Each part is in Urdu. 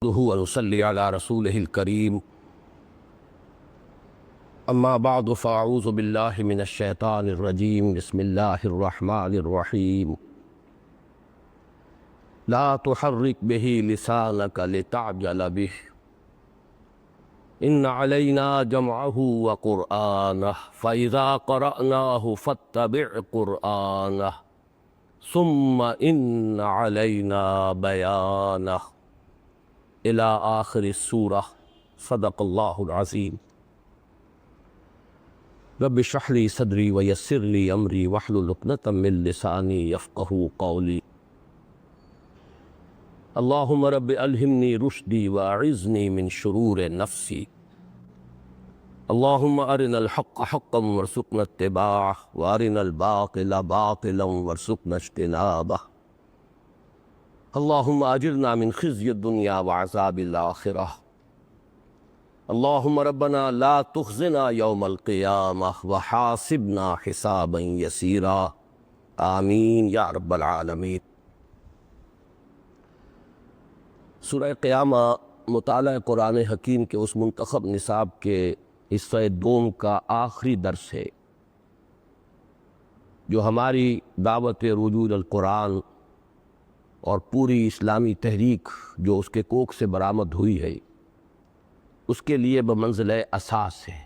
ونصلي على رسوله الكريم أما بعد فأعوذ بالله من الشيطان الرجيم بسم الله الرحمن الرحيم لا تحرك به لسانك لتعجل به إن علينا جمعه وقرآنه فإذا قرأناه فاتبع قرآنه ثم إن علينا بيانه إلى آخر السورة صدق الله العظيم رب اشرح لي صدري ويسر لي أمري واحلل عقدة من لساني يفقهوا قولي اللهم رب ألهمني رشدي وأعذني من شرور نفسي اللهم أرنا الحق حقا وارزقنا اتباعه وأرنا الباطل باطلا وارزقنا اجتنابه اللهم أجرنا من خزي الدنيا وعذاب الآخرة اللهم ربنا لا تخزنا يوم القيامة وحاسبنا حسابا يسيرا آمین یا رب العالمین۔ سورہ قیامہ مطالعہ قرآن حکیم کے اس منتخب نصاب کے حصہ دوم کا آخری درس ہے جو ہماری دعوت رجوع القرآن اور پوری اسلامی تحریک جو اس کے کوکھ سے برآمد ہوئی ہے اس کے لیے بمنزل اساس ہے۔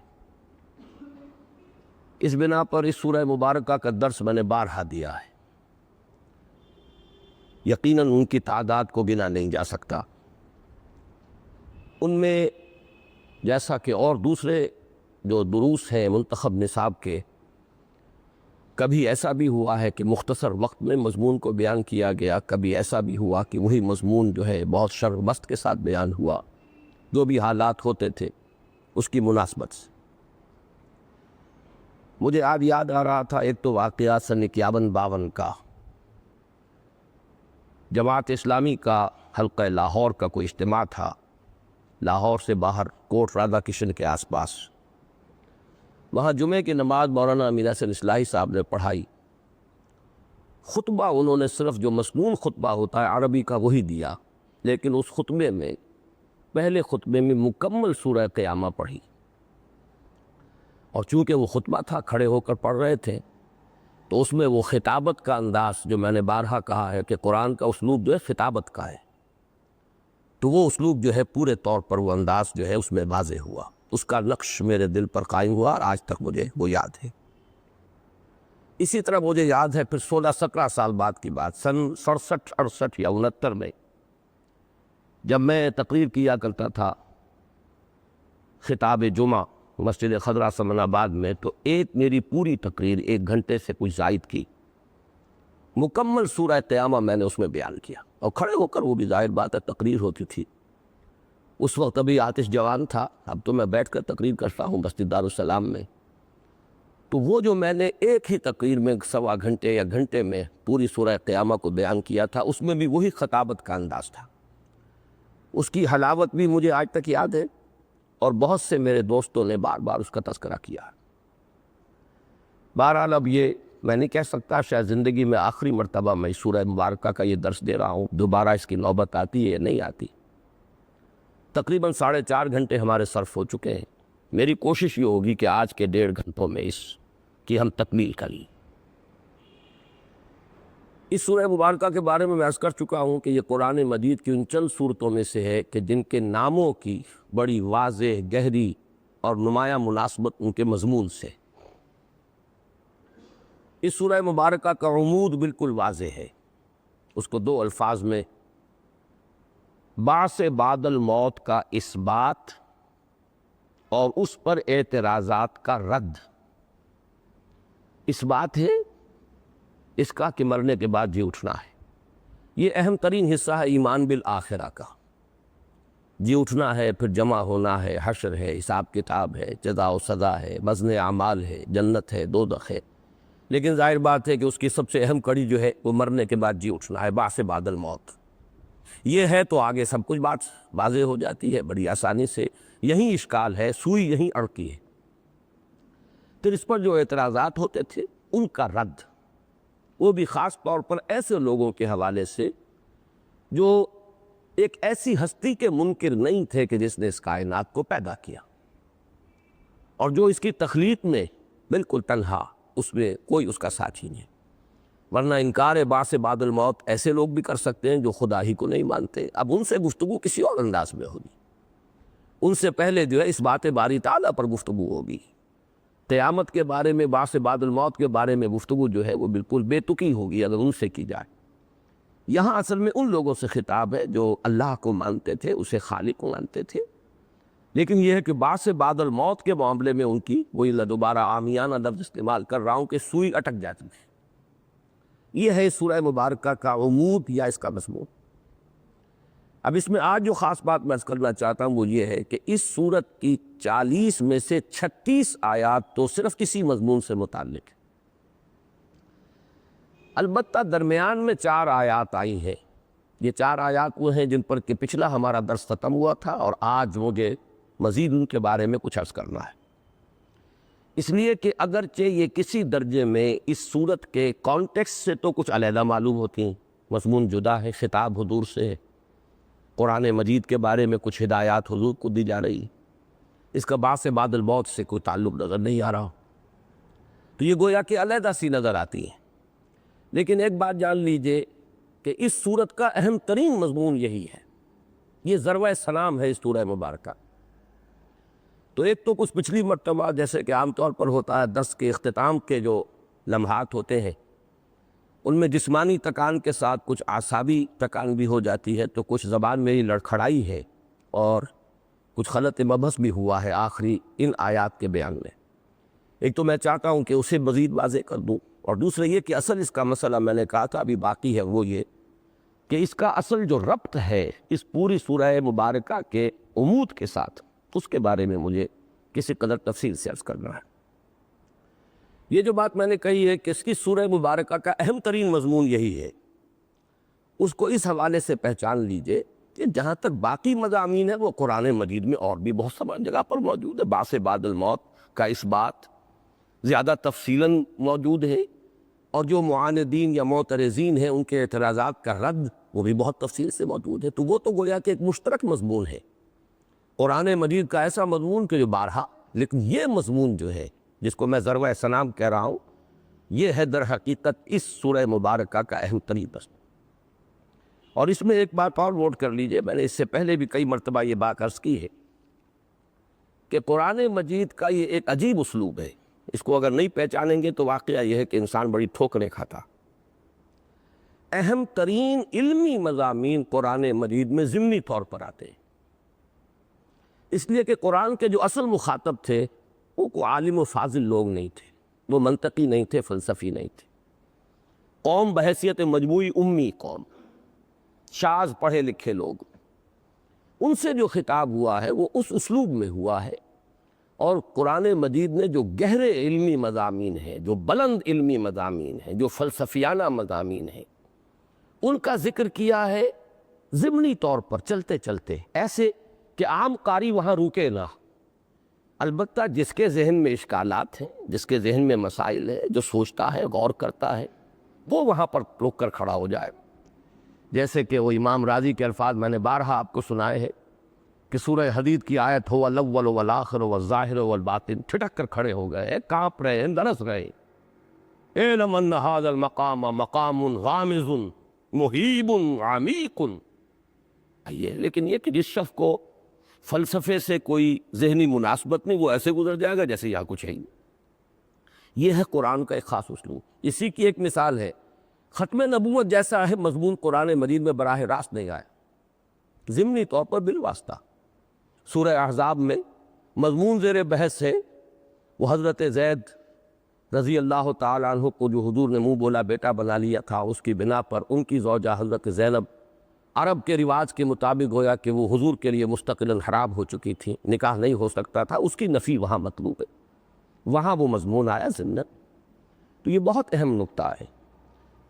اس بنا پر اس سورہ مبارکہ کا درس میں نے بارہا دیا ہے، یقیناً ان کی تعداد کو گنا نہیں جا سکتا۔ ان میں جیسا کہ اور دوسرے جو دروس ہیں منتخب نصاب کے، کبھی ایسا بھی ہوا ہے کہ مختصر وقت میں مضمون کو بیان کیا گیا، کبھی ایسا بھی ہوا کہ وہی مضمون جو ہے بہت شربست کے ساتھ بیان ہوا، جو بھی حالات ہوتے تھے اس کی مناسبت سے۔ مجھے آج یاد آ رہا تھا ایک تو واقعہ سن 51-52 کا، جماعت اسلامی کا حلقہ لاہور کا کوئی اجتماع تھا، لاہور سے باہر کوٹ رادھا کشن کے آس پاس۔ وہاں جمعے کی نماز مولانا امیر حسن اصلاحی صاحب نے پڑھائی۔ خطبہ انہوں نے صرف جو مسنون خطبہ ہوتا ہے عربی کا وہی دیا، لیکن اس خطبے میں پہلے خطبے میں مکمل سورہ قیامہ پڑھی، اور چونکہ وہ خطبہ تھا کھڑے ہو کر پڑھ رہے تھے تو اس میں وہ خطابت کا انداز جو میں نے بارہا کہا ہے کہ قرآن کا اسلوب جو ہے خطابت کا ہے، تو وہ اسلوب جو ہے پورے طور پر وہ انداز جو ہے اس میں واضح ہوا، اس کا نقش میرے دل پر قائم ہوا اور آج تک مجھے وہ یاد ہے۔ اسی طرح مجھے یاد ہے پھر 16-17 سال بعد کی بات، سن 67-68 یا 69 میں جب میں تقریر کیا کرتا تھا خطاب جمعہ مسجد خضرہ سمن آباد میں، تو ایک میری پوری تقریر 1 گھنٹے سے کچھ زائد کی، مکمل سورہ قیامہ میں نے اس میں بیان کیا، اور کھڑے ہو کر، وہ بھی ظاہر بات ہے تقریر ہوتی تھی۔ اس وقت ابھی آتش جوان تھا، اب تو میں بیٹھ کر تقریر کرتا ہوں مسجد دارالسلام میں۔ تو وہ جو میں نے ایک ہی تقریر میں 1.25 گھنٹے یا گھنٹے میں پوری سورہ قیامہ کو بیان کیا تھا، اس میں بھی وہی خطابت کا انداز تھا۔ اس کی حلاوت بھی مجھے آج تک یاد ہے، اور بہت سے میرے دوستوں نے بار بار اس کا تذکرہ کیا۔ بہرحال اب یہ میں نہیں کہہ سکتا، شاید زندگی میں آخری مرتبہ میں سورہ مبارکہ کا یہ درس دے رہا ہوں، دوبارہ اس کی نوبت آتی ہے یا نہیں آتی۔ تقریباً 4.5 گھنٹے ہمارے صرف ہو چکے ہیں۔ میری کوشش یہ ہوگی کہ آج کے 1.5 گھنٹوں میں اس کی ہم تکمیل کریں۔ اس سورہ مبارکہ کے بارے میں عرض کر چکا ہوں کہ یہ قرآن مجید کی ان چند صورتوں میں سے ہے کہ جن کے ناموں کی بڑی واضح، گہری اور نمایاں مناسبت ان کے مضمون سے۔ اس سورہ مبارکہ کا عمود بالکل واضح ہے، اس کو 2 الفاظ میں بعث بعد الموت کا اثبات اور اس پر اعتراضات کا رد۔ اثبات ہے اس کا کہ مرنے کے بعد جی اٹھنا ہے، یہ اہم ترین حصہ ہے ایمان بالآخرہ کا۔ جی اٹھنا ہے، پھر جمع ہونا ہے، حشر ہے، حساب کتاب ہے، جزا و سزا ہے، وزن اعمال ہے، جنت ہے، دوزخ ہے، لیکن ظاہر بات ہے کہ اس کی سب سے اہم کڑی جو ہے وہ مرنے کے بعد جی اٹھنا ہے، بعث بعد الموت۔ یہ ہے تو آگے سب کچھ بات واضح ہو جاتی ہے بڑی آسانی سے۔ یہی اشکال ہے، سوئی یہیں اڑکی ہے۔ پھر اس پر جو اعتراضات ہوتے تھے ان کا رد، وہ بھی خاص طور پر ایسے لوگوں کے حوالے سے جو ایک ایسی ہستی کے منکر نہیں تھے کہ جس نے اس کائنات کو پیدا کیا، اور جو اس کی تخلیق میں بالکل تنہا، اس میں کوئی اس کا ساتھی نہیں۔ ورنہ انکار بعث بعد الموت ایسے لوگ بھی کر سکتے ہیں جو خدا ہی کو نہیں مانتے، اب ان سے گفتگو کسی اور انداز میں ہوگی، ان سے پہلے جو ہے اس بات باری تعالیٰ پر گفتگو ہوگی۔ قیامت کے بارے میں، بعث بعد الموت کے بارے میں گفتگو جو ہے وہ بالکل بے تکی ہوگی اگر ان سے کی جائے۔ یہاں اصل میں ان لوگوں سے خطاب ہے جو اللہ کو مانتے تھے، اسے خالق کو مانتے تھے، لیکن یہ ہے کہ بعث بعد الموت کے معاملے میں ان کی، وہی دوبارہ عامیانہ لفظ استعمال کر رہا ہوں، کہ سوئی اٹک جاتی ہے۔ یہ ہے سورہ مبارکہ کا عمود یا اس کا مضمون۔ اب اس میں آج جو خاص بات میں عرض کرنا چاہتا ہوں وہ یہ ہے کہ اس سورت کی 40 میں سے 36 آیات تو صرف کسی مضمون سے متعلق ہے۔ البتہ درمیان میں 4 آیات آئی ہیں، یہ 4 آیات وہ ہیں جن پر کہ پچھلا ہمارا درس ختم ہوا تھا، اور آج مجھے مزید ان کے بارے میں کچھ عرض کرنا ہے۔ اس لیے کہ اگرچہ یہ کسی درجے میں اس صورت کے کانٹیکسٹ سے تو کچھ علیحدہ معلوم ہوتی ہیں، مضمون جدا ہے، خطاب حضور سے ہے، قرآن مجید کے بارے میں کچھ ہدایات حضور کو دی جا رہی، اس کا بعث بعد الموت سے کوئی تعلق نظر نہیں آ رہا، تو یہ گویا کہ علیحدہ سی نظر آتی ہے۔ لیکن ایک بات جان لیجئے کہ اس سورت کا اہم ترین مضمون یہی ہے، یہ ضربہ سلام ہے اس سورہ مبارکہ۔ تو ایک تو کچھ پچھلی مرتبہ جیسے کہ عام طور پر ہوتا ہے درس کے اختتام کے جو لمحات ہوتے ہیں ان میں جسمانی تکان کے ساتھ کچھ اعصابی تکان بھی ہو جاتی ہے، تو کچھ زبان میری لڑکھڑائی ہے اور کچھ خلط مبحث بھی ہوا ہے آخری ان آیات کے بیان میں۔ ایک تو میں چاہتا ہوں کہ اسے مزید واضح کر دوں، اور دوسرا یہ کہ اصل اس کا مسئلہ میں نے کہا تھا ابھی باقی ہے، وہ یہ کہ اس کا اصل جو ربط ہے اس پوری سورہ مبارکہ کے عمود کے ساتھ، اس کے بارے میں مجھے کسی قدر تفصیل سے عرض کرنا ہے۔ یہ جو بات میں نے کہی ہے کہ اس کی سورہ مبارکہ کا اہم ترین مضمون یہی ہے، اس کو اس حوالے سے پہچان لیجئے کہ جہاں تک باقی مضامین ہے وہ قرآن مجید میں اور بھی بہت سب جگہ پر موجود ہے۔ بعث بعد الموت کا اس بات زیادہ تفصیلاً موجود ہے، اور جو معاندین یا معترضین ہیں ان کے اعتراضات کا رد وہ بھی بہت تفصیل سے موجود ہے، تو وہ تو گویا کہ ایک مشترک مضمون ہے، قرآن مجید کا ایسا مضمون کہ جو بارہا۔ لیکن یہ مضمون جو ہے جس کو میں ضربہ سلام کہہ رہا ہوں، یہ ہے در حقیقت اس سورہ مبارکہ کا اہم ترین مضمون۔ اور اس میں ایک بات اور نوٹ کر لیجئے، میں نے اس سے پہلے بھی کئی مرتبہ یہ بات عرض کی ہے کہ قرآن مجید کا یہ ایک عجیب اسلوب ہے، اس کو اگر نہیں پہچانیں گے تو واقعہ یہ ہے کہ انسان بڑی ٹھوکریں کھاتا۔ اہم ترین علمی مضامین قرآن مجید میں ضمنی طور پر آتے ہیں، اس لیے کہ قرآن کے جو اصل مخاطب تھے وہ کوئی عالم و فاضل لوگ نہیں تھے، وہ منطقی نہیں تھے، فلسفی نہیں تھے، قوم بحیثیت مجموعی امی قوم، شاذ پڑھے لکھے لوگ، ان سے جو خطاب ہوا ہے وہ اس اسلوب میں ہوا ہے۔ اور قرآن مجید نے جو گہرے علمی مضامین ہیں، جو بلند علمی مضامین ہیں، جو فلسفیانہ مضامین ہیں، ان کا ذکر کیا ہے ضمنی طور پر، چلتے چلتے، ایسے کہ عام قاری وہاں رکے نہ۔ البتہ جس کے ذہن میں اشکالات ہیں، جس کے ذہن میں مسائل ہیں، جو سوچتا ہے، غور کرتا ہے، وہ وہاں پر رک کر کھڑا ہو جائے۔ جیسے کہ وہ امام راضی کے الفاظ میں نے بارہا آپ کو سنائے ہیں کہ سورہ حدید کی آیت ہو الاول والآخر والظاہر والباطن، ٹھٹک کر کھڑے ہو گئے، کانپ رہے ہیں، درس گئے۔ اعلم ان ھذا المقام مقام غامض مہیب عمیق۔ لیکن یہ کہ جس شخص کو فلسفے سے کوئی ذہنی مناسبت نہیں، وہ ایسے گزر جائے گا جیسے یہاں کچھ ہے ہی۔ یہ ہے قرآن کا ایک خاص اسلوب۔ اسی کی ایک مثال ہے، ختم نبوت جیسا ہے مضمون قرآن مجید میں براہ راست نہیں آیا، ضمنی طور پر بالواسطہ۔ سورہ احزاب میں مضمون زیر بحث ہے، وہ حضرت زید رضی اللہ تعالیٰ عنہ کو جو حضور نے منہ بولا بیٹا بنا لیا تھا، اس کی بنا پر ان کی زوجہ حضرت زینب عرب کے رواج کے مطابق گویا کہ وہ حضور کے لیے مستقلاً حرام ہو چکی تھی، نکاح نہیں ہو سکتا تھا، اس کی نفی وہاں مطلوب ہے، وہاں وہ مضمون آیا ضمناً۔ تو یہ بہت اہم نقطہ ہے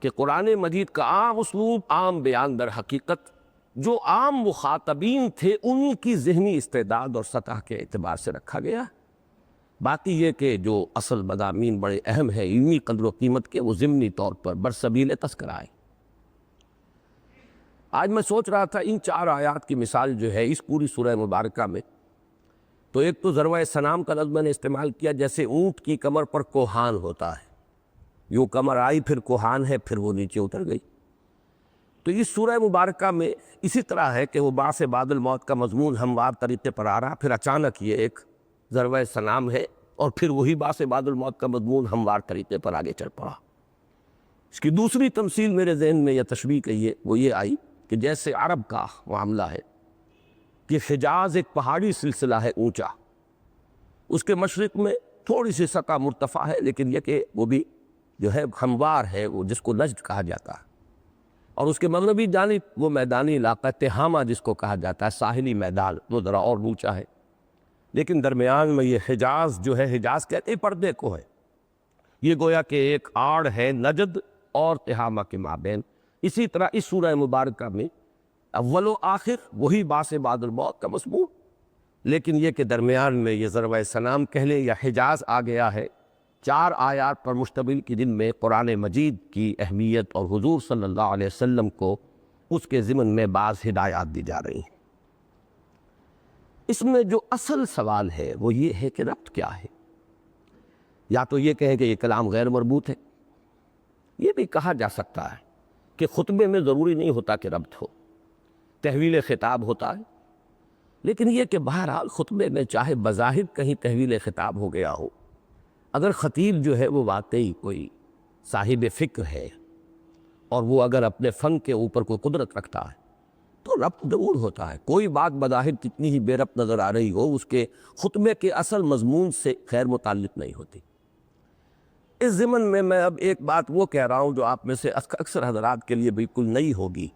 کہ قرآن مجید کا عام اسلوب، عام بیان در حقیقت جو عام مخاطبین تھے ان کی ذہنی استعداد اور سطح کے اعتبار سے رکھا گیا۔ باقی یہ کہ جو اصل مضامین بڑے اہم ہیں علمی قدر و قیمت کے، وہ ضمنی طور پر برسبیل تذکرہ آئے۔ آج میں سوچ رہا تھا ان 4 آیات کی مثال جو ہے اس پوری سورہ مبارکہ میں، تو ایک تو ضربۂ سنام کا لفظ میں نے استعمال کیا، جیسے اونٹ کی کمر پر کوہان ہوتا ہے، یوں کمر آئی پھر کوہان ہے پھر وہ نیچے اتر گئی۔ تو اس سورہ مبارکہ میں اسی طرح ہے کہ وہ بعث بعد الموت کا مضمون ہموار طریقے پر آ رہا، پھر اچانک یہ ایک ضربۂ سنام ہے اور پھر وہی بعث بعد الموت کا مضمون ہموار طریقے پر آگے چل پڑا۔ اس کی دوسری تمثیل میرے ذہن میں یا تشبیہ کہیے وہ یہ آئی کہ جیسے عرب کا معاملہ ہے کہ حجاز ایک پہاڑی سلسلہ ہے اونچا، اس کے مشرق میں تھوڑی سی سطح مرتفع ہے، لیکن یہ کہ وہ بھی جو ہے ہموار ہے، وہ جس کو نجد کہا جاتا ہے، اور اس کے مغربی جانب وہ میدانی علاقہ تہامہ جس کو کہا جاتا ہے، ساحلی میدان، وہ ذرا اور اونچا ہے، لیکن درمیان میں یہ حجاز جو ہے، حجاز کہتے ہیں پردے کو ہے، یہ گویا کہ ایک آڑ ہے نجد اور تہامہ کے مابین۔ اسی طرح اس سورہ مبارکہ میں اول و آخر وہی بعث بعد الموت کا مضمون، لیکن یہ کہ درمیان میں یہ ضربۂ سنام کہہ لیں یا حجاز آ گیا ہے، 4 آیات پر مشتمل کی جن میں قرآن مجید کی اہمیت اور حضور صلی اللہ علیہ وسلم کو اس کے ضمن میں بعض ہدایات دی جا رہی ہیں۔ اس میں جو اصل سوال ہے وہ یہ ہے کہ ربط کیا ہے؟ یا تو یہ کہیں کہ یہ کلام غیر مربوط ہے، یہ بھی کہا جا سکتا ہے کہ خطبے میں ضروری نہیں ہوتا کہ ربط ہو، تحویل خطاب ہوتا ہے، لیکن یہ کہ بہرحال خطبے میں چاہے بظاہر کہیں تحویل خطاب ہو گیا ہو، اگر خطیب جو ہے وہ واقعی کوئی صاحب فکر ہے اور وہ اگر اپنے فن کے اوپر کوئی قدرت رکھتا ہے تو ربط ضرور ہوتا ہے۔ کوئی بات بظاہر کتنی ہی بے ربط نظر آ رہی ہو، اس کے خطبے کے اصل مضمون سے خیر متعلق نہیں ہوتی۔ اس ضمن میں میں اب ایک بات وہ کہہ رہا ہوں جو آپ میں سے اکثر حضرات کے لیے بالکل نئی ہوگی،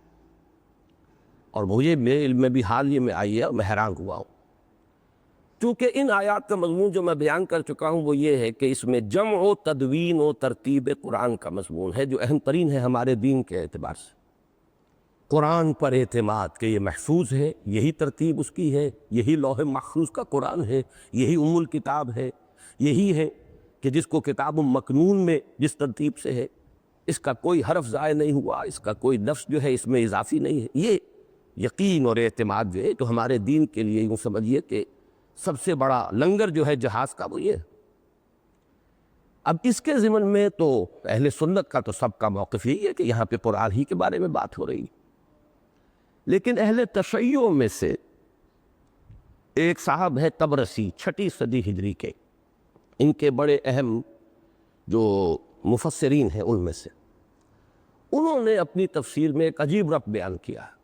اور مجھے میرے علم میں بھی حال ہی میں آئی ہے اور میں حیران ہوا ہوں، چونکہ ان آیات کا مضمون جو میں بیان کر چکا ہوں وہ یہ ہے کہ اس میں جمع و تدوین و ترتیب قرآن کا مضمون ہے، جو اہم ترین ہے ہمارے دین کے اعتبار سے۔ قرآن پر اعتماد کہ یہ محفوظ ہے، یہی ترتیب اس کی ہے، یہی لوح محفوظ کا قرآن ہے، یہی ام الکتاب ہے، یہی ہے کہ جس کو کتاب مکنون میں جس ترتیب سے ہے، اس کا کوئی حرف ضائع نہیں ہوا، اس کا کوئی لفظ جو ہے اس میں اضافی نہیں ہے۔ یہ یقین اور اعتماد جو ہے تو ہمارے دین کے لیے یوں سمجھیے کہ سب سے بڑا لنگر جو ہے جہاز کا وہ یہ ہے۔ اب اس کے ضمن میں تو اہل سنت کا تو سب کا موقف یہی ہے کہ یہاں پہ قرآن ہی کے بارے میں بات ہو رہی ہے، لیکن اہل تشیع میں سے ایک صاحب ہے طبرسی، 6 صدی ہجری کے، ان کے بڑے اہم جو مفسرین ہیں ان میں سے، انہوں نے اپنی تفسیر میں ایک عجیب ربط بیان کیا ہے،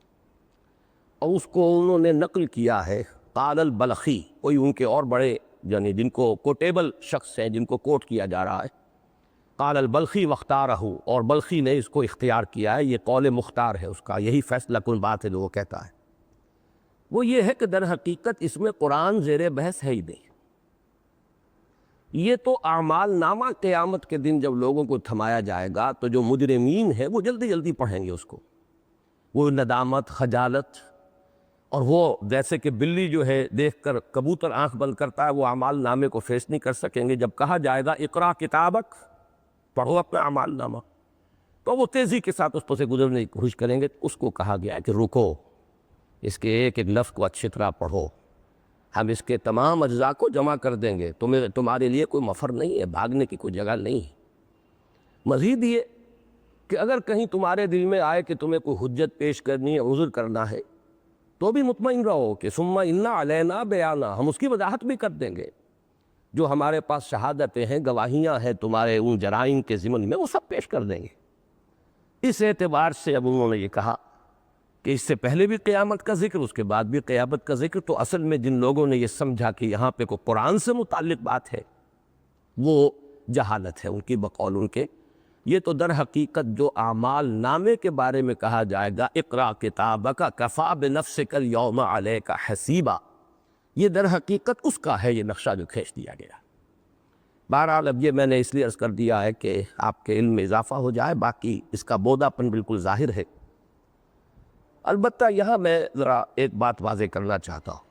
اور اس کو انہوں نے نقل کیا ہے قال البلخی، کوئی ان کے اور بڑے یعنی جن کو کوٹیبل شخص ہیں، جن کو کوٹ کیا جا رہا ہے، قال البلخی واختارہ، اور بلخی نے اس کو اختیار کیا ہے، یہ قول مختار ہے اس کا، یہی فیصلہ کن بات ہے جو وہ کہتا ہے۔ وہ یہ ہے کہ در حقیقت اس میں قرآن زیر بحث ہے ہی نہیں، یہ تو اعمال نامہ قیامت کے دن جب لوگوں کو تھمایا جائے گا تو جو مجرمین ہیں وہ جلدی جلدی پڑھیں گے اس کو، وہ ندامت، خجالت، اور وہ جیسے کہ بلی جو ہے دیکھ کر کبوتر آنکھ بند کرتا ہے، وہ اعمال نامے کو فیس نہیں کر سکیں گے۔ جب کہا جائے گا اقرا کتابک، پڑھو اپنا اعمال نامہ، تو وہ تیزی کے ساتھ اس پر سے گزرنے کی کوشش کریں گے۔ اس کو کہا گیا ہے کہ رکو، اس کے ایک ایک لفظ کو اچھی طرح پڑھو، ہم اس کے تمام اجزاء کو جمع کر دیں گے، تمہارے لیے کوئی مفر نہیں ہے، بھاگنے کی کوئی جگہ نہیں ہے۔ مزید یہ کہ اگر کہیں تمہارے دل میں آئے کہ تمہیں کوئی حجت پیش کرنی ہے، عذر کرنا ہے، تو بھی مطمئن رہو کہ ثم ان علینا بیانا، ہم اس کی وضاحت بھی کر دیں گے، جو ہمارے پاس شہادتیں ہیں، گواہیاں ہیں تمہارے ان جرائم کے ضمن میں، وہ سب پیش کر دیں گے۔ اس اعتبار سے اب انہوں نے یہ کہا کہ اس سے پہلے بھی قیامت کا ذکر، اس کے بعد بھی قیامت کا ذکر، تو اصل میں جن لوگوں نے یہ سمجھا کہ یہاں پہ کوئی قرآن سے متعلق بات ہے، وہ جہالت ہے ان کی بقول ان کے۔ یہ تو در حقیقت جو اعمال نامے کے بارے میں کہا جائے گا اقرا کتابک کفی بنفسک اليوم علیک حسیبا، یہ در حقیقت اس کا ہے یہ نقشہ جو کھینچ دیا گیا۔ بہرحال اب یہ میں نے اس لیے عرض کر دیا ہے کہ آپ کے علم میں اضافہ ہو جائے، باقی اس کا بوداپن بالکل ظاہر ہے۔ البتہ یہاں میں ذرا ایک بات واضح کرنا چاہتا ہوں،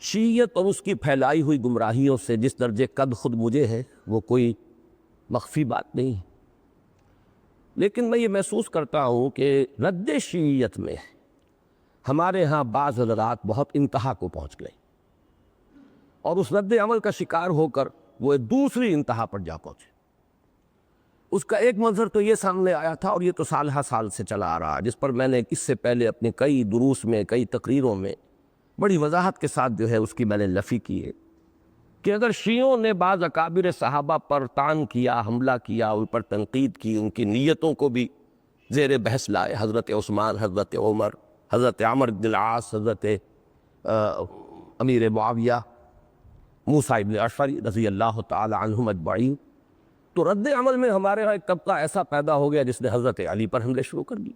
شیعیت اور اس کی پھیلائی ہوئی گمراہیوں سے جس درجے قد خود مجھے ہے وہ کوئی مخفی بات نہیں، لیکن میں یہ محسوس کرتا ہوں کہ رد شیعیت میں ہمارے ہاں بعض حضرات بہت انتہا کو پہنچ گئے، اور اس رد عمل کا شکار ہو کر وہ ایک دوسری انتہا پر جا پہنچے۔ اس کا ایک منظر تو یہ سامنے آیا تھا، اور یہ تو سال ہر سال سے چلا آ رہا، جس پر میں نے اس سے پہلے اپنے کئی دروس میں، کئی تقریروں میں بڑی وضاحت کے ساتھ جو ہے اس کی میں نے نفی کی ہے، کہ اگر شیعوں نے بعض اکابر صحابہ پر طعن کیا، حملہ کیا، ان پر تنقید کی، ان کی نیتوں کو بھی زیر بحث لائے، حضرت عثمان، حضرت عمر، حضرت عمرو بن العاص، حضرت امیر معاویہ، موسیٰ ابن اشعری رضی اللہ تعالی عنہم اجمعین، تو رد عمل میں ہمارے ہاں ایک طبقہ ایسا پیدا ہو گیا جس نے حضرت علی پر حملے شروع کر دی،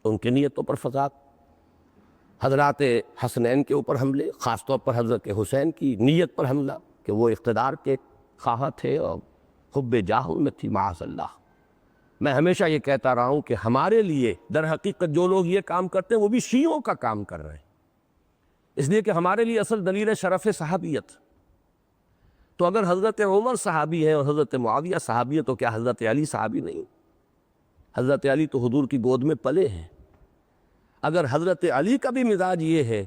ان کی نیتوں پر فساد، حضرات حسنین کے اوپر حملے، خاص طور پر حضرت حسین کی نیت پر حملہ کہ وہ اقتدار کے خواہاں تھے اور حب جاہ ان میں تھی، معاذ اللہ۔ میں ہمیشہ یہ کہتا رہا ہوں کہ ہمارے لیے در حقیقت جو لوگ یہ کام کرتے ہیں وہ بھی شیعوں کا کام کر رہے ہیں، اس لیے کہ ہمارے لیے اصل دلیل ہے شرف صحابیت۔ تو اگر حضرت عمر صحابی ہیں اور حضرت معاویہ صحابی ہیں تو کیا حضرت علی صحابی نہیں؟ حضرت علی تو حضور کی گود میں پلے ہیں۔ اگر حضرت علی کا بھی مزاج یہ ہے،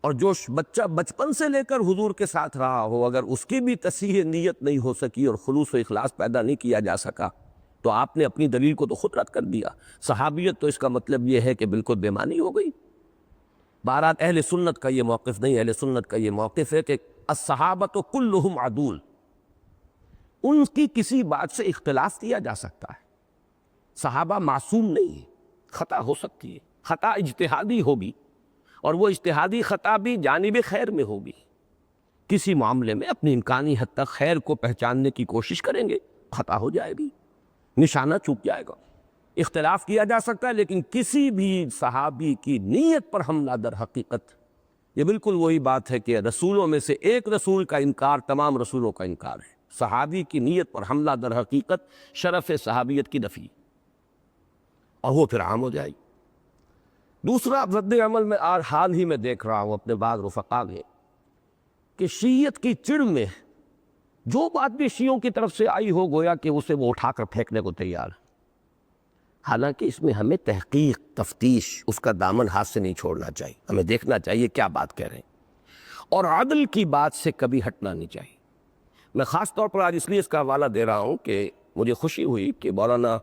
اور جو بچہ بچپن سے لے کر حضور کے ساتھ رہا ہو، اگر اس کی بھی تصحیح نیت نہیں ہو سکی اور خلوص و اخلاص پیدا نہیں کیا جا سکا، تو آپ نے اپنی دلیل کو تو خود رد کر دیا۔ صحابیت تو اس کا مطلب یہ ہے کہ بالکل بے معنی ہو گئی۔ بہرحال اہل سنت کا یہ موقف نہیں، اہل سنت کا یہ موقف ہے کہ الصحابۃ کلہم عدول، ان کی کسی بات سے اختلاف کیا جا سکتا ہے، صحابہ معصوم نہیں ہے، خطا ہو سکتی ہے، خطا اجتہادی ہوگی، اور وہ اجتہادی خطا بھی جانب خیر میں ہوگی، کسی معاملے میں اپنی امکانی حد تک خیر کو پہچاننے کی کوشش کریں گے، خطا ہو جائے گی، نشانہ چوک جائے گا، اختلاف کیا جا سکتا ہے، لیکن کسی بھی صحابی کی نیت پر حملہ در حقیقت یہ بالکل وہی بات ہے کہ رسولوں میں سے ایک رسول کا انکار تمام رسولوں کا انکار ہے۔ صحابی کی نیت پر حملہ در حقیقت شرف صحابیت کی نفی، اور وہ پھر عام ہو جائے گی۔ دوسرا رد عمل میں حال ہی میں دیکھ رہا ہوں اپنے بعض رفقا میں، کہ شیعت کی چڑ میں جو بات بھی شیعوں کی طرف سے آئی ہو گویا کہ اسے وہ اٹھا کر پھینکنے کو تیار ہے، حالانکہ اس میں ہمیں تحقیق، تفتیش، اس کا دامن ہاتھ سے نہیں چھوڑنا چاہیے، ہمیں دیکھنا چاہیے کیا بات کہہ رہے ہیں، اور عدل کی بات سے کبھی ہٹنا نہیں چاہیے۔ میں خاص طور پر آج اس لیے اس کا حوالہ دے رہا ہوں کہ مجھے خوشی ہوئی کہ مولانا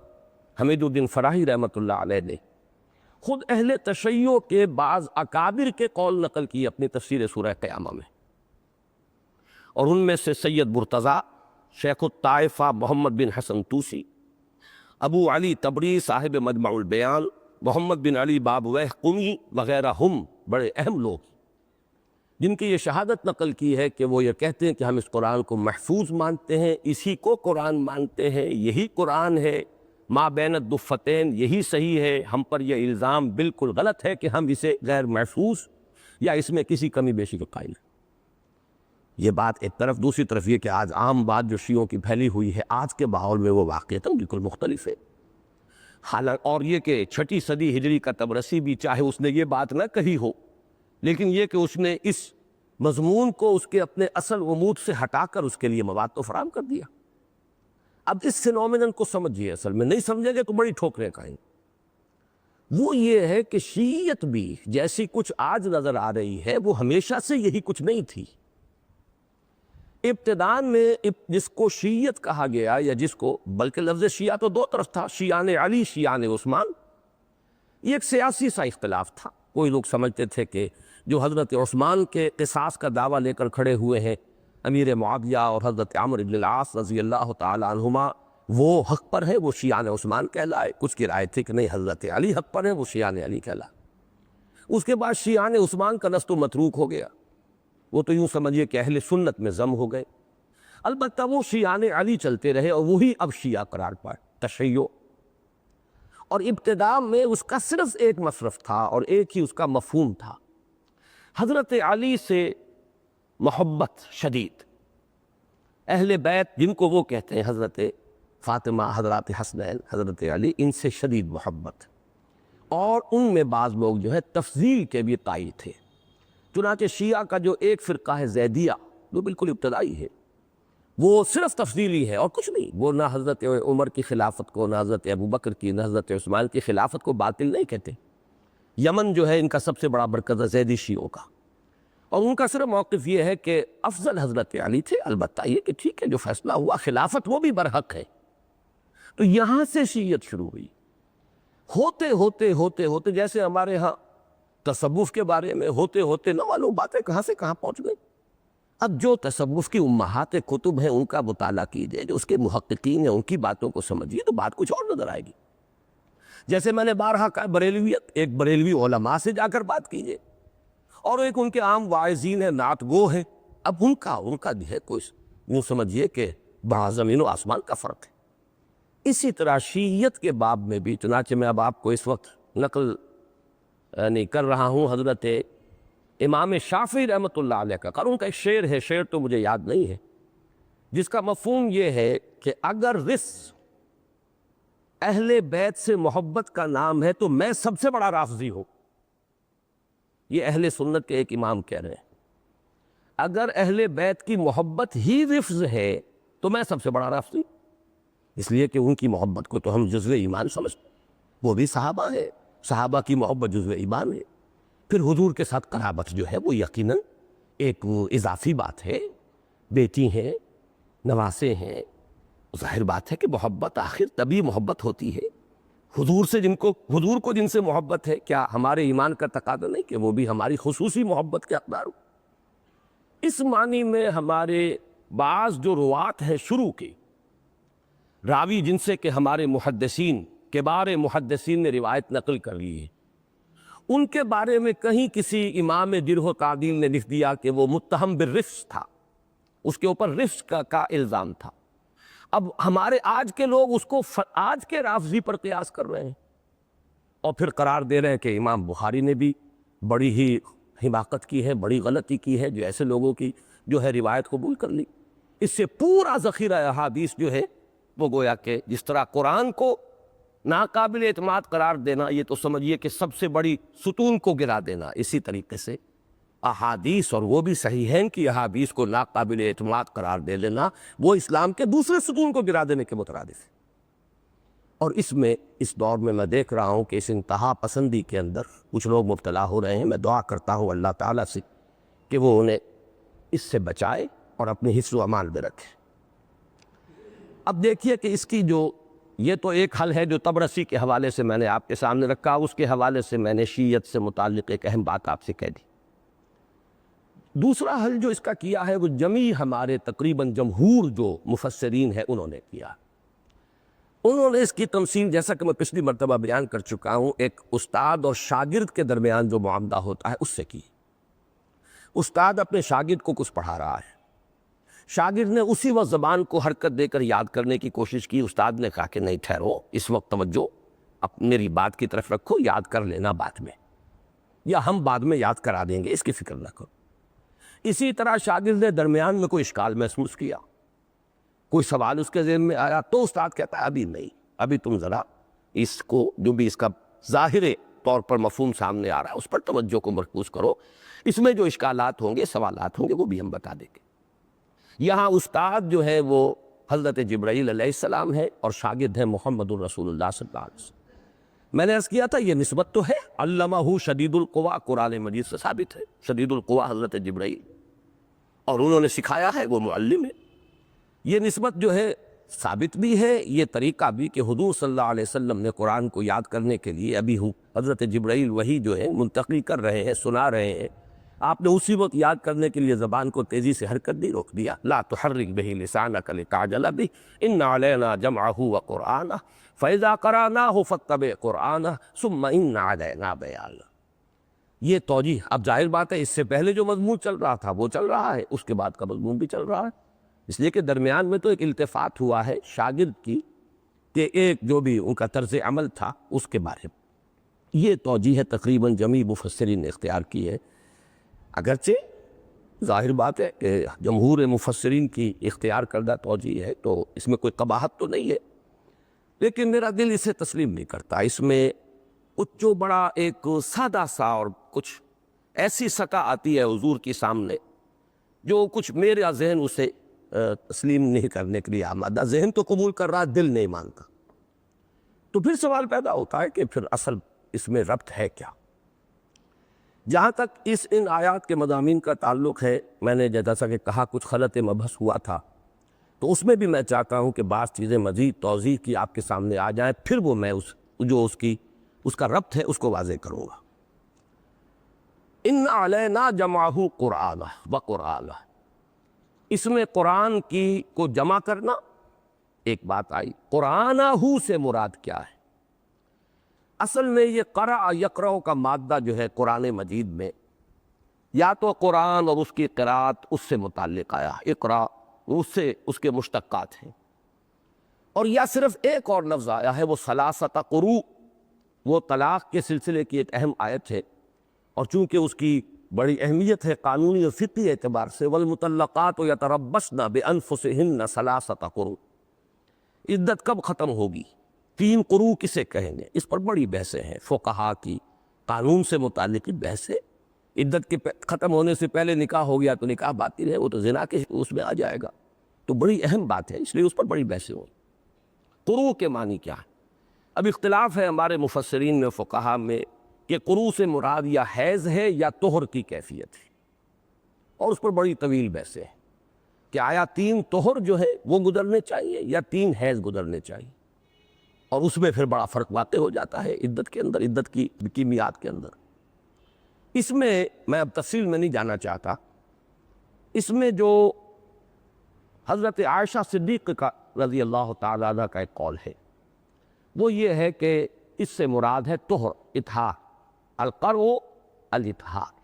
حمید الدین فراہی رحمۃ اللہ علیہ نے خود اہل تشیع کے بعض اکابر کے قول نقل کی اپنی تفسیر سورہ قیامہ میں، اور ان میں سے سید مرتضیٰ، شیخ الطائفہ محمد بن حسن توسی، ابو علی تبریز صاحب مجمع البیان، محمد بن علی بابویہ قمی وغیرہ ہم بڑے اہم لوگ جن کی یہ شہادت نقل کی ہے کہ وہ یہ کہتے ہیں کہ ہم اس قرآن کو محفوظ مانتے ہیں، اسی کو قرآن مانتے ہیں، یہی قرآن ہے، ما بین الدفتین یہی صحیح ہے، ہم پر یہ الزام بالکل غلط ہے کہ ہم اسے غیر محفوظ یا اس میں کسی کمی بیشی کے قائل ہیں۔ یہ بات ایک طرف، دوسری طرف یہ کہ آج عام بات جو شیعوں کی پھیلی ہوئی ہے آج کے ماحول میں وہ واقعتاً بالکل مختلف ہے۔ حالانکہ اور یہ کہ 6 صدی ہجری کا تبرسی بھی چاہے اس نے یہ بات نہ کہی ہو، لیکن یہ کہ اس نے اس مضمون کو اس کے اپنے اصل ومود سے ہٹا کر اس کے لیے مواد تو فراہم کر دیا۔ اب اس فینومینن کو سمجھیے، اصل میں نہیں سمجھیں گے تو بڑی ٹھوکریں کھائیں گے۔ وہ یہ ہے کہ شیعت بھی جیسی کچھ آج نظر آ رہی ہے وہ ہمیشہ سے یہی کچھ نہیں تھی۔ ابتدان میں جس کو شیعت کہا گیا، یا جس کو، بلکہ لفظ شیعہ تو دو طرف تھا، شیعان علی، شیعان عثمان، یہ ایک سیاسی سا اختلاف تھا۔ کوئی لوگ سمجھتے تھے کہ جو حضرت عثمان کے قصاص کا دعویٰ لے کر کھڑے ہوئے ہیں امیر معاویہ اور حضرت عمرو بن العاص رضی اللہ تعالی عنہما، وہ حق پر ہے، وہ شیعان عثمان کہلائے۔ کچھ کی رائے تھی کہ نہیں، حضرت علی حق پر ہے، وہ شیعان علی کہلائے۔ اس کے بعد شیعان عثمان کا نسل متروک ہو گیا، وہ تو یوں سمجھیے کہ اہل سنت میں ضم ہو گئے۔ البتہ وہ شیعان علی چلتے رہے اور وہی اب شیعہ قرار پائے، تشیع۔ اور ابتداء میں اس کا صرف ایک مصرف تھا اور ایک ہی اس کا مفہوم تھا، حضرت علی سے محبت شدید، اہل بیت جن کو وہ کہتے ہیں حضرت فاطمہ، حضرات حسنین، حضرت علی، ان سے شدید محبت، اور ان میں بعض لوگ جو ہے تفضیل کے بھی قائل تھے۔ چنانچہ شیعہ کا جو ایک فرقہ ہے زیدیہ، جو بالکل ابتدائی ہے، وہ صرف تفضیلی ہے اور کچھ نہیں. وہ نہ حضرت عمر کی خلافت کو، نہ حضرت ابوبکر کی، نہ حضرت عثمان کی خلافت کو باطل نہیں کہتے. یمن جو ہے ان کا سب سے بڑا مرکز ہے زیدی شیعوں کا، اور ان کا صرف موقف یہ ہے کہ افضل حضرت علی تھے. البتہ یہ کہ ٹھیک ہے جو فیصلہ ہوا خلافت وہ بھی برحق ہے. تو یہاں سے شیعت شروع ہوئی. ہوتے ہوتے ہوتے ہوتے جیسے ہمارے ہاں تصوف کے بارے میں ہوتے ہوتے نہ معلوم باتیں کہاں سے کہاں پہنچ گئی. اب جو تصوف کی امہات کتب ہیں ان کا مطالعہ کیجئے، جو اس کے محققین ہیں ان کی باتوں کو سمجھیے تو بات کچھ اور نظر آئے گی. جیسے میں نے بارہا کہا بریلویت، ایک بریلوی علماء سے جا کر بات کیجئے اور ایک ان کے عام واعظین ہیں، نعت گو ہیں. اب ان کا جو ہے کوئی یوں سمجھیے کہ بہا زمین و آسمان کا فرق ہے. اسی طرح شیعیت کے باب میں بھی، چنانچہ میں اب آپ کو اس وقت نقل نہیں کر رہا ہوں حضرت امام شافعی رحمۃ اللہ علیہ کا، ان کا ایک شعر ہے، شعر تو مجھے یاد نہیں ہے، جس کا مفہوم یہ ہے کہ اگر رس اہل بیت سے محبت کا نام ہے تو میں سب سے بڑا رافضی ہوں. یہ اہل سنت کے ایک امام کہہ رہے ہیں اگر اہل بیت کی محبت ہی رفض ہے تو میں سب سے بڑا رافضی. اس لیے کہ ان کی محبت کو تو ہم جزو ایمان سمجھتے ہیں، وہ بھی صحابہ ہے، صحابہ کی محبت جزو ایمان ہے. پھر حضور کے ساتھ قرابت جو ہے وہ یقیناً ایک اضافی بات ہے. بیٹی ہیں، نواسے ہیں، ظاہر بات ہے کہ محبت آخر تبھی محبت ہوتی ہے. حضور کو جن سے محبت ہے، کیا ہمارے ایمان کا تقاضا نہیں کہ وہ بھی ہماری خصوصی محبت کے حقدار ہو؟ اس معنی میں ہمارے بعض جو روات ہیں شروع کی، راوی جن سے کہ ہمارے محدثین، کبار محدثین نے روایت نقل کر لی ہے، ان کے بارے میں کہیں کسی امام جرح و تعدیل نے لکھ دیا کہ وہ متہم بالرفض تھا، اس کے اوپر رفض کا الزام تھا. اب ہمارے آج کے لوگ اس کو آج کے رافضی پر قیاس کر رہے ہیں اور پھر قرار دے رہے ہیں کہ امام بخاری نے بھی بڑی ہی حماقت کی ہے، بڑی غلطی کی ہے جو ایسے لوگوں کی جو ہے روایت قبول کر لی. اس سے پورا ذخیرہ احادیث جو ہے وہ گویا کہ جس طرح قرآن کو ناقابل اعتماد قرار دینا یہ تو سمجھیے کہ سب سے بڑی ستون کو گرا دینا، اسی طریقے سے احادیث، اور وہ بھی صحیحین کی احادیث کو ناقابل اعتماد قرار دے لینا وہ اسلام کے دوسرے ستون کو گرا دینے کے مترادف ہے. اور اس میں اس دور میں دیکھ رہا ہوں کہ اس انتہا پسندی کے اندر کچھ لوگ مبتلا ہو رہے ہیں. میں دعا کرتا ہوں اللہ تعالیٰ سے کہ وہ انہیں اس سے بچائے اور اپنے حفظ و امان میں رکھے. اب دیکھیے کہ اس کی یہ تو ایک حل ہے جو طبرسی کے حوالے سے میں نے آپ کے سامنے رکھا، اس کے حوالے سے میں نے شیعت سے متعلق ایک اہم بات آپ سے کہہ دی. دوسرا حل جو اس کا کیا ہے وہ جمیع ہمارے تقریباً جمہور جو مفسرین ہیں انہوں نے کیا. انہوں نے اس کی تمثیل، جیسا کہ میں پچھلی مرتبہ بیان کر چکا ہوں، ایک استاد اور شاگرد کے درمیان جو معاملہ ہوتا ہے اس سے کی. استاد اپنے شاگرد کو کچھ پڑھا رہا ہے، شاگرد نے اسی وقت زبان کو حرکت دے کر یاد کرنے کی کوشش کی. استاد نے کہا کہ نہیں ٹھہرو، اس وقت توجہ میری بات کی طرف رکھو، یاد کر لینا بعد میں، یا ہم بعد میں یاد کرا دیں گے، اس کی فکر نہ کرو. اسی طرح شاگرد نے درمیان میں کوئی اشکال محسوس کیا، کوئی سوال اس کے ذہن میں آیا تو استاد کہتا ہے ابھی نہیں، ابھی تم ذرا اس کو جو بھی اس کا ظاہر طور پر مفہوم سامنے آ رہا ہے اس پر توجہ کو مرکوز کرو، اس میں جو اشکالات ہوں گے، سوالات ہوں گے، وہ بھی ہم بتا دیں گے. یہاں استاد جو ہے وہ حضرت جبرائیل علیہ السلام ہے اور شاگرد ہے محمد الرسول اللہ صلی اللہ علیہ وسلم. میں نے عرض کیا تھا یہ نسبت تو ہے، علمہ شدید القویٰ قرآن مجید سے ثابت ہے، شدید القویٰ حضرت جبرائیل، اور انہوں نے سکھایا ہے، وہ معلم ہے. یہ نسبت جو ہے ثابت بھی ہے، یہ طریقہ بھی کہ حضور صلی اللہ علیہ وسلم نے قرآن کو یاد کرنے کے لیے ابھی حضرت جبرائیل وہی جو ہے منتقل کر رہے ہیں، سنا رہے ہیں، آپ نے اسی وقت یاد کرنے کے لیے زبان کو تیزی سے حرکت دی، روک دیا. لا تحرک بہ لسانک لتعجل بہ ان علینا جمعہ وقرآنہ فاذا قرأناہ فاتبع قرآنہ ثم ان علینا بیانہ. یہ توجیہ، اب ظاہر بات ہے اس سے پہلے جو مضمون چل رہا تھا وہ چل رہا ہے، اس کے بعد کا مضمون بھی چل رہا ہے، اس لیے کہ درمیان میں تو ایک التفات ہوا ہے شاگرد کی کہ ایک جو بھی ان کا طرز عمل تھا اس کے بارے میں. یہ توجیہ ہے تقریباً جمیع مفسرین نے اختیار کی ہے، اگرچہ ظاہر بات ہے کہ جمہور مفسرین کی اختیار کردہ توجیہ ہے تو اس میں کوئی قباحت تو نہیں ہے، لیکن میرا دل اسے تسلیم نہیں کرتا. اس میں کچھ جو بڑا ایک سادہ سا اور کچھ ایسی سطح آتی ہے حضور کی سامنے جو کچھ میرا ذہن اسے تسلیم نہیں کرنے کے لیے آمادہ، ذہن تو قبول کر رہا، دل نہیں مانتا، تو پھر سوال پیدا ہوتا ہے کہ پھر اصل اس میں ربط ہے کیا؟ جہاں تک ان آیات کے مضامین کا تعلق ہے، میں نے جیسا کہ کہا کچھ خلط مبحث ہوا تھا، تو اس میں بھی میں چاہتا ہوں کہ بعض چیزیں مزید توضیح کی آپ کے سامنے آ جائیں، پھر وہ میں اس کا ربط ہے اس کو واضح کروں گا۔ ان علینا جمعہ قرآن و قرآن، اس میں قرآن کو جمع کرنا ایک بات آئی، قرآنہ سے مراد کیا ہے؟ اصل میں یہ قرأ یقرأ کا مادہ جو ہے قرآن مجید میں، یا تو قرآن اور اس کی قرأت اس سے متعلق آیا، اقرأ اس کے مشتقات ہیں، اور یا صرف ایک اور لفظ آیا ہے وہ ثلاثۃ قروء، وہ طلاق کے سلسلے کی ایک اہم آیت ہے، اور چونکہ اس کی بڑی اہمیت ہے قانونی اور فقہی اعتبار سے، والمطلقات یتربصن بانفسہن ثلاثۃ قروء، عدت کب ختم ہوگی، 3 قروء کسے کہیں گے، اس پر بڑی بحثیں ہیں فقہا کی، قانون سے متعلق بحث ہے، عدت کے ختم ہونے سے پہلے نکاح ہو گیا تو نکاح باطل ہے، وہ تو زنا کے اس میں آ جائے گا، تو بڑی اہم بات ہے، اس لیے اس پر بڑی بحثیں ہوئی۔ قروء کے معنی کیا ہے؟ اب اختلاف ہے ہمارے مفسرین میں، فقہا میں، کہ قروء سے مراد یا حیض ہے یا طہر کی کیفیت ہے، اور اس پر بڑی طویل بحثیں ہیں کہ آیا 3 طہر جو ہے وہ گزرنے چاہیے یا 3 حیض گزرنے چاہیے، اور اس میں پھر بڑا فرق واقع ہو جاتا ہے عدت کے اندر، عدت کی میعاد کے اندر۔ اس میں میں اب تفصیل میں نہیں جانا چاہتا، اس میں جو حضرت عائشہ صدیق کا رضی اللہ تعالیٰ عنہ کا ایک قول ہے، وہ یہ ہے کہ اس سے مراد ہے طہر، اطہار، القرء الاطہار،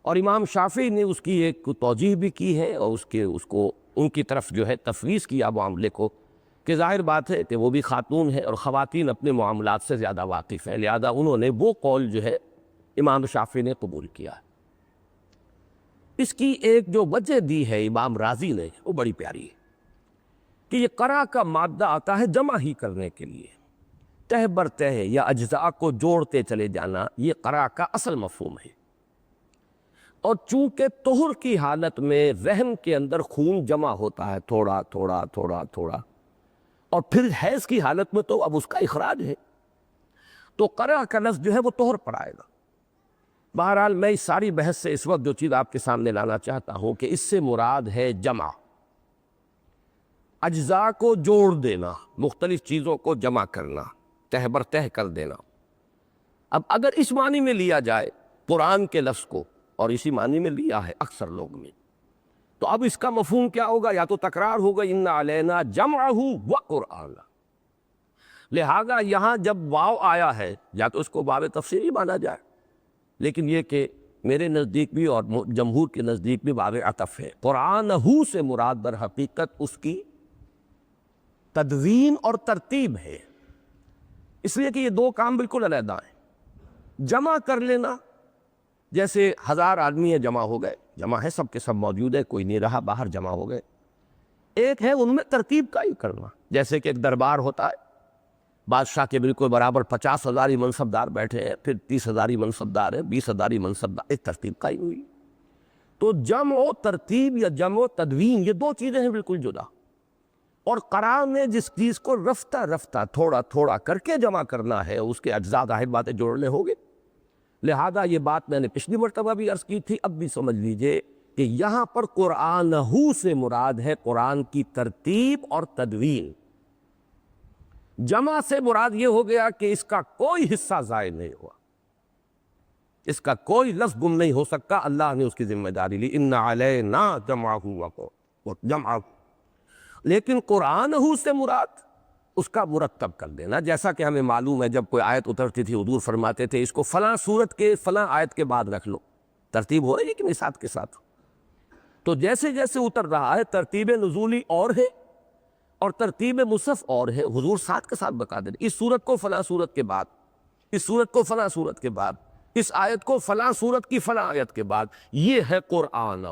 اور امام شافعی نے اس کی ایک توجیہ بھی کی ہے، اور اس کو ان کی طرف جو ہے تفویض کیا معاملے کو، کہ ظاہر بات ہے کہ وہ بھی خاتون ہے اور خواتین اپنے معاملات سے زیادہ واقف ہیں، لہذا انہوں نے وہ قول جو ہے امام شافعی نے قبول کیا۔ اس کی ایک جو وجہ دی ہے امام راضی نے، وہ بڑی پیاری ہے، کہ یہ قرأ کا مادہ آتا ہے جمع ہی کرنے کے لیے، تہ بر تہ یا اجزاء کو جوڑتے چلے جانا، یہ قرأ کا اصل مفہوم ہے، اور چونکہ طہر کی حالت میں رحم کے اندر خون جمع ہوتا ہے تھوڑا تھوڑا تھوڑا تھوڑا، اور پھر حیض کی حالت میں تو اب اس کا اخراج ہے، تو قرأ کا لفظ جو ہے وہ طہر پر آئے گا۔ بہرحال میں اس ساری بحث سے اس وقت جو چیز آپ کے سامنے لانا چاہتا ہوں کہ اس سے مراد ہے جمع، اجزاء کو جوڑ دینا، مختلف چیزوں کو جمع کرنا، تہ بر تہ کر دینا۔ اب اگر اس معنی میں لیا جائے قرآن کے لفظ کو، اور اسی معنی میں لیا ہے اکثر لوگ میں، تو اب اس کا مفہوم کیا ہوگا؟ یا تو تکرار ہوگا، ان علینا جمعہ و قرآن، لہذا یہاں جب واو آیا ہے یا تو اس کو باب تفسیری مانا جائے، لیکن یہ کہ میرے نزدیک بھی اور جمہور کے نزدیک بھی باب عطف ہے، قرآن سے مراد در حقیقت اس کی تدوین اور ترتیب ہے، اس لیے کہ یہ 2 کام بالکل علیحدہ ہیں۔ جمع کر لینا، جیسے 1000 آدمی جمع ہو گئے، جمع ہے، سب کے سب موجود ہے، کوئی نہیں رہا، باہر جمع ہو گئے، ایک ہے ان میں ترتیب کا ہی کرنا، جیسے کہ ایک دربار ہوتا ہے، بادشاہ کے بالکل برابر 50,000 ہی منصبدار بیٹھے ہیں، پھر 30,000 ہی منصبدار ہیں، 20,000 ہی منصبدار، ایک ترتیب کا ہی ہوئی۔ تو جمع و ترتیب یا جمع و تدوین یہ 2 چیزیں ہیں بالکل جدا، اور قرآن میں جس چیز کو رفتہ رفتہ تھوڑا تھوڑا کر کے جمع کرنا ہے، اس کے اجزاء ظاہر باتیں جوڑنے ہوں گے، لہذا یہ بات میں نے پچھلی مرتبہ بھی عرض کی تھی، اب بھی سمجھ لیجئے کہ یہاں پر قرآن سے مراد ہے قرآن کی ترتیب اور تدوین۔ جمع سے مراد یہ ہو گیا کہ اس کا کوئی حصہ ضائع نہیں ہوا، اس کا کوئی لفظ گم نہیں ہو سکتا، اللہ نے اس کی ذمہ داری لی، ان علینا جمعہ و جمعہ۔ لیکن قرآن سے مراد اس کا مرتب کر دینا، جیسا کہ ہمیں معلوم ہے جب کوئی آیت اترتی تھی حضور فرماتے تھے اس کو فلاں سورت کے فلاں آیت کے بعد رکھ لو، ترتیب ہو رہی ہے کہ نہیں ساتھ کے ساتھ، تو جیسے جیسے اتر رہا ہے ترتیب نزولی اور ہے اور ترتیب مصحف اور ہے، حضور ساتھ کے ساتھ بتا دیں اس سورت کو فلاں سورت کے بعد، اس سورت کو فلاں سورت کے بعد، اس آیت کو فلاں سورت کی فلاں آیت کے بعد، یہ ہے قرآنہ،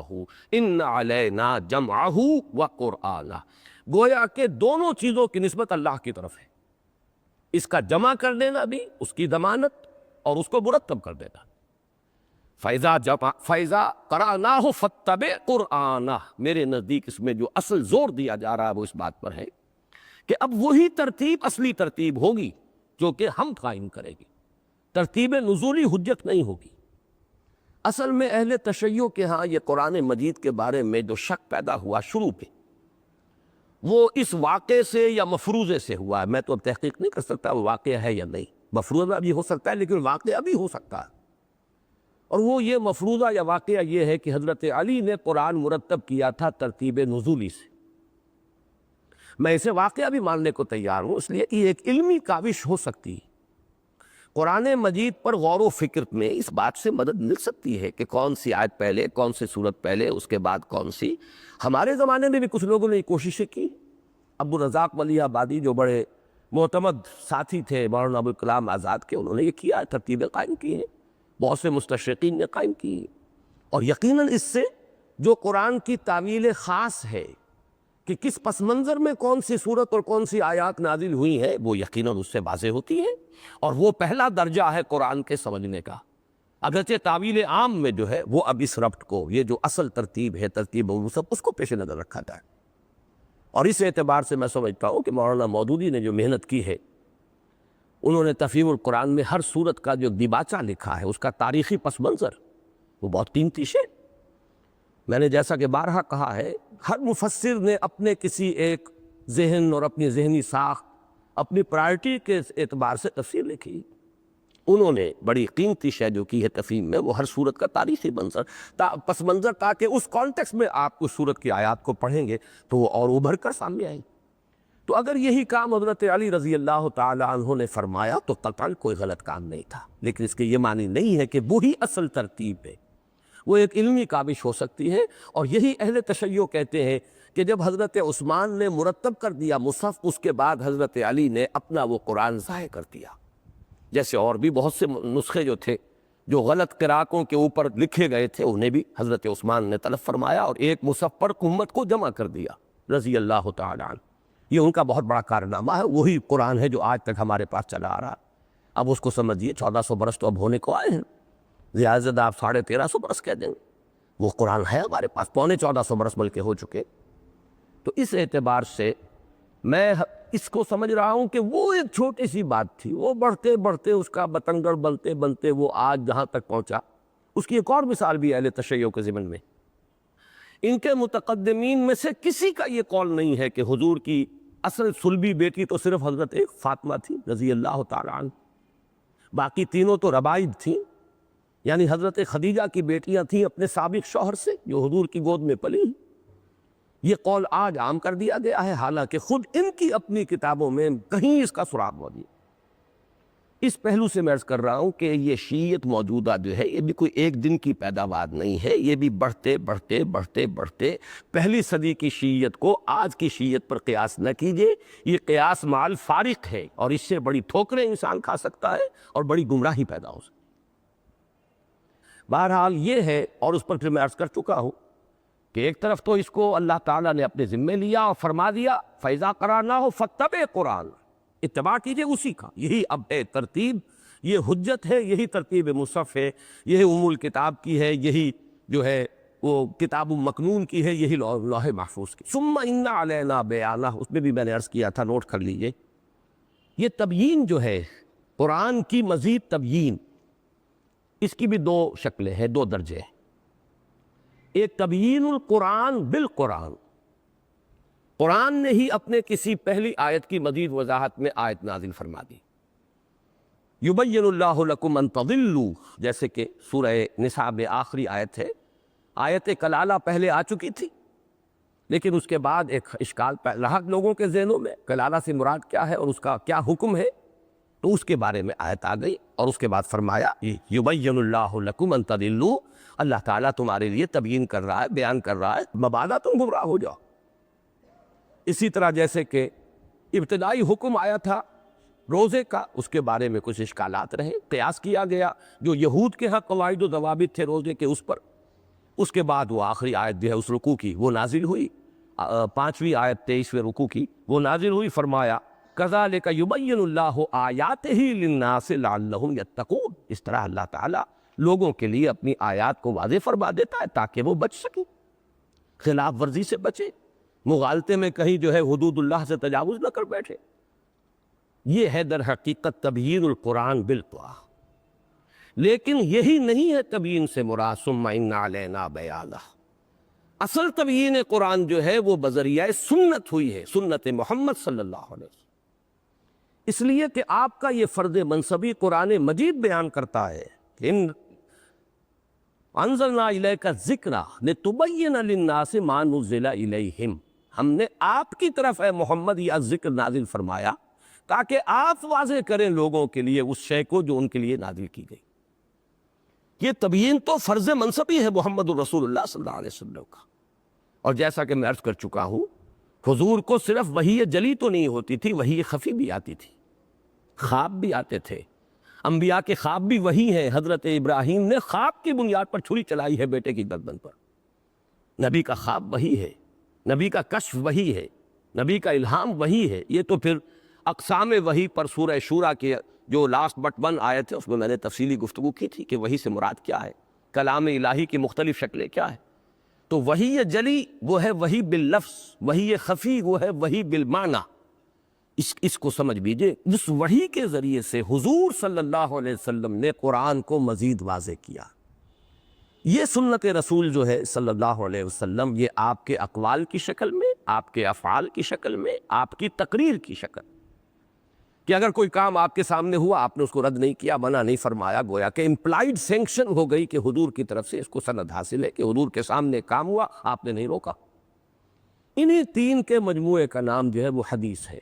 ان علینا جمعہ و قرآنہ، گویا کہ دونوں چیزوں کی نسبت اللہ کی طرف ہے، اس کا جمع کر دینا بھی اس کی ضمانت اور اس کو مرتب کر دینا۔ فَإِذَا قَرَأْنَاهُ فَاتَّبِعْ قُرْآنَهُ، میرے نزدیک اس میں جو اصل زور دیا جا رہا ہے وہ اس بات پر ہے کہ اب وہی ترتیب اصلی ترتیب ہوگی جو کہ ہم قائم کریں گے، ترتیب نزولی حجت نہیں ہوگی۔ اصل میں اہل تشیع کے ہاں یہ قرآن مجید کے بارے میں جو شک پیدا ہوا شروع پہ، وہ اس واقعے سے یا مفروضے سے ہوا ہے۔ میں تو اب تحقیق نہیں کر سکتا وہ واقعہ ہے یا نہیں، مفروضہ بھی ہو سکتا ہے لیکن واقعہ بھی ہو سکتا ہے۔ اور وہ یہ مفروضہ یا واقعہ یہ ہے کہ حضرت علی نے قرآن مرتب کیا تھا ترتیب نزولی سے۔ میں اسے واقعہ بھی ماننے کو تیار ہوں، اس لیے کہ یہ ایک علمی کاوش ہو سکتی ہے۔ قرآن مجید پر غور و فکر میں اس بات سے مدد مل سکتی ہے کہ کون سی آیت پہلے، کون سی سورت پہلے، اس کے بعد کون سی۔ ہمارے زمانے میں بھی کچھ لوگوں نے یہ کوششیں کی۔ عبدالرزاق ولی آبادی جو بڑے معتمد ساتھی تھے مولانا ابوالکلام آزاد کے، انہوں نے یہ کیا ہے، ترتیبیں قائم کی ہیں، بہت سے مستشرقین نے قائم کی ہیں۔ اور یقیناً اس سے جو قرآن کی تعویل خاص ہے کہ کس پس منظر میں کون سی صورت اور کون سی آیات نازل ہوئی ہیں، وہ یقیناً اس سے واضح ہوتی ہے، اور وہ پہلا درجہ ہے قرآن کے سمجھنے کا۔ اگرچہ تعویل عام میں جو ہے وہ اب اس ربط کو، یہ جو اصل ترتیب ہے ترتیب مصحف، اس کو پیش نظر رکھا جائے۔ اور اس اعتبار سے میں سمجھتا ہوں کہ مولانا مودودی نے جو محنت کی ہے، انہوں نے تفہیم القرآن میں ہر صورت کا جو دیباچہ لکھا ہے، اس کا تاریخی پس منظر، وہ بہت قیمتی شے۔ میں نے جیسا کہ بارہا کہا ہے، ہر مفسر نے اپنے کسی ایک ذہن اور اپنی ذہنی ساخت، اپنی پرائرٹی کے اعتبار سے تفسیر لکھی۔ انہوں نے بڑی قیمتی شے جو کی ہے تفہیم میں، وہ ہر صورت کا تاریخی پس منظر، تاکہ اس کانٹیکس میں آپ اس صورت کی آیات کو پڑھیں گے تو وہ اور ابھر کر سامنے آئیں۔ تو اگر یہی کام حضرت علی رضی اللہ تعالی عنہ نے فرمایا تو قطعاً کوئی غلط کام نہیں تھا، لیکن اس کے یہ معنی نہیں ہے کہ وہی اصل ترتیب ہے، وہ ایک علمی کاوش ہو سکتی ہے۔ اور یہی اہل تشیع کہتے ہیں کہ جب حضرت عثمان نے مرتب کر دیا مصحف، اس کے بعد حضرت علی نے اپنا وہ قرآن ضائع کر دیا۔ جیسے اور بھی بہت سے نسخے جو تھے جو غلط قراءتوں کے اوپر لکھے گئے تھے، انہیں بھی حضرت عثمان نے طلب فرمایا اور ایک مصحف پر امت کو جمع کر دیا رضی اللہ تعالی عنہ۔ یہ ان کا بہت بڑا کارنامہ ہے، وہی قرآن ہے جو آج تک ہمارے پاس چلا آ رہا۔ اب اس کو سمجھیے 1400 برس تو اب ہونے کو آئے ہیں، زیادہ سے زیادہ آپ 1350 برس کہہ دیں گے، وہ قرآن ہے ہمارے پاس، پونے 1400 برس بلکہ ہو چکے۔ تو اس اعتبار سے میں اس کو سمجھ رہا ہوں کہ وہ ایک چھوٹی سی بات تھی، وہ بڑھتے بڑھتے اس کا بتنگڑ بنتے بنتے وہ آج جہاں تک پہنچا۔ اس کی ایک اور مثال بھی اہل تشیع کے ضمن میں، ان کے متقدمین میں سے کسی کا یہ قول نہیں ہے کہ حضور کی اصل صلبی بیٹی تو صرف حضرت ایک فاطمہ تھی رضی اللہ تعالی عنہ، باقی تینوں تو ربائب تھیں، یعنی حضرت خدیجہ کی بیٹیاں تھیں اپنے سابق شوہر سے جو حضور کی گود میں پلی۔ یہ قول آج عام کر دیا گیا ہے، حالانکہ خود ان کی اپنی کتابوں میں کہیں اس کا سراغ موجود ہے۔ اس پہلو سے میں عرض کر رہا ہوں کہ یہ شیعت موجودہ جو ہے، یہ بھی کوئی ایک دن کی پیداوار نہیں ہے، یہ بھی بڑھتے بڑھتے بڑھتے بڑھتے پہلی صدی کی شیعت کو آج کی شیعت پر قیاس نہ کیجئے، یہ قیاس مال فارق ہے، اور اس سے بڑی ٹھوکریں انسان کھا سکتا ہے اور بڑی گمراہی پیدا ہو سکتی ہے۔ بہرحال یہ ہے، اور اس پر پھر میں عرض کر چکا ہوں کہ ایک طرف تو اس کو اللہ تعالیٰ نے اپنے ذمے لیا اور فرما دیا فَإِذَا قَرَأْنَاهُ فَاتَّبِعْ قُرْآنَ، اتباع کیجئے اسی کا، یہی اب ہے ترتیب، یہ حجت ہے، یہی ترتیب مصحف ہے، یہی ام الکتاب کی ہے، یہی جو ہے وہ کتاب مکنون کی ہے، یہی لوح محفوظ کی۔ ثُمَّ إِنَّ عَلَيْنَا بَيَانَهُ، اس میں بھی میں نے عرض کیا تھا، نوٹ کر لیجئے، یہ تبیین جو ہے قرآن کی مزید تبیین، اس کی بھی دو شکلیں ہیں، دو درجے ہیں۔ ایک تبیین القرآن بالقرآن، قرآن نے ہی اپنے کسی پہلی آیت کی مزید وضاحت میں آیت نازل فرما دی۔ یبین اللہ لکم ان تضلوا، جیسے کہ سورہ نساء میں آخری آیت ہے، آیت کلالہ پہلے آ چکی تھی، لیکن اس کے بعد ایک اشکال رہا لوگوں کے ذہنوں میں، کلالہ سے مراد کیا ہے اور اس کا کیا حکم ہے، تو اس کے بارے میں آیت آ گئی، اور اس کے بعد فرمایا یبین اللہ لکم ان تضلوا، اللہ تعالیٰ تمہارے لیے تبیین کر رہا ہے، بیان کر رہا ہے، مبادا تم گمراہ ہو جاؤ۔ اسی طرح جیسے کہ ابتدائی حکم آیا تھا روزے کا، اس کے بارے میں کچھ اشکالات رہے، قیاس کیا گیا جو یہود کے ہاں قواعد و ضوابط تھے روزے کے اس پر، اس کے بعد وہ آخری آیت جو ہے اس رکوع کی وہ نازل ہوئی، 5ویں آیت 23ویں رکوع کی وہ نازل ہوئی، فرمایا کذالک یبین اللہ آیاتہ للناس لعلہم یتقون، اس طرح اللہ تعالیٰ لوگوں کے لیے اپنی آیات کو واضح فرما دیتا ہے تاکہ وہ بچ سکیں، خلاف ورزی سے بچے، مغالطے میں کہیں جو ہے حدود اللہ سے تجاوز نہ کر بیٹھے۔ یہ ہے در حقیقت تبیین القرآن بالقرآن۔ لیکن یہی نہیں ہے تبیین سے مراد ثم ان علینا بیانہ۔ اصل تبیین قرآن جو ہے وہ بذریعہ سنت ہوئی ہے، سنت محمد صلی اللہ علیہ وسلم، اس لیے کہ آپ کا یہ فرض منصبی قرآن مجید بیان کرتا ہے کہ انزلنا الیک الذکر لتبین للناس ما نزل الیہم، ہم نے آپ کی طرف اے محمد یہ ذکر نازل فرمایا تاکہ آپ واضح کریں لوگوں کے لیے اس شے کو جو ان کے لیے نازل کی گئی۔ یہ تبیین تو فرض منصبی ہے محمد الرسول اللہ صلی اللہ علیہ وسلم کا۔ اور جیسا کہ میں عرض کر چکا ہوں، حضور کو صرف وحی جلی تو نہیں ہوتی تھی، وحی خفی بھی آتی تھی، خواب بھی آتے تھے۔ انبیاء کے خواب بھی وہی ہیں۔ حضرت ابراہیم نے خواب کی بنیاد پر چھری چلائی ہے بیٹے کی گردن پر۔ نبی کا خواب وہی ہے، نبی کا کشف وہی ہے، نبی کا الہام وہی ہے۔ یہ تو پھر اقسام وحی پر سورہ شورى کے جو لاسٹ بٹ 1 آیت ہے اس میں نے تفصیلی گفتگو کی تھی کہ وحی سے مراد کیا ہے، کلام الہی کی مختلف شکلیں کیا ہیں۔ تو وحی جلی وہ ہے وحی باللفظ، وحی خفی وہ ہے وحی بالمعنی۔ اس کو سمجھ لیجئے، اس وحی کے ذریعے سے حضور صلی اللہ علیہ وسلم نے قرآن کو مزید واضح کیا۔ یہ سنت رسول جو ہے صلی اللہ علیہ وسلم، یہ آپ کے اقوال کی شکل میں، آپ کے افعال کی شکل میں، آپ کی تقریر کی شکل، کہ اگر کوئی کام آپ کے سامنے ہوا آپ نے اس کو رد نہیں کیا، منع نہیں فرمایا، گویا کہ امپلائڈ سینکشن ہو گئی کہ حضور کی طرف سے اس کو سند حاصل ہے کہ حضور کے سامنے کام ہوا، آپ نے نہیں روکا۔ انہی 3 کے مجموعے کا نام جو ہے وہ حدیث ہے۔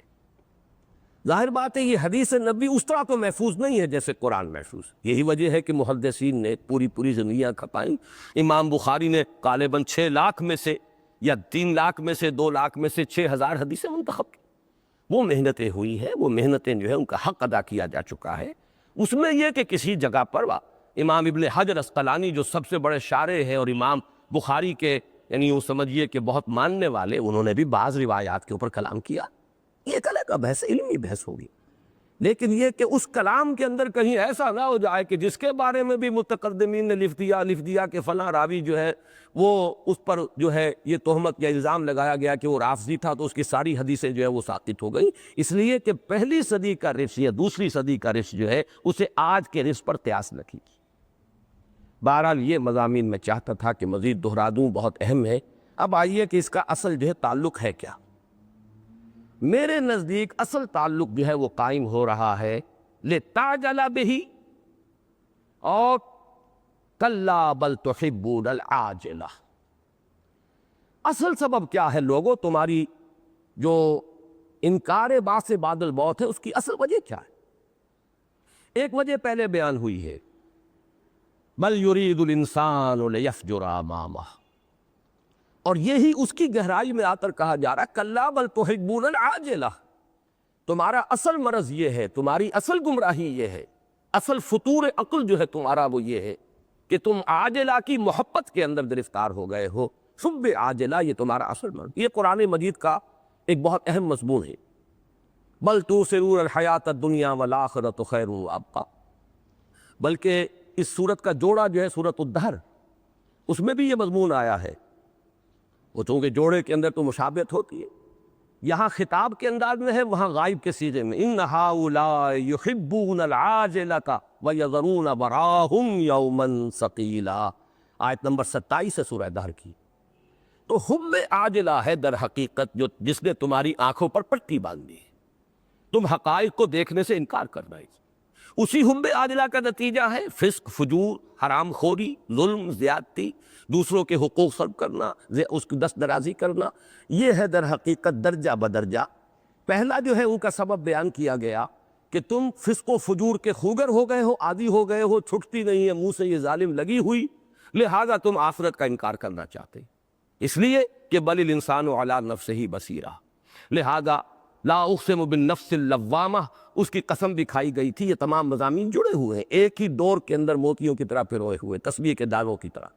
ظاہر بات ہے یہ حدیث نبی اس طرح تو محفوظ نہیں ہے جیسے قرآن محفوظ۔ یہی وجہ ہے کہ محدثین نے پوری زندگیاں کھپائیں۔ امام بخاری نے غالباً 6 لاکھ میں سے یا 3 لاکھ میں سے 2 لاکھ میں سے 6000 حدیثیں منتخب کی۔ وہ محنتیں ہوئی ہیں، وہ محنتیں جو ہے ان کا حق ادا کیا جا چکا ہے۔ اس میں یہ کہ کسی جگہ پر امام ابن حجر عسقلانی جو سب سے بڑے شارح ہیں اور امام بخاری کے یعنی یوں سمجھیے کہ بہت ماننے والے، انہوں نے بھی بعض روایات کے اوپر کلام کیا۔ یہ ایک الگ بحث، علمی بحث ہوگی، لیکن یہ کہ اس کلام کے اندر کہیں ایسا نہ ہو جائے کہ جس کے بارے میں بھی متقدمین نے لکھ دیا کہ فلاں راوی جو ہے وہ اس پر جو ہے یہ تہمت یا الزام لگایا گیا کہ وہ رافضی تھا تو اس کی ساری حدیثیں جو ہے وہ ساقط ہو گئیں، اس لیے کہ پہلی صدی کا رش یا دوسری صدی کا رش جو ہے اسے آج کے رش پر قیاس نہ کی۔ بہرحال یہ مضامین میں چاہتا تھا کہ مزید دہرا دوں، بہت اہم ہے۔ اب آئیے کہ اس کا اصل جو ہے تعلق ہے کیا۔ میرے نزدیک اصل تعلق جو ہے وہ قائم ہو رہا ہے لِتَعْجَلَ بِهِ اور کَلَّا بَلْ تُحِبُّونَ الْعَاجِلَةَ۔ اصل سبب کیا ہے لوگوں، تمہاری جو انکار بعث بعد الموت ہے اس کی اصل وجہ کیا ہے؟ ایک وجہ پہلے بیان ہوئی ہے، بَلْ يُرِيدُ الْإِنسَانُ لِيَفْجُرَ أَمَامَهُ، اور یہی اس کی گہرائی میں آ کر کہا جا رہا ہے کَلَّا بَلْ تُحِبُّونَ الْعَاجِلَةَ۔ تمہارا اصل مرض یہ ہے، تمہاری اصل گمراہی یہ ہے، اصل فطور عقل جو ہے تمہارا وہ یہ ہے کہ تم عاجلہ کی محبت کے اندر گرفتار ہو گئے ہو۔ حب عاجلہ یہ تمہارا اصل مرض۔ یہ قرآن مجید کا ایک بہت اہم مضمون ہے۔ بل تؤثرون الحیات الدنیا والآخرۃ خیر وابقیٰ، بلکہ اس سورت کا جوڑا جو ہے سورۃ الدہر، اس میں بھی یہ مضمون آیا ہے۔ وہ چونکہ جوڑے کے اندر تو مشابہت ہوتی ہے، یہاں خطاب کے انداز میں ہے، وہاں غائب کے صیغے میں۔ ان ہؤلاء یحبون العاجلۃ ویذرون وراءہم یوما ثقیلا، آیت نمبر 27 ہے سورہ دہر کی۔ تو حب عاجلہ ہے در حقیقت جس نے تمہاری آنکھوں پر پٹی باندھی ہے، تم حقائق کو دیکھنے سے انکار کر رہے۔ اسی حب عاجلہ کا نتیجہ ہے فسق، فجور، حرام خوری، ظلم، زیادتی، دوسروں کے حقوق سلب کرنا، اس کی دست درازی کرنا۔ یہ ہے در حقیقت درجہ بدرجہ۔ پہلا جو ہے ان کا سبب بیان کیا گیا کہ تم فسق و فجور کے خوگر ہو گئے ہو، عادی ہو گئے ہو، چھٹتی نہیں ہے منہ سے یہ ظالم لگی ہوئی، لہذا تم آخرت کا انکار کرنا چاہتے، اس لیے کہ بل الانسان علی نفسہ بصیرہ، لہذا لا اقسم بالنفس اللوامہ، اس کی قسم بھی کھائی گئی تھی۔ یہ تمام مضامین جڑے ہوئے ہیں، ایک ہی ڈور کے اندر موتیوں کی طرح پروئے ہوئے، تسبیح کے داغوں کی طرح۔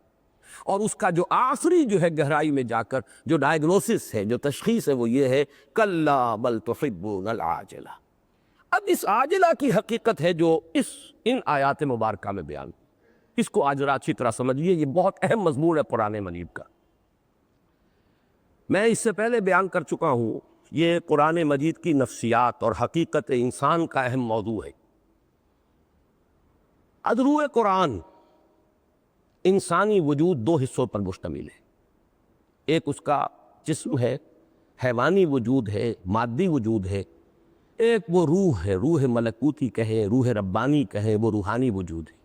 اور اس کا جو آخری جو ہے گہرائی میں جا کر جو ڈائگنوسس ہے، جو تشخیص ہے، وہ یہ ہے کلا بل تحبون العاجلہ۔ اب اس عاجلہ کی حقیقت ہے جو ان آیات مبارکہ میں بیان، اس کو آج ذرا اچھی طرح سمجھیے، یہ بہت اہم مضمون ہے قرآن مجید کا۔ میں اس سے پہلے بیان کر چکا ہوں، یہ قرآن مجید کی نفسیات اور حقیقت انسان کا اہم موضوع ہے۔ ادرو قرآن انسانی وجود دو حصوں پر مشتمل ہے، ایک اس کا جسم ہے، حیوانی وجود ہے، مادی وجود ہے، ایک وہ روح ہے، روح ملکوتی کہیں، روح ربانی کہیں، وہ روحانی وجود ہے۔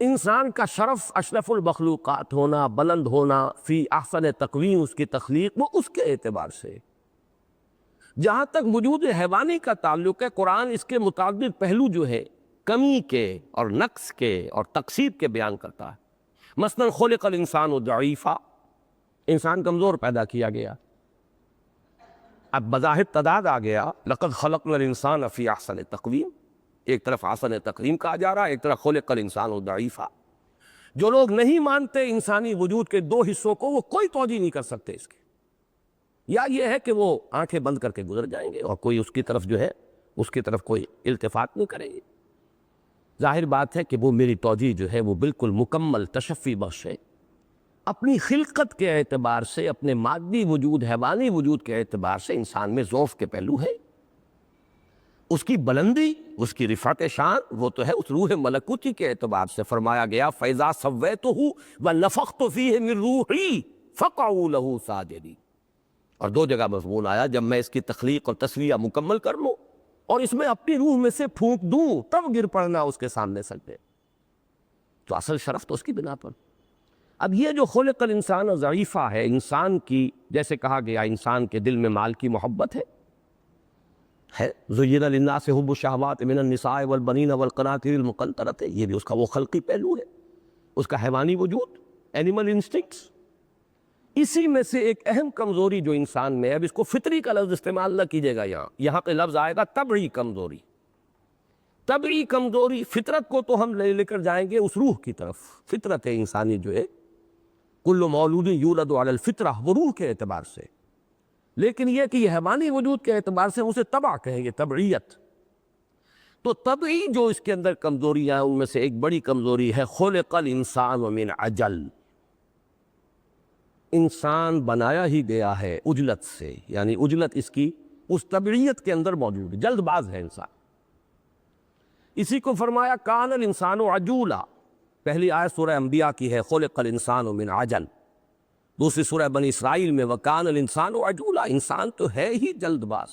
انسان کا شرف اشرف المخلوقات ہونا، بلند ہونا، فی احسن تقویم اس کی تخلیق، وہ اس کے اعتبار سے۔ جہاں تک وجود حیوانی کا تعلق ہے، قرآن اس کے متعدد پہلو جو ہے کمی کے اور نقص کے اور تقصیر کے بیان کرتا ہے۔ مثلا خلق الانسان ضعیفا، انسان کمزور پیدا کیا گیا۔ اب بظاہر تضاد آ گیا، لقد خلقنا الانسان فی احسن تقویم، ایک طرف احسن تقویم کہا جا رہا ہے، ایک طرف خلق الانسان ضعیفا۔ جو لوگ نہیں مانتے انسانی وجود کے دو حصوں کو، وہ کوئی توجہ نہیں کر سکتے اس کی، یا یہ ہے کہ وہ آنکھیں بند کر کے گزر جائیں گے اور کوئی اس کی طرف جو ہے اس کی طرف کوئی التفات نہیں کریں گے۔ ظاہر بات ہے کہ وہ میری توجہ جو ہے وہ بالکل مکمل تشفی بخش ہے۔ اپنی خلقت کے اعتبار سے، اپنے مادی وجود، حیوانی وجود کے اعتبار سے انسان میں ضعف کے پہلو ہے۔ اس کی بلندی، اس کی رفعت شان، وہ تو ہے اس روح ملکوتی کے اعتبار سے۔ فرمایا گیا فَإِذَا سَوَّيْتُهُ وَنَفَخْتُ فِيهِ مِن رُوحِي فَقَعُوا لَهُ سَاجِدِينَ۔ اور دو جگہ مضمون آیا، جب میں اس کی تخلیق اور تسویہ مکمل کر لوں اور اس میں اپنی روح میں سے پھونک دوں، تب گر پڑنا اس کے سامنے سجدے۔ تو اصل شرف تو اس کی بنا پر۔ اب یہ جو خلق الانسان ضعیفہ ہے، انسان کی، جیسے کہا گیا انسان کے دل میں مال کی محبت ہے۔ زُيِّنَ لِلنَّاسِ حُبُّ الشَّهَوَاتِ مِنَ النِّسَاءِ وَالْبَنِينَ وَالْقَنَاطِيرِ الْمُقَنطَرَةِ، یہ بھی اس کا وہ خلقی پہلو ہے، اس کا حیوانی وجود، اینیمل انسٹنکٹس۔ اسی میں سے ایک اہم کمزوری جو انسان میں ہے، اب اس کو فطری کا لفظ استعمال نہ کیجیے گا، یہاں پہ لفظ آئے گا طبعی کمزوری۔ طبعی کمزوری، فطرت کو تو ہم لے کر جائیں گے اس روح کی طرف۔ فطرت انسانی جو ہے، کل مولود یولد علی الفطرہ، وہ روح کے اعتبار سے، لیکن یہ کہ یہ حیوانی وجود کے اعتبار سے اسے طبع کہیں گے، طبعیت۔ تو طبعی جو اس کے اندر کمزوریاں ہیں، ان میں سے ایک بڑی کمزوری ہے خلق الانسان من عجل۔ انسان بنایا ہی گیا ہے عجلت سے، یعنی عجلت اس کی اس طبعیت کے اندر موجود ہے، جلد باز ہے انسان۔ اسی کو فرمایا کان الانسان عجولا، پہلی آیت سورہ انبیاء کی ہے، خلق الانسان من عجل۔ دوسری سورہ بنی اسرائیل میں وکان الانسان عجولا، انسان تو ہے ہی جلد باز۔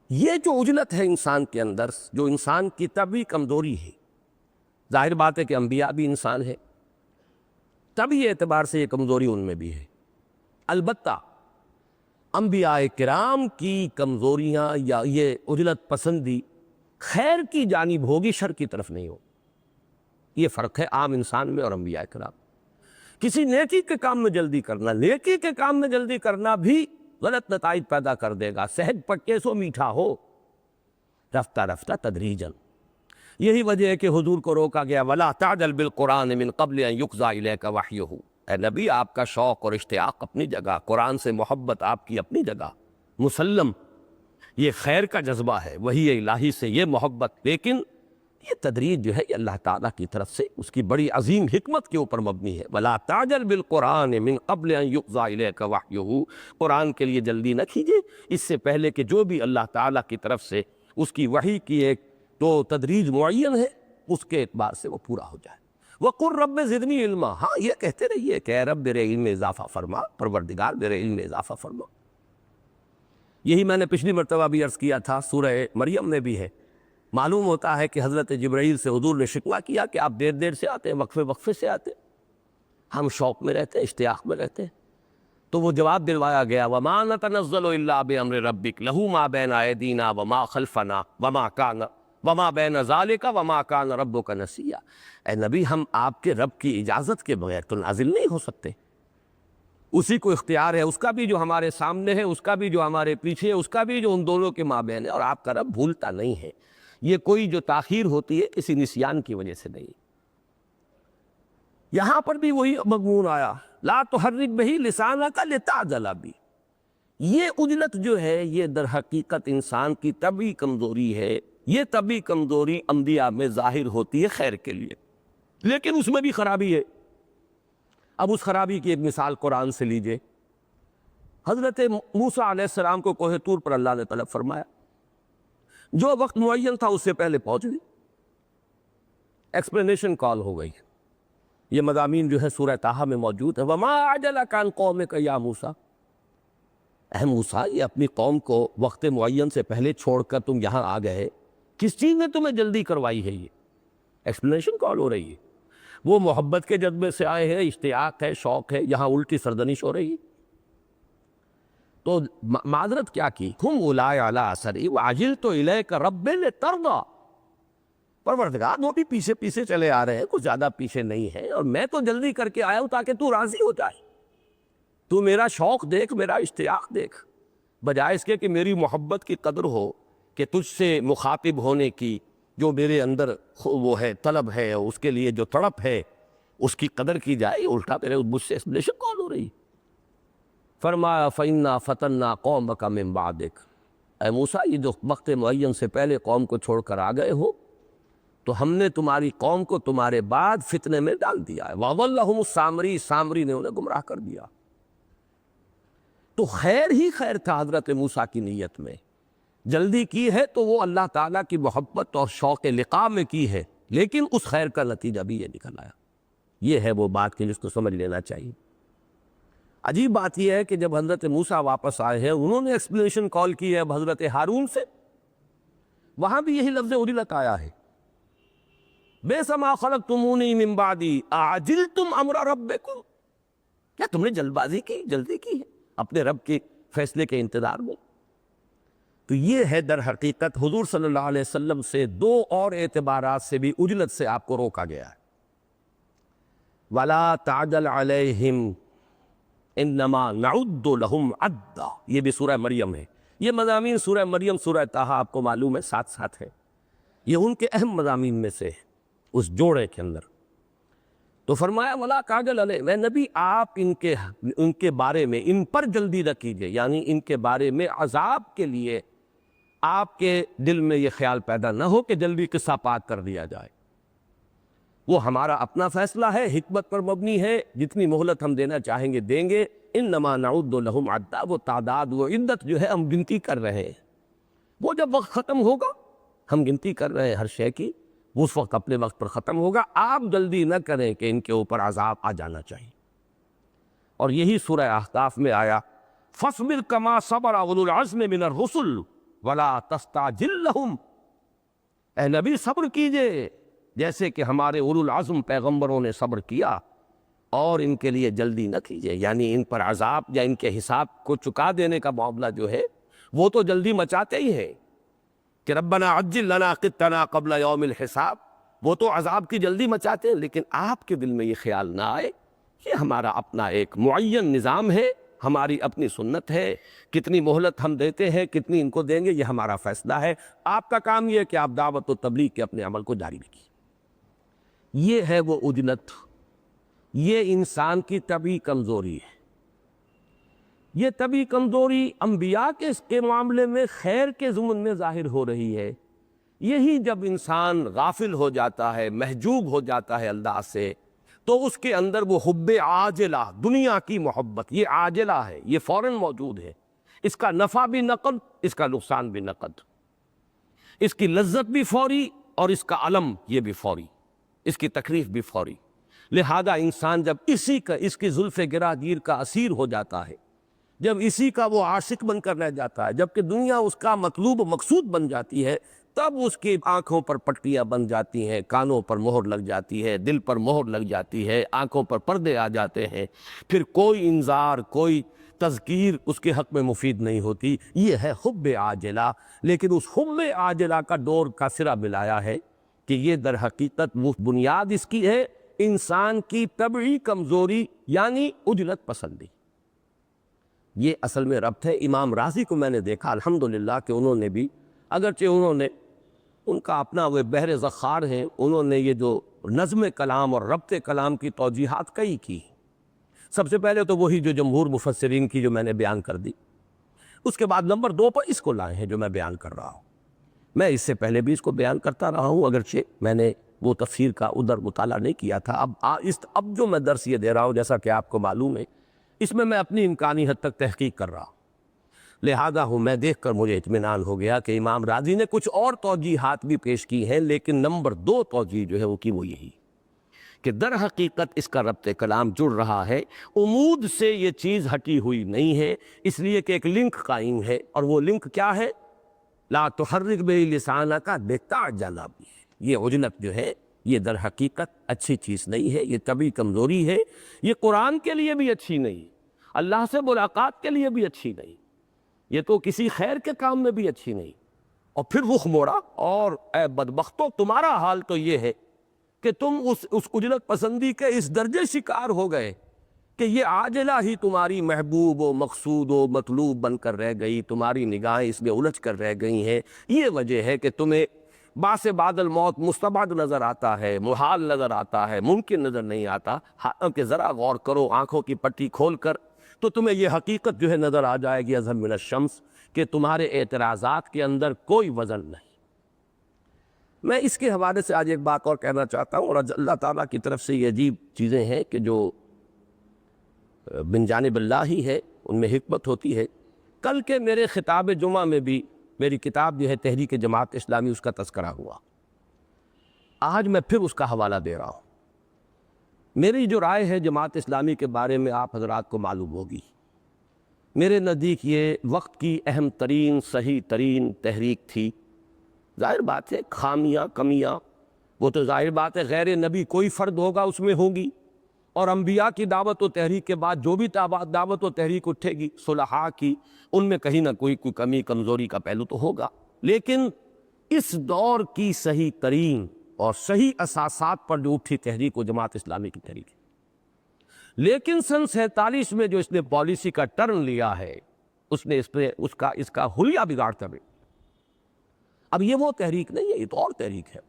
یہ جو عجلت ہے انسان کے اندر، جو انسان کی طبعی کمزوری ہے، ظاہر بات ہے کہ انبیاء بھی انسان ہے، طبعی اعتبار سے یہ کمزوری ان میں بھی ہے۔ البتہ انبیاء کرام کی کمزوریاں یا یہ عجلت پسندی خیر کی جانب ہوگی، شر کی طرف نہیں ہوگی۔ یہ فرق ہے عام انسان میں اور انبیاء کرام۔ کسی نیکی کے کام میں جلدی کرنا، نیکی کے کام میں جلدی کرنا بھی غلط نتائج پیدا کر دے گا، سہج پکے سو میٹھا ہو، رفتہ رفتہ تدریجاً۔ یہی وجہ ہے کہ حضور کو روکا گیا وَلَا تَعْجَلْ بِالْقُرْآنِ مِن قَبْلِ أَن يُقْضَىٰ إِلَيْكَ وَحْيُهُ۔ اے نبی، آپ کا شوق اور اشتیاق اپنی جگہ، قرآن سے محبت آپ کی اپنی جگہ، مسلم، یہ خیر کا جذبہ ہے، وحی الہی سے یہ محبت، لیکن یہ تدریج جو ہے یہ اللہ تعالیٰ کی طرف سے اس کی بڑی عظیم حکمت کے اوپر مبنی ہے۔ وَلَا تَعْجَلْ بِالْقُرْآنِ مِن قَبْلِ أَن يُقْضَىٰ إِلَيْكَ وَحْيُهُ، قرآن کے لیے جلدی نہ کیجیے اس سے پہلے کہ جو بھی اللہ تعالیٰ کی طرف سے اس کی وحی کی ایک تو تدریج معین ہے، اس کے اعتبار سے وہ پورا ہو جائے۔ وَقُلْ رَبِّ زِدْنِي عِلْمًا، ہاں یہ کہتے رہیے کہ اے رب میرے علم میں اضافہ فرما، پروردگار میرے علم میں اضافہ فرما۔ یہی میں نے پچھلی مرتبہ بھی عرض کیا تھا، سورہ مریم میں بھی ہے۔ معلوم ہوتا ہے کہ حضرت جبرائیل سے حضور نے شکوہ کیا کہ آپ دیر دیر سے آتے ہیں، وقفے وقفے سے آتے ہیں، ہم شوق میں رہتے ہیں، اشتیاق میں رہتے ہیں۔ تو وہ جواب دلوایا گیا وَمَا نَتَنَزَّلُ إِلَّا بِأَمْرِ رَبِّكَ لَهُ مَا بَيْنَ أَيْدِينَا وَمَا خَلْفَنَا وَمَا بَيْنَ ذَلِكَ وَمَا كَانَ رَبُّكَ نَسِيًّا۔ اے نبی، ہم آپ کے رب کی اجازت کے بغیر تو نازل نہیں ہو سکتے، اسی کو اختیار ہے، اس کا بھی جو ہمارے سامنے ہے، اس کا بھی جو ہمارے پیچھے ہے، اس کا بھی جو ان دونوں کے مابین ہے، اور آپ کا رب بھولتا نہیں ہے۔ یہ کوئی جو تاخیر ہوتی ہے کسی نسیان کی وجہ سے نہیں۔ یہاں پر بھی وہی مضمون آیا لا تحرک بہ لسانک لتعجل بہ۔ یہ عجلت جو ہے یہ در حقیقت انسان کی طبعی کمزوری ہے، یہ طبی کمزوری انبیاء میں ظاہر ہوتی ہے خیر کے لیے، لیکن اس میں بھی خرابی ہے۔ اب اس خرابی کی ایک مثال قرآن سے لیجئے۔ حضرت موسیٰ علیہ السلام کو کوہ طور پر اللہ نے طلب فرمایا، جو وقت معین تھا اس سے پہلے پہنچ گئی، ایکسپلینیشن کال ہو گئی۔ یہ مضامین جو ہے سورہ طٰہٰ میں موجود ہے۔ وَمَا أَعْجَلَكَ عَنْ قَوْمِكَ يَا موسیٰ، اے موسیٰ یہ اپنی قوم کو وقت معین سے پہلے چھوڑ کر تم یہاں آ گئے، کس چیز نے تمہیں جلدی کروائی ہے؟ یہ ایکسپلینیشن کال ہو رہی ہے۔ وہ محبت کے جذبے سے آئے ہیں، اشتیاق ہے، شوق ہے، یہاں الٹی سرزنش ہو رہی ہے۔ تو معذرت کیا کی؟ ہم اولئک علی اثری وعجلت الیک رب لترضی، پروردگار وہ بھی پیچھے پیچھے چلے آ رہے ہیں، کچھ زیادہ پیچھے نہیں ہے، اور میں تو جلدی کر کے آیا ہوں تاکہ تو راضی ہو جائے۔ تو میرا شوق دیکھ، میرا اشتیاق دیکھ، بجائے اس کے کہ میری محبت کی قدر ہو، کہ تجھ سے مخاطب ہونے کی جو میرے اندر وہ ہے طلب ہے، اس کے لیے جو تڑپ ہے اس کی قدر کی جائے، الٹا میرے مجھ سے ایکسپلینیشن کال ہو رہی۔ فرمایا فَإِنَّا فَتَنَّا قَوْمَكَ مِن بَعْدِكَ، اے موسیٰ یہ جو وقت معین سے پہلے قوم کو چھوڑ کر آ گئے ہو، تو ہم نے تمہاری قوم کو تمہارے بعد فتنے میں ڈال دیا ہے۔ وَأَضَلَّهُمُ السَّامِرِي، سامری نے انہیں گمراہ کر دیا۔ تو خیر ہی خیر تھا حضرت موسیٰ کی نیت میں، جلدی کی ہے تو وہ اللہ تعالیٰ کی محبت اور شوق لقاء میں کی ہے، لیکن اس خیر کا نتیجہ بھی یہ نکل آیا۔ یہ ہے وہ بات کہ جس کو سمجھ لینا چاہیے۔ عجیب بات یہ ہے کہ جب حضرت موسیٰ واپس آئے ہیں، انہوں نے ایکسپلینیشن کال کی ہے اب حضرت ہارون سے، وہاں بھی یہی لفظ اجلت آیا ہے، بئس ما خلقتمونی من بعدی اعجلتم امر ربکم، کیا تم نے جلد بازی کی، جلدی کی ہے اپنے رب کے فیصلے کے انتظار میں؟ تو یہ ہے در حقیقت حضور صلی اللہ علیہ وسلم سے دو اور اعتبارات سے بھی عجلت سے آپ کو روکا گیا ہے۔ وَلَا تَعْجَلْ عَلَيْهِمْ انما نعد لہم عدا، یہ بھی سورہ مریم ہے۔ یہ مضامین سورہ مریم، سورہ طٰہٰ آپ کو معلوم ہے ساتھ ساتھ ہے، یہ ان کے اہم مضامین میں سے ہے اس جوڑے کے اندر۔ تو فرمایا ولا تعجل علیہ، میں نبی آپ ان کے بارے میں ان پر جلدی نہ کیجیے، یعنی ان کے بارے میں عذاب کے لیے آپ کے دل میں یہ خیال پیدا نہ ہو کہ جلدی قصہ پاک کر دیا جائے۔ وہ ہمارا اپنا فیصلہ ہے، حکمت پر مبنی ہے، جتنی مہلت ہم دینا چاہیں گے دیں گے۔ انما نعد لہم عدا، وہ تعداد وہ عدت جو ہے ہم گنتی کر رہے ہیں، وہ جب وقت ختم ہوگا ہم گنتی کر رہے ہیں ہر شے کی، اس وقت اپنے وقت پر ختم ہوگا۔ آپ جلدی نہ کریں کہ ان کے اوپر عذاب آ جانا چاہیے۔ اور یہی سورہ احقاف میں آیا فاصبر کما صبر اولو العزم من الرسل ولا تستعجل لہم، اے نبی صبر کیجئے جیسے کہ ہمارے اولو العزم پیغمبروں نے صبر کیا، اور ان کے لیے جلدی نہ کیجئے، یعنی ان پر عذاب یا ان کے حساب کو چکا دینے کا معاملہ جو ہے وہ تو جلدی مچاتے ہی ہیں کہ ربنا عجل لنا قطنا قبل یوم الحساب، وہ تو عذاب کی جلدی مچاتے ہیں، لیکن آپ کے دل میں یہ خیال نہ آئے کہ ہمارا اپنا ایک معین نظام ہے، ہماری اپنی سنت ہے، کتنی مہلت ہم دیتے ہیں، کتنی ان کو دیں گے، یہ ہمارا فیصلہ ہے۔ آپ کا کام یہ ہے کہ آپ دعوت و تبلیغ کے اپنے عمل کو جاری رکھیے۔ یہ ہے وہ عجلت، یہ انسان کی طبعی کمزوری ہے۔ یہ طبعی کمزوری انبیاء کے اس کے معاملے میں خیر کے ضمن میں ظاہر ہو رہی ہے۔ یہی جب انسان غافل ہو جاتا ہے، محجوب ہو جاتا ہے اللہ سے، تو اس کے اندر وہ حب عاجلہ، دنیا کی محبت، یہ عاجلہ ہے، یہ فوراً موجود ہے، اس کا نفع بھی نقد، اس کا نقصان بھی نقد، اس کی لذت بھی فوری اور اس کا الم یہ بھی فوری، اس کی تکلیف بھی فوری۔ لہذا انسان جب اس کی زلف گراگیر کا اسیر ہو جاتا ہے، جب اسی کا وہ عاشق بن کر رہ جاتا ہے، جبکہ دنیا اس کا مطلوب و مقصود بن جاتی ہے، تب اس کی آنکھوں پر پٹیاں بن جاتی ہیں، کانوں پر مہر لگ جاتی ہے، دل پر مہر لگ جاتی ہے، آنکھوں پر پردے آ جاتے ہیں، پھر کوئی انذار، کوئی تذکیر اس کے حق میں مفید نہیں ہوتی۔ یہ ہے حب عاجلہ، لیکن اس حب عاجلہ کا دور کا سرا ملایا ہے کہ یہ در حقیقت وہ بنیاد اس کی ہے انسان کی طبعی کمزوری، یعنی عجلت پسندی۔ یہ اصل میں ربط ہے۔ امام رازی کو میں نے دیکھا الحمدللہ کہ انہوں نے بھی، اگرچہ انہوں نے ان کا اپنا وہ بحر ذخار ہیں، انہوں نے یہ جو نظم کلام اور ربط کلام کی توجیحات کئی کی۔ سب سے پہلے تو وہی جو جمہور مفسرین کی جو میں نے بیان کر دی، اس کے بعد نمبر 2 پر اس کو لائے ہیں جو میں بیان کر رہا ہوں۔ میں اس سے پہلے بھی اس کو بیان کرتا رہا ہوں، اگرچہ میں نے وہ تفسیر کا ادھر مطالعہ نہیں کیا تھا۔ اب جو میں درس یہ دے رہا ہوں، جیسا کہ آپ کو معلوم ہے، اس میں اپنی امکانی حد تک تحقیق کر رہا ہوں، لہذا میں دیکھ کر مجھے اطمینان ہو گیا کہ امام راضی نے کچھ اور توجیحات بھی پیش کی ہیں، لیکن نمبر 2 توجیح جو ہے وہ یہی کہ در حقیقت اس کا ربط کلام جڑ رہا ہے، عمود سے یہ چیز ہٹی ہوئی نہیں ہے، اس لیے کہ ایک لنک قائم ہے، اور وہ لنک کیا ہے؟ لا تحرک بہ لسانک لتعجل بہ۔ یہ عجلت جو ہے یہ در حقیقت اچھی چیز نہیں ہے، یہ طبعی کمزوری ہے، یہ قرآن کے لیے بھی اچھی نہیں، اللہ سے ملاقات کے لیے بھی اچھی نہیں، یہ تو کسی خیر کے کام میں بھی اچھی نہیں۔ اور پھر رخ موڑا، اور اے بدبختو تمہارا حال تو یہ ہے کہ تم اس عجلت پسندی کے اس درجے شکار ہو گئے کہ یہ عاجلہ ہی تمہاری محبوب و مقصود و مطلوب بن کر رہ گئی، تمہاری نگاہیں اس میں الجھ کر رہ گئی ہیں۔ یہ وجہ ہے کہ تمہیں باس بعد الموت مستبعد نظر آتا ہے، محال نظر آتا ہے، ممکن نظر نہیں آتا۔ کہ ذرا غور کرو آنکھوں کی پٹی کھول کر تو تمہیں یہ حقیقت جو ہے نظر آ جائے گی اظہر من الشمس کہ تمہارے اعتراضات کے اندر کوئی وزن نہیں۔ میں اس کے حوالے سے آج ایک بات اور کہنا چاہتا ہوں، اور اللہ تعالیٰ کی طرف سے یہ عجیب چیزیں ہیں کہ جو من جانب اللہ ہی ہے، ان میں حکمت ہوتی ہے۔ کل کے میرے خطاب جمعہ میں بھی میری کتاب جو ہے تحریک جماعت اسلامی، اس کا تذکرہ ہوا۔ آج میں پھر اس کا حوالہ دے رہا ہوں۔ میری جو رائے ہے جماعت اسلامی کے بارے میں آپ حضرات کو معلوم ہوگی۔ میرے نزدیک یہ وقت کی اہم ترین صحیح ترین تحریک تھی۔ ظاہر بات ہے خامیاں کمیاں وہ تو ظاہر بات ہے غیر نبی کوئی فرد ہوگا اس میں ہوگی، اور انبیاء کی دعوت و تحریک کے بعد جو بھی دعوت و تحریک اٹھے گی صلحاء کی، ان میں کہیں نہ کوئی کمی کمزوری کا پہلو تو ہوگا، لیکن اس دور کی صحیح ترین اور صحیح اساسات پر جو اٹھی تحریک و جماعت اسلامی کی تحریک ہے۔ لیکن سن 47 میں جو اس نے پالیسی کا ٹرن لیا ہے، اس نے اس کا حلیہ بگاڑ کر اب یہ وہ تحریک نہیں ہے، یہ تو اور تحریک ہے۔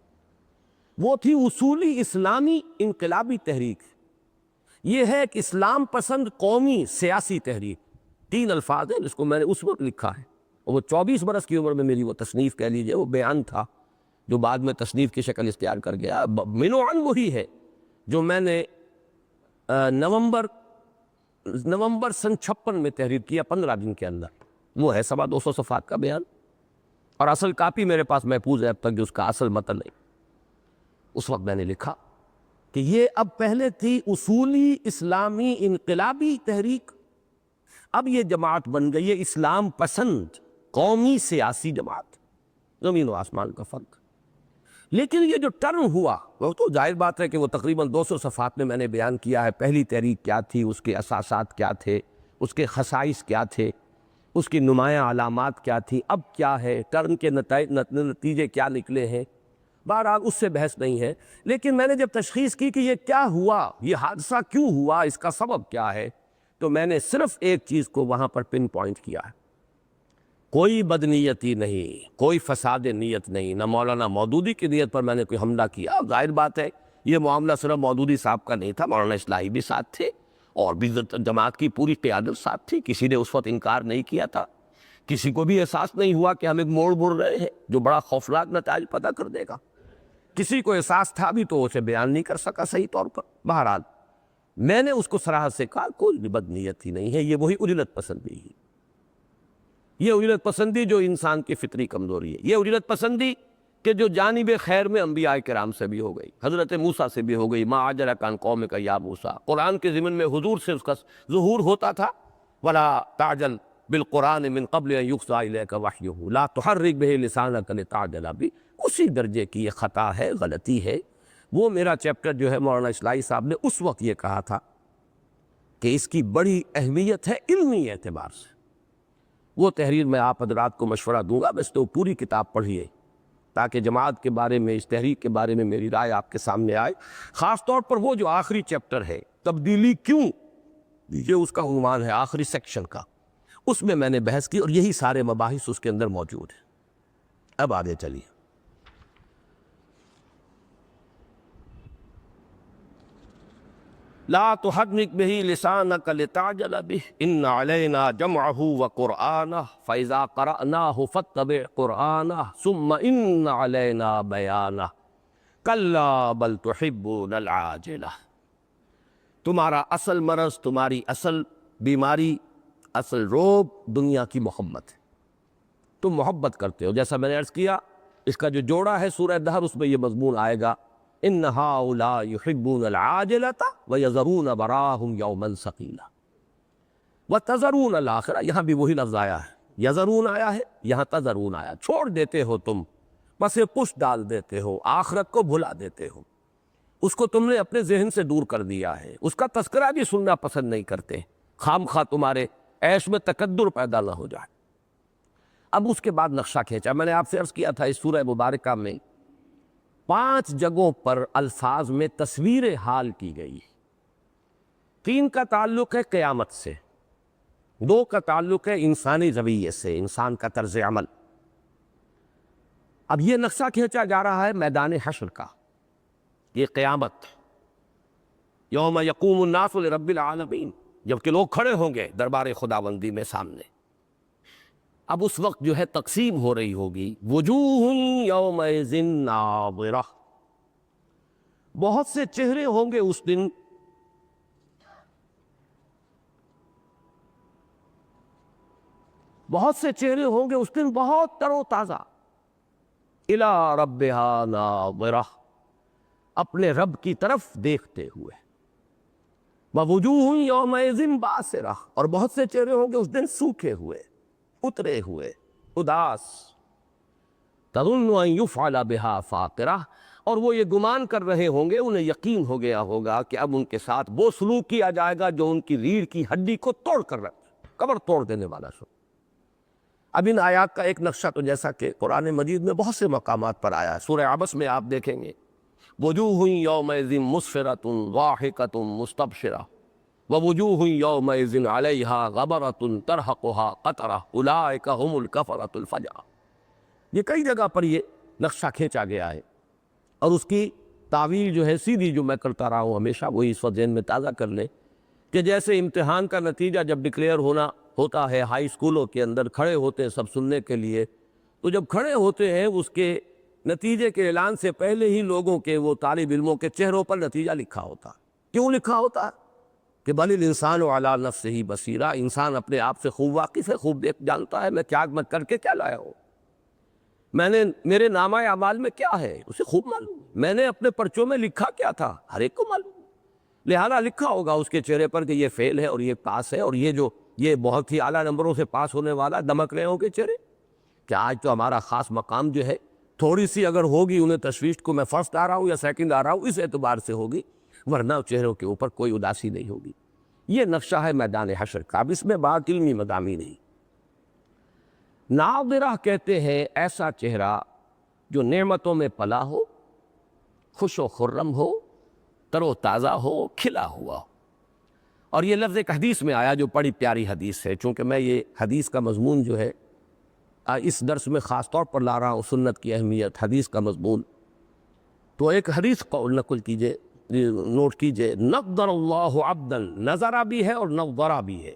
وہ تھی اصولی اسلامی انقلابی تحریک، یہ ہے ایک اسلام پسند قومی سیاسی تحریک۔ 3 الفاظ ہیں جس کو میں نے اس وقت لکھا ہے، اور وہ 24 برس کی عمر میں میری وہ تصنیف کہہ لیجئے، وہ بیان تھا جو بعد میں تصنیف کی شکل اختیار کر گیا۔ منوعاً وہی ہے جو میں نے نومبر سن 56 میں تحریر کیا 15 دن کے اندر۔ وہ ہے 225 صفحات کا بیان، اور اصل کاپی میرے پاس محفوظ ہے اب تک، جو اس کا اصل متن نہیں۔ اس وقت میں نے لکھا کہ یہ اب پہلے تھی اصولی اسلامی انقلابی تحریک، اب یہ جماعت بن گئی ہے اسلام پسند قومی سیاسی جماعت، زمین و آسمان کا فرق۔ لیکن یہ جو ٹرن ہوا وہ تو ظاہر بات ہے کہ وہ تقریباً 200 صفحات میں نے بیان کیا ہے۔ پہلی تحریک کیا تھی، اس کے اساسات کیا تھے، اس کے خصائص کیا تھے، اس کی نمایاں علامات کیا تھی، اب کیا ہے، ٹرن کے نتیجے کیا نکلے ہیں۔ بہرحال اس سے بحث نہیں ہے، لیکن میں نے جب تشخیص کی کہ یہ کیا ہوا، یہ حادثہ کیوں ہوا، اس کا سبب کیا ہے، تو میں نے صرف ایک چیز کو وہاں پر پن پوائنٹ کیا ہے۔ کوئی بدنیتی نہیں، کوئی فساد نیت نہیں، نہ مولانا مودودی کی نیت پر میں نے کوئی حملہ کیا۔ ظاہر بات ہے یہ معاملہ صرف مودودی صاحب کا نہیں تھا، مولانا اصلاحی بھی ساتھ تھے، اور بھی جماعت کی پوری قیادت ساتھ تھی، کسی نے اس وقت انکار نہیں کیا تھا، کسی کو بھی احساس نہیں ہوا کہ ہم ایک موڑ مڑ رہے ہیں جو بڑا خوفناک نتائج پیدا کر دے گا۔ کسی کو احساس تھا بھی تو اسے بیان نہیں کر سکا صحیح طور پر۔ بہرحال میں نے اس کو صراحت سے کہا کوئی بد نیت ہی نہیں ہے، یہ وہی اجلت پسندی ہے، یہ اجلت پسندی جو انسان کی فطری کمزوری ہے، یہ اجلت پسندی کہ جو جانب خیر میں انبیاء کرام سے بھی ہو گئی، حضرت موسیٰ سے بھی ہو گئی، ما اعجلک عن قومک یا موسیٰ۔ قرآن کے ضمن میں حضور سے اس کا ظہور ہوتا تھا، ولا تعجل بالقرآن من قبل ان یقضى الیک وحیہ لا تحرک بہ لسانک لتعجل بہ۔ اسی درجے کی یہ خطا ہے، غلطی ہے۔ وہ میرا چیپٹر جو ہے مولانا اصلاحی صاحب نے اس وقت یہ کہا تھا کہ اس کی بڑی اہمیت ہے علمی اعتبار سے۔ وہ تحریر میں آپ حضرات کو مشورہ دوں گا، بس تو پوری کتاب پڑھیے تاکہ جماعت کے بارے میں، اس تحریک کے بارے میں میری رائے آپ کے سامنے آئے۔ خاص طور پر وہ جو آخری چیپٹر ہے تبدیلی کیوں، یہ اس کا عنوان ہے آخری سیکشن کا، اس میں نے بحث کی، اور یہی سارے مباحث اس کے اندر موجود ہیں۔ اب آگے چلیے۔ لا تحرک به لسانک لتعجل به ان علینا جمعه وقرآنہ فاذا قرأناه فاتبع قرآنہ ثم ان علینا بیانہ کلا بل تحبون العاجلہ۔ تمہارا اصل مرض، تمہاری اصل بیماری، اصل روگ دنیا کی محبت ہے۔ تم محبت کرتے ہو، جیسا میں نے عرض کیا اس کا جو جوڑا ہے سورہ دہر، اس میں یہ مضمون آئے گا ان ہؤلاء یحبون العاجلۃ ویذرون وراءہم یوما ثقیلا وتذرون الآخرہ۔ یہاں بھی وہی لفظ آیا ہے، یذرون آیا ہے، یہاں تذرون آیا، چھوڑ دیتے ہو تم، پس پش ڈال دیتے ہو، آخرت کو بھلا دیتے ہو، اس کو تم نے اپنے ذہن سے دور کر دیا ہے، اس کا تذکرہ بھی سننا پسند نہیں کرتے، خام خواہ تمہارے عیش میں تکدر پیدا نہ ہو جائے۔ اب اس کے بعد نقشہ کھینچا، میں نے آپ سے عرض کیا تھا اس سورہ مبارکہ میں 5 جگہوں پر الفاظ میں تصویر حال کی گئی، 3 کا تعلق ہے قیامت سے، 2 کا تعلق ہے انسانی رویے سے، انسان کا طرز عمل۔ اب یہ نقشہ کھینچا جا رہا ہے میدان حشر کا، یہ قیامت، یوم یقوم الناس لرب العالمین، جبکہ لوگ کھڑے ہوں گے دربار خداوندی میں سامنے۔ اب اس وقت جو ہے تقسیم ہو رہی ہوگی، وجوہ یومئذ ناظرہ، بہت سے چہرے ہوں گے اس دن بہت سے چہرے ہوں گے اس دن بہت تر و تازہ، الی ربہا ناظرہ، اپنے رب کی طرف دیکھتے ہوئے، ووجوہ یومئذ باسرہ، اور بہت سے چہرے ہوں گے اس دن سوکھے ہوئے، اترے ہوئے، اداس، تظن ان یفعل بہا فاقرہ، اور وہ یہ گمان کر رہے ہوں گے، انہیں یقین ہو گیا ہوگا کہ اب ان کے ساتھ وہ سلوک کیا جائے گا جو ان کی ریڑھ کی ہڈی کو توڑ کر کمر توڑ دینے والا سو۔ اب ان آیات کا ایک نقشہ تو جیسا کہ قرآن مجید میں بہت سے مقامات پر آیا ہے، سورہ عبس میں آپ دیکھیں گے وجوہ یومئذ مسفرۃ ضاحکۃ مستبشرہ ووجوہ یومئذ علیہا غبرۃ ترہقہا قطرہ اولئک ھم الکفرۃ الفجرہ۔ یہ کئی جگہ پر یہ نقشہ کھینچا گیا ہے، اور اس کی تعویل جو ہے سیدھی جو میں کرتا رہا ہوں ہمیشہ، وہی اس وقت ذہن میں تازہ کر لیں کہ جیسے امتحان کا نتیجہ جب ڈکلیئر ہوتا ہے ہائی اسکولوں کے اندر، کھڑے ہوتے ہیں سب سننے کے لیے، تو جب کھڑے ہوتے ہیں اس کے نتیجے کے اعلان سے پہلے ہی لوگوں کے، وہ طالب علموں کے چہروں پر نتیجہ لکھا ہوتا ہے۔ کیوں لکھا ہوتا ہے؟ کہ بل الانسان علی نفسہ بصیرہ، انسان اپنے آپ سے خوب واقف ہے، خوب جانتا ہے میں کر کے کیا لایا ہوں، میرے نامہ اعمال میں کیا ہے اسے خوب معلوم، میں نے اپنے پرچوں میں لکھا کیا تھا ہر ایک کو معلوم، لہذا لکھا ہوگا اس کے چہرے پر کہ یہ فیل ہے اور یہ پاس ہے، اور یہ بہت ہی اعلیٰ نمبروں سے پاس ہونے والا، دمک رہے ہوں گے چہرے کہ آج تو ہمارا خاص مقام جو ہے تھوڑی سی اگر ہوگی انہیں تشویش کو میں فرسٹ آ رہا ہوں یا سیکنڈ آ رہا ہوں، اس اعتبار سے ہوگی، ورنہ چہروں کے اوپر کوئی اداسی نہیں ہوگی۔ یہ نقشہ ہے میدان حشر کا۔ اب اس میں بات علمی مضامین نہیں۔ ناظرہ کہتے ہیں ایسا چہرہ جو نعمتوں میں پلا ہو، خوش و خرم ہو، تر و تازہ ہو، کھلا ہوا ہو۔ اور یہ لفظ ایک حدیث میں آیا جو بڑی پیاری حدیث ہے، چونکہ میں یہ حدیث کا مضمون جو ہے اس درس میں خاص طور پر لا رہا ہوں، سنت کی اہمیت، حدیث کا مضمون، تو ایک حدیث قول نقل کیجئے، نوٹ کیجئے، نظر اللہ عبدا، نظرہ بھی ہے اور نظرہ بھی ہے،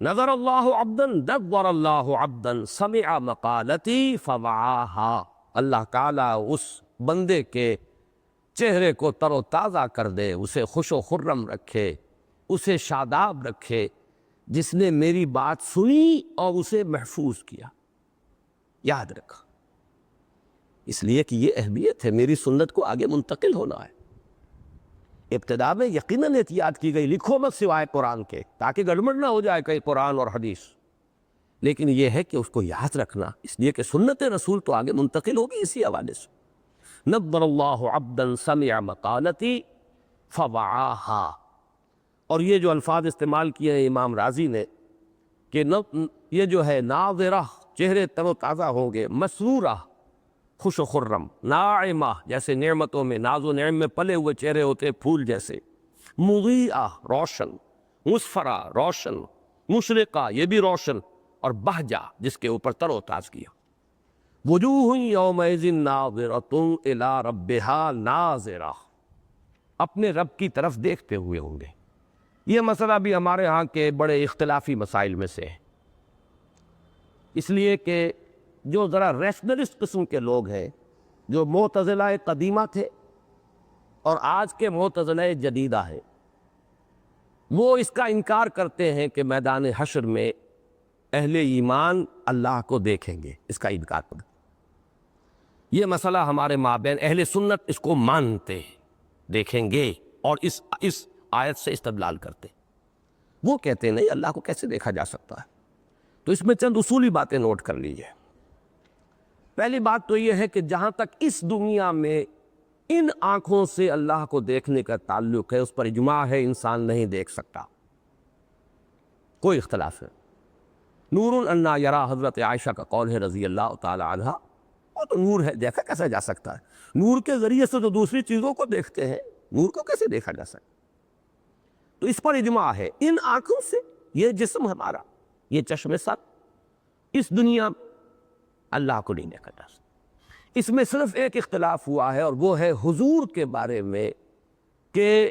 نظر اللہ عبدا، نظر اللہ عبدا سمع مقالتی فوعاہا، اللہ تعالیٰ اس بندے کے چہرے کو تر و تازہ کر دے، اسے خوش و خرم رکھے، اسے شاداب رکھے، جس نے میری بات سنی اور اسے محفوظ کیا، یاد رکھا، اس لیے کہ یہ اہمیت ہے، میری سنت کو آگے منتقل ہونا ہے۔ ابتدا میں یقیناً احتیاط کی گئی، لکھو مت سوائے قرآن کے، تاکہ گڑبڑ نہ ہو جائے کہیں قرآن اور حدیث، لیکن یہ ہے کہ اس کو یاد رکھنا، اس لیے کہ سنت رسول تو آگے منتقل ہوگی اسی حوالے سے۔ نظر اللہ عبدا سمع مقالتی فوعاہا، اور یہ جو الفاظ استعمال کیے ہیں امام رازی نے کہ یہ جو ہے ناظرہ، چہرے تر و تازہ ہوں گے، مسرورہ، خوش و خرم، ناعمہ، جیسے نعمتوں میں ناز و نعم میں پلے ہوئے چہرے ہوتے پھول جیسے، مضیئہ، روشن، مسفرہ، روشن، مشرقہ، یہ بھی روشن، اور بہجہ، جس کے اوپر تر و تازگی۔ وجوہ یومئذ ناظرۃ الی ربہا ناظرہ، اپنے رب کی طرف دیکھتے ہوئے ہوں گے۔ یہ مسئلہ بھی ہمارے ہاں کے بڑے اختلافی مسائل میں سے ہے، اس لیے کہ جو ذرا ریشنلسٹ قسم کے لوگ ہیں، جو معتزلہ قدیمہ تھے اور آج کے معتزلہ جدیدہ ہیں، وہ اس کا انکار کرتے ہیں کہ میدان حشر میں اہل ایمان اللہ کو دیکھیں گے، اس کا انکار کرتے ہیں۔ یہ مسئلہ ہمارے مابین اہل سنت اس کو مانتے ہیں، دیکھیں گے، اور اس آیت سے استدلال کرتے ہیں۔ وہ کہتے ہیں نہیں، اللہ کو کیسے دیکھا جا سکتا ہے؟ تو اس میں چند اصولی باتیں نوٹ کر لیجئے۔ پہلی بات تو یہ ہے کہ جہاں تک اس دنیا میں ان آنکھوں سے اللہ کو دیکھنے کا تعلق ہے، اس پر اجماع ہے، انسان نہیں دیکھ سکتا، کوئی اختلاف ہے۔ نور انا یرا، حضرت عائشہ کا قول ہے رضی اللہ تعالی عنہ، اور تو نور ہے، دیکھا کیسے جا سکتا ہے؟ نور کے ذریعے سے تو دوسری چیزوں کو دیکھتے ہیں، نور کو کیسے دیکھا جا سکتا؟ تو اس پر اجماع ہے، ان آنکھوں سے یہ جسم ہمارا، یہ چشم سر، اس دنیا میں اللہ کو نہیں دیکھا جا سکتا۔ اس میں صرف ایک اختلاف ہوا ہے، اور وہ ہے حضور کے بارے میں، کہ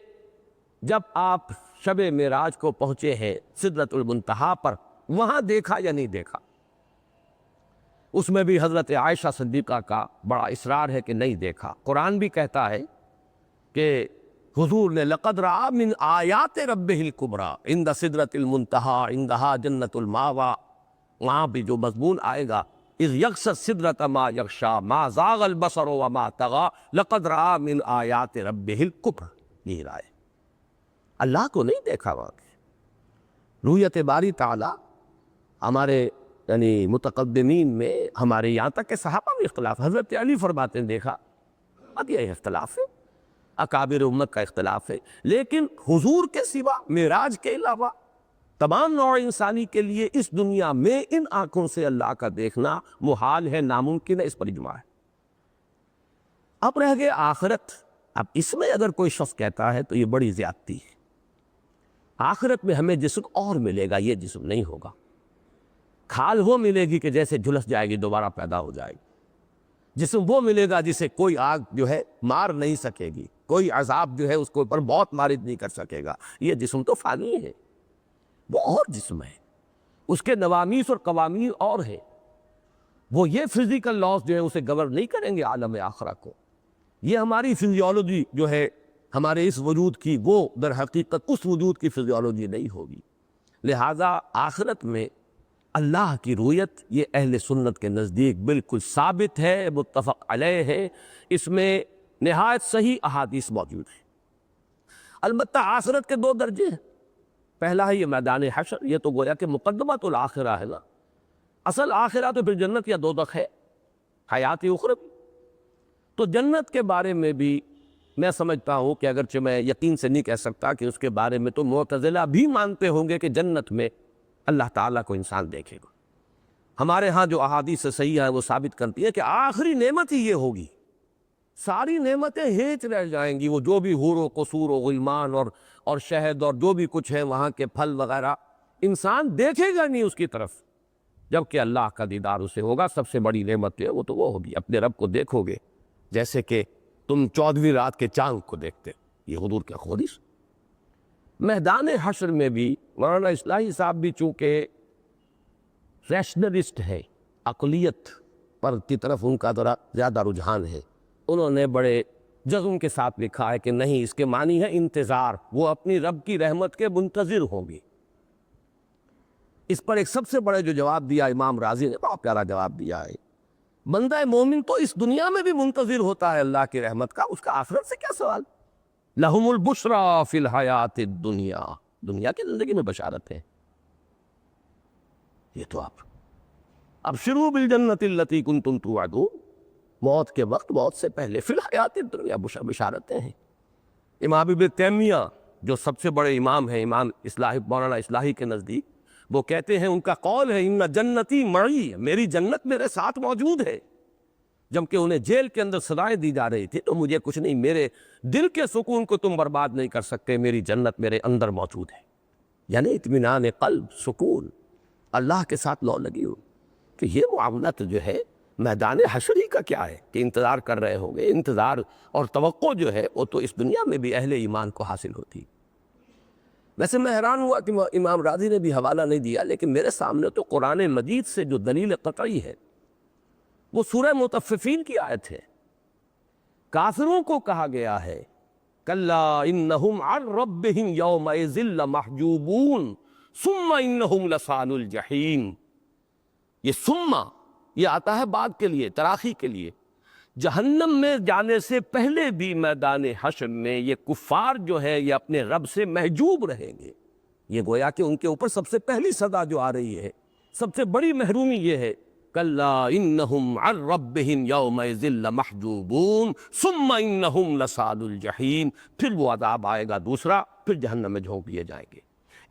جب آپ شب معراج کو پہنچے ہیں سدرۃ المنتہا پر، وہاں دیکھا یا نہیں دیکھا؟ اس میں بھی حضرت عائشہ صدیقہ کا بڑا اصرار ہے کہ نہیں دیکھا۔ قرآن بھی کہتا ہے کہ حضور نے لقد رأى من آیات ربہ الکبریٰ عند سدرۃ المنتہا عندہا جنت الماویٰ، وہاں بھی جو مضمون آئے گا اذ یغشی السدرۃ ما یغشیٰ ما زاغ البصر وما طغیٰ لقد رأى من آیات ربہ الکبریٰ، یہ رائے اللہ کو نہیں دیکھا وہاں۔ رؤیت باری تعالی ہمارے یعنی متقدمین میں، ہمارے یہاں تک کہ صحابہ میں اختلاف، حضرت علی فرماتے ہیں دیکھا، اب یہ اختلاف ہے، اکابر امت کا اختلاف ہے، لیکن حضور کے سوا، معراج کے علاوہ تمام نوع انسانی کے لیے اس دنیا میں ان آنکھوں سے اللہ کا دیکھنا محال ہے، ناممکن ہے، اس پر اجماع ہے۔ اب رہ گئے آخرت، اب اس میں اگر کوئی شخص کہتا ہے تو یہ بڑی زیادتی ہے۔ آخرت میں ہمیں جسم اور ملے گا، یہ جسم نہیں ہوگا۔ کھال وہ ملے گی کہ جیسے جھلس جائے گی دوبارہ پیدا ہو جائے گی، جسم وہ ملے گا جسے کوئی آگ جو ہے مار نہیں سکے گی، کوئی عذاب جو ہے اس کو پر بہت مارد نہیں کر سکے گا۔ یہ جسم تو فانی ہے، وہ اور جسم ہے، اس کے نوامیس اور قوامین اور ہیں، وہ یہ فزیکل لاس جو ہے اسے گورن نہیں کریں گے عالم آخرہ کو۔ یہ ہماری فزیولوجی جو ہے ہمارے اس وجود کی، وہ در حقیقت اس وجود کی فزیولوجی نہیں ہوگی۔ لہذا آخرت میں اللہ کی رؤیت یہ اہل سنت کے نزدیک بالکل ثابت ہے، متفق علیہ ہے، اس میں نہایت صحیح احادیث موجود ہیں۔ البتہ آخرت کے دو درجے ہیں، پہلا ہے یہ میدان حشر، یہ تو گویا کہ مقدمۃ الآخرہ ہے نا، اصل آخرہ تو پھر جنت یا دوزخ ہے، حیات اخروی۔ تو جنت کے بارے میں بھی میں سمجھتا ہوں کہ اگرچہ میں یقین سے نہیں کہہ سکتا کہ اس کے بارے میں تو معتزلہ بھی مانتے ہوں گے کہ جنت میں اللہ تعالیٰ کو انسان دیکھے گا۔ ہمارے ہاں جو احادیث صحیح ہیں وہ ثابت کرتی ہے کہ آخری نعمت ہی یہ ہوگی، ساری نعمتیں ہیچ رہ جائیں گی، وہ جو بھی حور و قصور و غلمان اور شہد اور جو بھی کچھ ہے وہاں کے پھل وغیرہ، انسان دیکھے گا نہیں اس کی طرف، جبکہ اللہ کا دیدار اسے ہوگا۔ سب سے بڑی نعمت ہے وہ تو وہ ہوگی، اپنے رب کو دیکھو گے جیسے کہ تم 14ویں رات کے چاند کو دیکھتے، یہ حضور کا حدیث۔ میدان حشر میں بھی مولانا اصلاحی صاحب بھی چونکہ ریشنلسٹ ہے، عقلیت پر کی طرف ان کا ذرا زیادہ رجحان ہے، انہوں نے بڑے جزم کے ساتھ لکھا ہے کہ نہیں، اس کے معنی ہے انتظار، وہ اپنی رب کی رحمت کے منتظر ہوں گی۔ اس پر ایک سب سے بڑے جو جواب دیا امام راضی نے، بہت پیارا جواب دیا ہے، بندہ مومن تو اس دنیا میں بھی منتظر ہوتا ہے اللہ کی رحمت کا، اس کا آخرت سے کیا سوال؟ لہم البشریٰ فی الحیات الدنیا، دنیا کی زندگی میں بشارت ہے۔ یہ تو ابشروا بالجنۃ التی کنتم توعدون، موت کے وقت، موت سے پہلے، فی الحیات الدنیا بشارتیں ہیں۔ امام ابن تیمیہ جو سب سے بڑے امام ہیں، امام اصلاحی، مولانا اصلاحی کے نزدیک، وہ کہتے ہیں، ان کا قول ہے ان جنتی معی، میری جنت میرے ساتھ موجود ہے۔ جبکہ انہیں جیل کے اندر سزائیں دی جا رہی تھی تو مجھے کچھ نہیں، میرے دل کے سکون کو تم برباد نہیں کر سکتے، میری جنت میرے اندر موجود ہے۔ یعنی اطمینان قلب، سکون، اللہ کے ساتھ لو لگی ہو، کہ یہ معاملہ تو جو ہے میدان حشر ہی کا کیا ہے کہ انتظار کر رہے ہوں گے. انتظار اور توقع جو ہے وہ تو اس دنیا میں بھی اہل ایمان کو حاصل ہوتی. ویسے میں حیران ہوا کہ امام راضی نے بھی حوالہ نہیں دیا، لیکن میرے سامنے تو قرآن مجید سے جو دلیل قطعی ہے وہ سورہ مطففین کی آیت ہے. کافروں کو کہا گیا ہے کلا انہم عن ربہم یومئذ لمحجوبون ثم انہم لصالو الجحیم. یہ ثم یہ آتا ہے بعد کے لیے، تراخی کے لیے. جہنم میں جانے سے پہلے بھی میدان حشر میں یہ کفار جو ہے یہ اپنے رب سے محجوب رہیں گے. یہ گویا کہ ان کے اوپر سب سے پہلی صدا جو آ رہی ہے، سب سے بڑی محرومی یہ ہے کلا انہم عن ربہم یومئذ لمحجوبون ثم انہم لصالو الجحیم. پھر وہ عذاب آئے گا دوسرا، پھر جہنم میں جھونک دیے جائیں گے.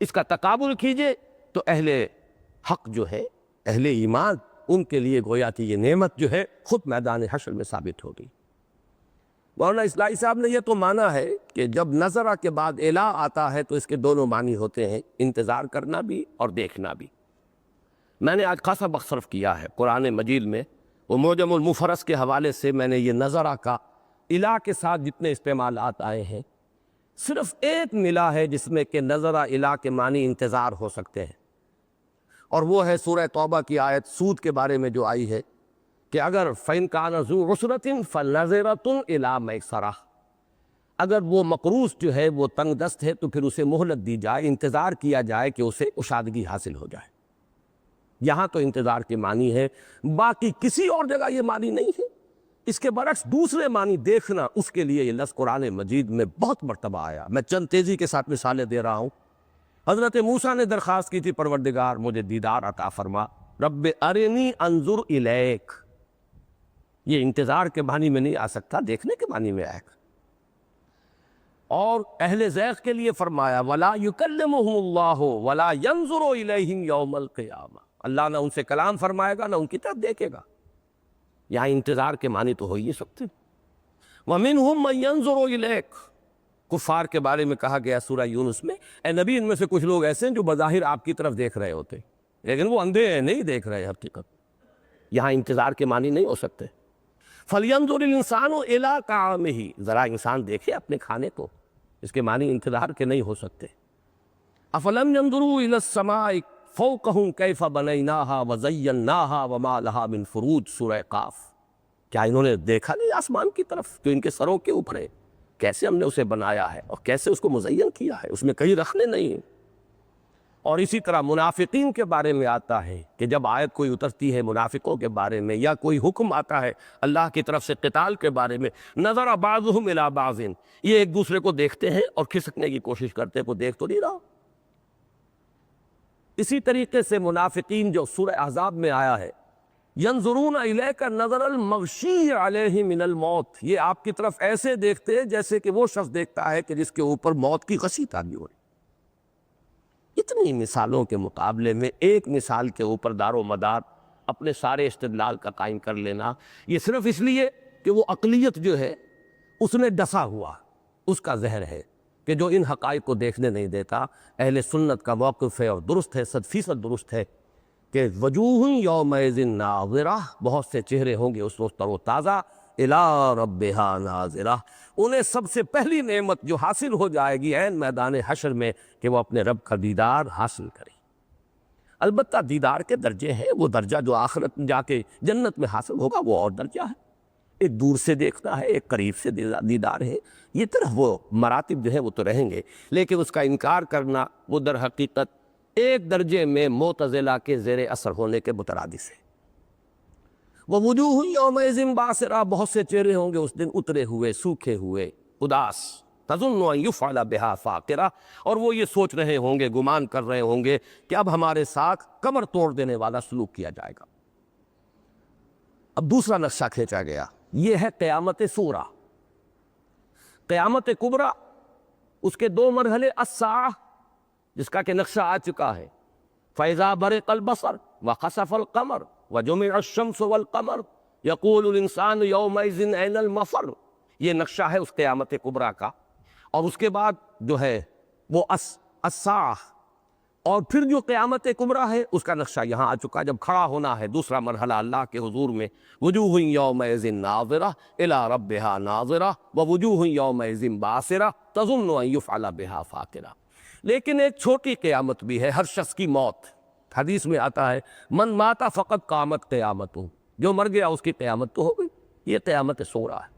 اس کا تقابل کیجئے تو اہل حق جو ہے، اہل ایمان، ان کے لیے گویا کہ یہ نعمت جو ہے خود میدان حشر میں ثابت ہوگی. مولانا اصلاحی صاحب نے یہ تو مانا ہے کہ جب نظرہ کے بعد الا آتا ہے تو اس کے دونوں معنی ہوتے ہیں، انتظار کرنا بھی اور دیکھنا بھی. میں نے آج خاصا وقت صرف کیا ہے قرآن مجید میں، وہ معجم المفرس کے حوالے سے میں نے یہ نظرہ کا الا کے ساتھ جتنے استعمالات آئے ہیں، صرف ایک ملا ہے جس میں کہ نظرہ الا کے معنی انتظار ہو سکتے ہیں، اور وہ ہے سورہ توبہ کی آیت سود کے بارے میں جو آئی ہے کہ اگر فَإِنْ كَانَ ذُو عُسْرَةٍ فَنَظِرَةٌ إِلَىٰ مَيْسَرَةٍ، اگر وہ مقروض جو ہے وہ تنگ دست ہے تو پھر اسے مہلت دی جائے، انتظار کیا جائے کہ اسے کشادگی حاصل ہو جائے. یہاں تو انتظار کے معنی ہے، باقی کسی اور جگہ یہ معنی نہیں ہے. اس کے برعکس دوسرے معنی دیکھنا، اس کے لیے یہ لفظ قرآن مجید میں بہت مرتبہ آیا. میں چند تیزی کے ساتھ مثالیں دے رہا ہوں. حضرت موسیٰ نے درخواست کی تھی پروردگار مجھے دیدار عطا فرما، رب ارنی انظر الیک. یہ انتظار کے معنی میں نہیں آ سکتا، دیکھنے کے معنی میں آئے گا. اور اہل زیغ کے لیے فرمایا ولا یکلمہم اللہ ولا ینظر الیہم یوم القیامہ، اللہ نہ ان سے کلام فرمائے گا نہ ان کی طرف دیکھے گا. یہاں انتظار کے معنی تو ہو ہی سکتے. ومنہم من ینظر الیک، کفار کے بارے میں کہا گیا سورہ یونس میں اے نبی ان میں سے کچھ لوگ ایسے ہیں جو بظاہر آپ کی طرف دیکھ رہے ہوتے لیکن وہ اندھے ہیں، نہیں دیکھ رہے حقیقت. یہاں انتظار کے معنی نہیں ہو سکتے. فَلْيَنظُرِ الْإِنسَانُ إِلَىٰ طَعَامِهِ، ذرا انسان دیکھے اپنے کھانے کو، اس کے معنی انتظار کے نہیں ہو سکتے. أَفَلَمْ يَنظُرُوا إِلَى السَّمَاءِ فَوْقَهُمْ كَيْفَ بَنَيْنَاهَا وَزَيَّنَّاهَا وَمَا لَهَا مِنْ فُرُوجٍ، سورہ قاف. کیا انہوں نے دیکھا نہیں آسمان کی طرف جو ان کے سروں کے اوپر ہے؟ کیسے ہم نے اسے بنایا ہے اور کیسے اس کو مزین کیا ہے، اس میں کہیں رکھنے نہیں ہیں. اور اسی طرح منافقین کے بارے میں آتا ہے کہ جب آیت کوئی اترتی ہے منافقوں کے بارے میں یا کوئی حکم آتا ہے اللہ کی طرف سے قتال کے بارے میں، نظر بعضهم الى بعض، یہ ایک دوسرے کو دیکھتے ہیں اور کھسکنے کی کوشش کرتے ہیں، کوئی دیکھ تو نہیں رہا. اسی طریقے سے منافقین جو سورہ احزاب میں آیا ہے ینظرون الیک نظر المغشی علیہ من الموت، یہ آپ کی طرف ایسے دیکھتے ہیں جیسے کہ وہ شخص دیکھتا ہے کہ جس کے اوپر موت کی غشی تاری ہو رہی. اتنی مثالوں کے مقابلے میں ایک مثال کے اوپر دار و مدار اپنے سارے استدلال کا قائم کر لینا، یہ صرف اس لیے کہ وہ عقلیت جو ہے اس نے ڈسا ہوا، اس کا زہر ہے کہ جو ان حقائق کو دیکھنے نہیں دیتا. اہل سنت کا موقف ہے اور درست ہے، 100% درست ہے کہ وجوہ یومئذ ناظرہ، بہت سے چہرے ہوں گے اس وقت تر و تازہ، الی ربہا ناظرہ، انہیں سب سے پہلی نعمت جو حاصل ہو جائے گی عین میدان حشر میں کہ وہ اپنے رب کا دیدار حاصل کریں. البتہ دیدار کے درجے ہیں، وہ درجہ جو آخرت میں جا کے جنت میں حاصل ہوگا وہ اور درجہ ہے. ایک دور سے دیکھنا ہے، ایک قریب سے دیدار ہے، یہ طرح وہ مراتب جو ہیں وہ تو رہیں گے، لیکن اس کا انکار کرنا وہ در حقیقت ایک درجے میں معتزلہ کے زیر اثر ہونے کے مترادف ہے. وَوُجُوهٌ يَوْمَئِذٍ بَاسِرَةٌ، بہت سے چہرے ہوں گے اس دن اترے ہوئے، سوکھے ہوئے، اداس. تَظُنُّ أَن يُفْعَلَ بِهَا فَاقِرَةٌ، اور وہ یہ سوچ رہے ہوں گے، گمان کر رہے ہوں گے کہ اب ہمارے ساتھ کمر توڑ دینے والا سلوک کیا جائے گا. اب دوسرا نقشہ کھینچا گیا، یہ ہے قیامت صغریٰ. قیامت کبریٰ اس کے دو مرحلے، الساعہ جس کا کہ نقشہ آ چکا ہے، فَإِذَا بَرِقَ الْبَصَرُ وَخَسَفَ الْقَمَرُ وَجُمِعَ الشَّمْسُ وَالْقَمَرُ يَقُولُ الْإِنسَانُ يَوْمَئِذٍ أَيْنَ الْمَفَرُّ. یہ نقشہ ہے اس قیامت کبریٰ کا. اور اس کے بعد جو ہے وہ الساعہ، اور پھر جو قیامت کبریٰ ہے اس کا نقشہ یہاں آ چکا، جب کھڑا ہونا ہے دوسرا مرحلہ اللہ کے حضور میں، وجوہ یومئذ ناظرہ الی ربہا ناظرہ ووجوہ یومئذ باسرہ تظن ان یفعل بہا فاقرہ۔ لیکن ایک چھوٹی قیامت بھی ہے، ہر شخص کی موت۔ حدیث میں آتا ہے من مات فقط قامت قیامتہ، جو مر گیا اس کی قیامت تو ہو گئی۔ یہ قیامت صغریٰ ہے،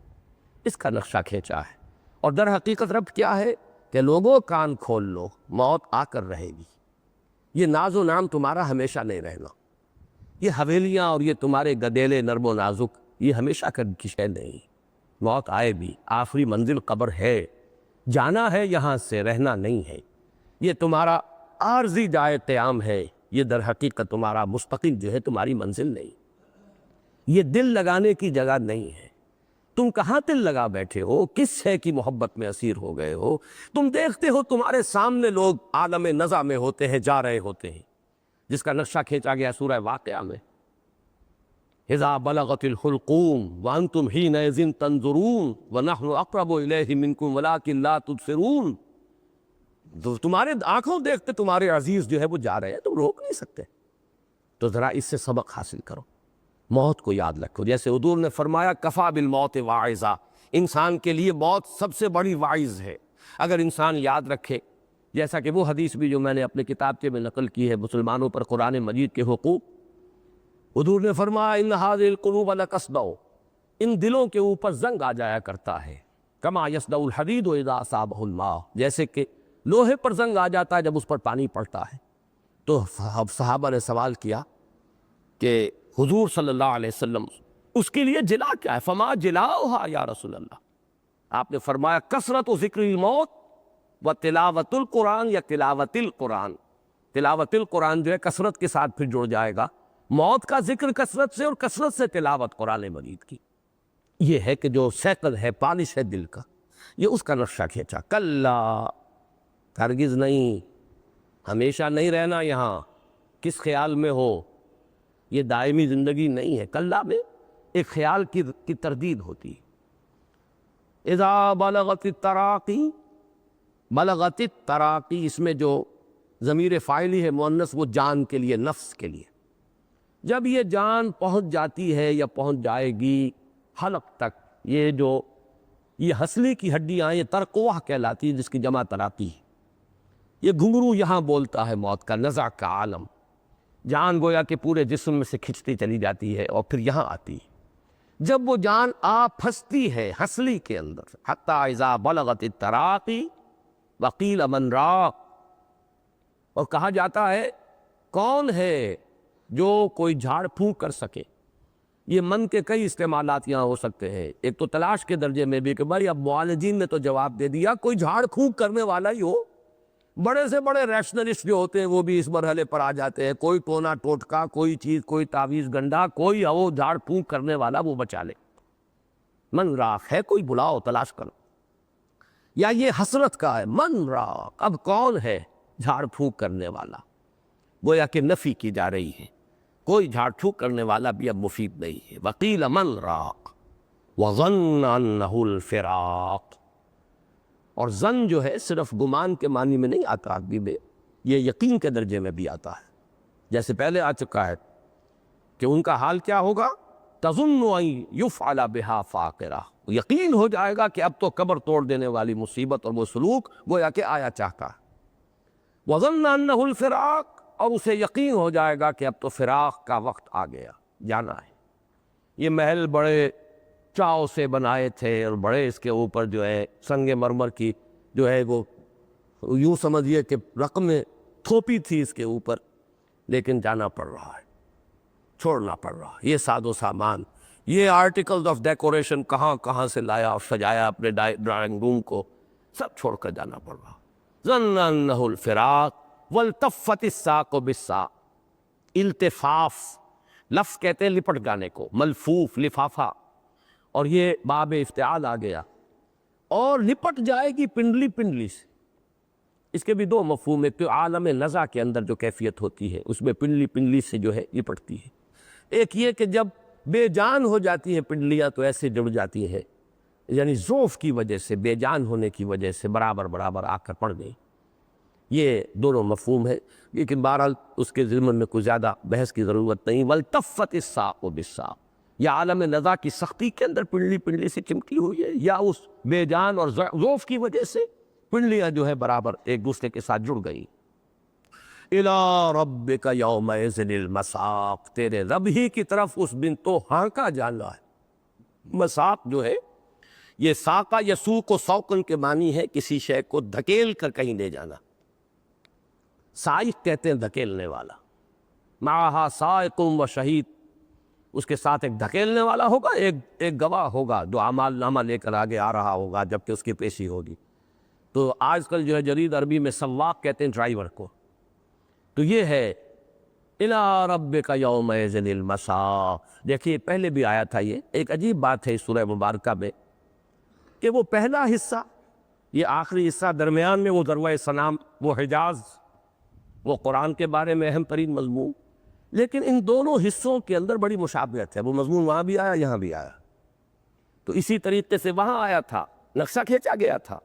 اس کا نقشہ کھینچا ہے۔ اور در حقیقت رب کیا ہے کہ لوگوں کان کھول لو، موت آ کر رہے گی۔ یہ ناز و نام تمہارا ہمیشہ نہیں رہنا، یہ حویلیاں اور یہ تمہارے گدیلے نرم و نازک یہ ہمیشہ کی شے نہیں۔ موت آئے بھی، آخری منزل قبر ہے، جانا ہے یہاں سے، رہنا نہیں ہے۔ یہ تمہارا عارضی جائے قیام ہے، یہ در حقیقت تمہارا مستقل جو ہے تمہاری منزل نہیں، یہ دل لگانے کی جگہ نہیں ہے۔ تم کہاں دل لگا بیٹھے ہو، کس شے کی محبت میں اسیر ہو گئے ہو؟ تم دیکھتے ہو تمہارے سامنے لوگ عالم نزع میں ہوتے ہیں، جا رہے ہوتے ہیں، جس کا نقشہ کھینچا گیا سورہ واقعہ میں، اذا بلغت الحلقوم وانتم حینئذ تنظرون ونحن اقرب الیہ منکم ولکن لا تبصرون۔ تمہارے آنکھوں دیکھتے تمہارے عزیز جو ہے وہ جا رہے ہیں، تم روک نہیں سکتے۔ تو ذرا اس سے سبق حاصل کرو، موت کو یاد رکھو۔ جیسے حضور نے فرمایا کفا بالموت واعظا، انسان کے لیے موت سب سے بڑی واعظ ہے۔ اگر انسان یاد رکھے، جیسا کہ وہ حدیث بھی جو میں نے اپنے کتابچے میں نقل کی ہے، مسلمانوں پر قرآن مجید کے حقوق، حضور نے فرمایا ان هذه القلوب لتصدع، ان دلوں کے اوپر زنگ آ جایا کرتا ہے، کما یصدع الحدید اذا اصابه الماء، جیسے کہ لوہے پر زنگ آ جاتا ہے جب اس پر پانی پڑتا ہے۔ تو صحابہ نے سوال کیا کہ حضور صلی اللہ علیہ وسلم اس کے لیے جلا کیا ہے؟ فما جلاؤها یا رسول اللہ، آپ نے فرمایا کثرت ذکر الموت و تلاوت القرآن یا تلاوت القرآن۔ تلاوت القرآن جو ہے کثرت کے ساتھ پھر جڑ جائے گا، موت کا ذکر کثرت سے، اور کثرت سے تلاوت قرآن مجید کی۔ یہ ہے کہ جو سیکل ہے، پالش ہے دل کا، یہ اس کا نقشہ کھینچا۔ کلا، ہرگز نہیں، ہمیشہ نہیں رہنا یہاں، کس خیال میں ہو، یہ دائمی زندگی نہیں ہے۔ کلا میں ایک خیال کی تردید ہوتی ہے۔ اذا بلغت التراقی، بلغت التراقی، اس میں جو ضمیر فاعلی ہے مؤنث، وہ جان کے لیے، نفس کے لیے۔ جب یہ جان پہنچ جاتی ہے یا پہنچ جائے گی حلق تک، یہ جو یہ ہنسلی کی ہڈیاں، یہ ترقوہ کہلاتی ہے، جس کی جمع تراقی ہے۔ یہ گھنگرو یہاں بولتا ہے موت کا، نزع کا عالم، جان گویا کہ پورے جسم میں سے کھنچتی چلی جاتی ہے اور پھر یہاں آتی ہے۔ جب وہ جان آ پھنستی ہے ہنسلی کے اندر، حتی اذا بلغت التراقی وقیل من راق، اور کہا جاتا ہے کون ہے جو کوئی جھاڑ پھونک کر سکے۔ یہ من کے کئی استعمالات یہاں ہو سکتے ہیں، ایک تو تلاش کے درجے میں بھی کہ بھائی اب معالجین نے تو جواب دے دیا، کوئی جھاڑ پھونک کرنے والا ہی ہو۔ بڑے سے بڑے ریشنلسٹ جو ہوتے ہیں وہ بھی اس مرحلے پر آ جاتے ہیں، کوئی ٹونا ٹوٹکا، کوئی چیز، کوئی تعویذ گنڈا، کوئی وہ جھاڑ پھونک کرنے والا وہ بچا لے۔ من راق ہے، کوئی بلاؤ، تلاش کرو۔ یا یہ حسرت کا ہے، من راق، اب کون ہے جھاڑ پھونک کرنے والا، گویا کہ نفی کی جا رہی ہے، کوئی جھاڑ پھونک کرنے والا بھی اب مفید نہیں ہے۔ وقیل من راق وظن انہ الفراق، اور ظن جو ہے صرف گمان کے معنی میں نہیں آتا عربی میں، یہ یقین کے درجے میں بھی آتا ہے، جیسے پہلے آ چکا ہے کہ ان کا حال کیا ہوگا، تظن ان یفعل بہا فاقرہ، یقین ہو جائے گا کہ اب تو قبر توڑ دینے والی مصیبت اور وہ سلوک گویا کہ آیا چاہتا ہے۔ وظن انہ الفراق، اور اسے یقین ہو جائے گا کہ اب تو فراق کا وقت آ گیا، جانا ہے۔ یہ محل بڑے چاؤ سے بنائے تھے اور بڑے اس کے اوپر جو ہے سنگ مرمر کی جو ہے وہ یوں سمجھیے کہ رقم تھوپی تھی اس کے اوپر، لیکن جانا پڑ رہا ہے، چھوڑنا پڑ رہا ہے۔ یہ ساد و سامان، یہ آرٹیکلز آف ڈیکوریشن کہاں کہاں سے لایا اور سجایا اپنے ڈرائنگ روم کو، سب چھوڑ کر جانا پڑ رہا۔ ظن انہ الفراق والتفت الساق بالساق، التفاف لفظ کہتے ہیں لپٹ جانے کو، ملفوف، لفافہ، اور یہ باب افتعال آ گیا، اور لپٹ جائے گی پنڈلی پنڈلی سے۔ اس کے بھی دو مفہوم ہے، تو عالم نزع کے اندر جو کیفیت ہوتی ہے اس میں پنڈلی پنڈلی سے جو ہے لپٹتی ہے۔ ایک یہ کہ جب بے جان ہو جاتی ہیں پنڈلیاں تو ایسے جڑ جاتی ہیں، یعنی ضعف کی وجہ سے، بے جان ہونے کی وجہ سے برابر برابر آ کر پڑ گئی۔ یہ دونوں مفہوم ہے، لیکن بہرحال اس کے ضمن میں کوئی زیادہ بحث کی ضرورت نہیں۔ والتفت الساق بالساق، یا عالم نزا کی سختی کے اندر پنڈلی پنڈلی سے چمٹی ہوئی ہے، یا اس بے جان اور ضعف کی وجہ سے پنڈلیاں جو ہے برابر ایک دوسرے کے ساتھ جڑ گئی۔ اِلَىٰ رَبِّكَ يَوْمَئِذٍ الْمَسَاقُ، تیرے رب ہی کی طرف اس دن تو ہانکا جانا ہے۔ مساق جو ہے یہ ساقہ یسوق و سوقن کے معنی ہے کسی شے کو دھکیل کر کہیں لے جانا۔ سائق کہتے ہیں دھکیلنے والا، معہا سائق و شہید، اس کے ساتھ ایک دھکیلنے والا ہوگا، ایک گواہ ہوگا جو اعمال نامہ لے کر آگے آ رہا ہوگا جبکہ اس کی پیشی ہوگی۔ تو آج کل جو ہے جدید عربی میں سواق کہتے ہیں ڈرائیور کو۔ تو یہ ہے اِلَىٰ رَبِّكَ يَوْمَئِذٍ الْمَسَاقُ۔ دیکھیے پہلے بھی آیا تھا، یہ ایک عجیب بات ہے اس سورہ مبارکہ میں کہ وہ پہلا حصہ، یہ آخری حصہ، درمیان میں وہ ذروۂ سنام، وہ حجاز، وہ قرآن کے بارے میں اہم ترین مضمون، لیکن ان دونوں حصوں کے اندر بڑی مشابہت ہے۔ وہ مضمون وہاں بھی آیا، یہاں بھی آیا، تو اسی طریقے سے وہاں آیا تھا، نقشہ کھینچا گیا تھا۔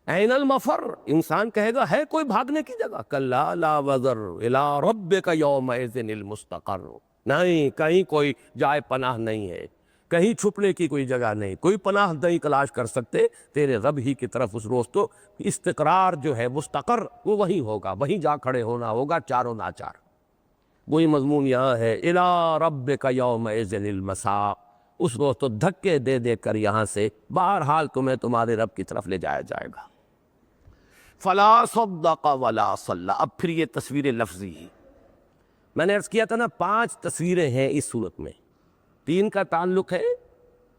این المفر، انسان کہے گا ہے کوئی بھاگنے کی جگہ؟ کلا لا وزر الی ربک یومئذ المستقر، نہیں، کہیں کوئی جائے پناہ نہیں ہے، کہیں چھپنے کی کوئی جگہ نہیں، کوئی پناہ نہیں تلاش کر سکتے، تیرے رب ہی کی طرف اس روز تو استقرار جو ہے مستقر وہ وہی ہوگا، وہیں جا کھڑے ہونا ہوگا چاروں ناچار۔ وہی مضمون یہاں ہے الی ربک یومئذ المساق، اس روز تو دھکے دے دے کر یہاں سے بہرحال تمہیں تمہارے رب کی طرف لے جایا جائے گا۔ فلا صدق ولا صلی، اب پھر یہ تصویر لفظی ہے۔ میں نے عرض کیا تھا نا 5 تصویریں ہیں اس صورت میں، 3 کا تعلق ہے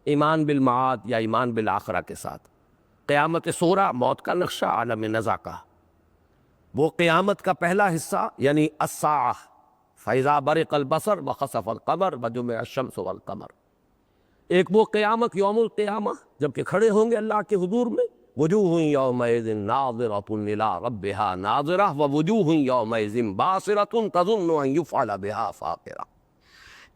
ایمان بالمعاد یا ایمان بالآخرہ کے ساتھ، قیامت صغریٰ، موت کا نقشہ، عالم نزا کا، وہ قیامت کا پہلا حصہ یعنی الساعہ، فَإِذَا بَرِقَ الْبَصَرُ وَخَسَفَ الْقَمَرُ وَجُمِعَ الشَّمْسُ وَالْقَمَرُ، ایک وہ قیامت یوم القیامہ جبکہ کھڑے ہوں گے اللہ کے حضور میں، وجوہ یومئذ ناظرۃ الی ربہا ناظرہ ووجوہ یومئذ باصرۃ تظن ان یفعل بہا فاقرہ۔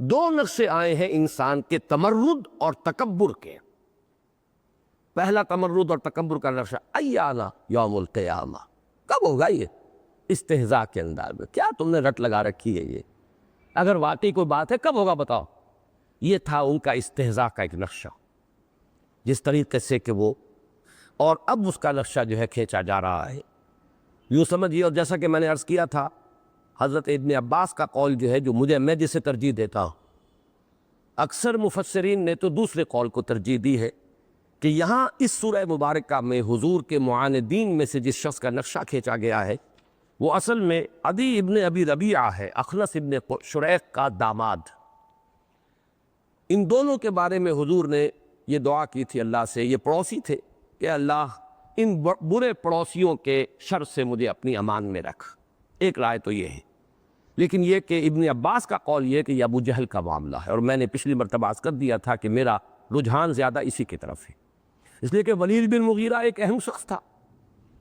2 نقشے آئے ہیں انسان کے تمرد اور تکبر کے۔ پہلا تمرد اور تکبر کا نقشہ ایانا یوم القیامہ، کب ہوگا یہ؟ استہزاء کے انداز میں، کیا تم نے رٹ لگا رکھی ہے یہ؟ اگر واقعی کوئی بات ہے کب ہوگا بتاؤ؟ یہ تھا ان کا استہزاء کا ایک نقشہ، جس طریقے سے کہ وہ، اور اب اس کا نقشہ جو ہے کھینچا جا رہا ہے۔ یوں سمجھیے، اور جیسا کہ میں نے عرض کیا تھا، حضرت ابن عباس کا قول جو ہے، جو میں جسے ترجیح دیتا ہوں، اکثر مفسرین نے تو دوسرے قول کو ترجیح دی ہے کہ یہاں اس سورہ مبارکہ میں حضور کے معاندین میں سے جس شخص کا نقشہ کھینچا گیا ہے وہ اصل میں عدی ابن ابی ربیعہ ہے، اخنس ابن شریق کا داماد۔ ان دونوں کے بارے میں حضور نے یہ دعا کی تھی اللہ سے، یہ پڑوسی تھے، کہ اللہ ان برے پڑوسیوں کے شر سے مجھے اپنی امان میں رکھ۔ ایک رائے تو یہ ہے، لیکن یہ کہ ابن عباس کا قول یہ کہ یہ ابو جہل کا معاملہ ہے، اور میں نے پچھلی مرتبہ عرض کر دیا تھا کہ میرا رجحان زیادہ اسی کی طرف ہے، اس لیے کہ ولید بن مغیرہ ایک اہم شخص تھا،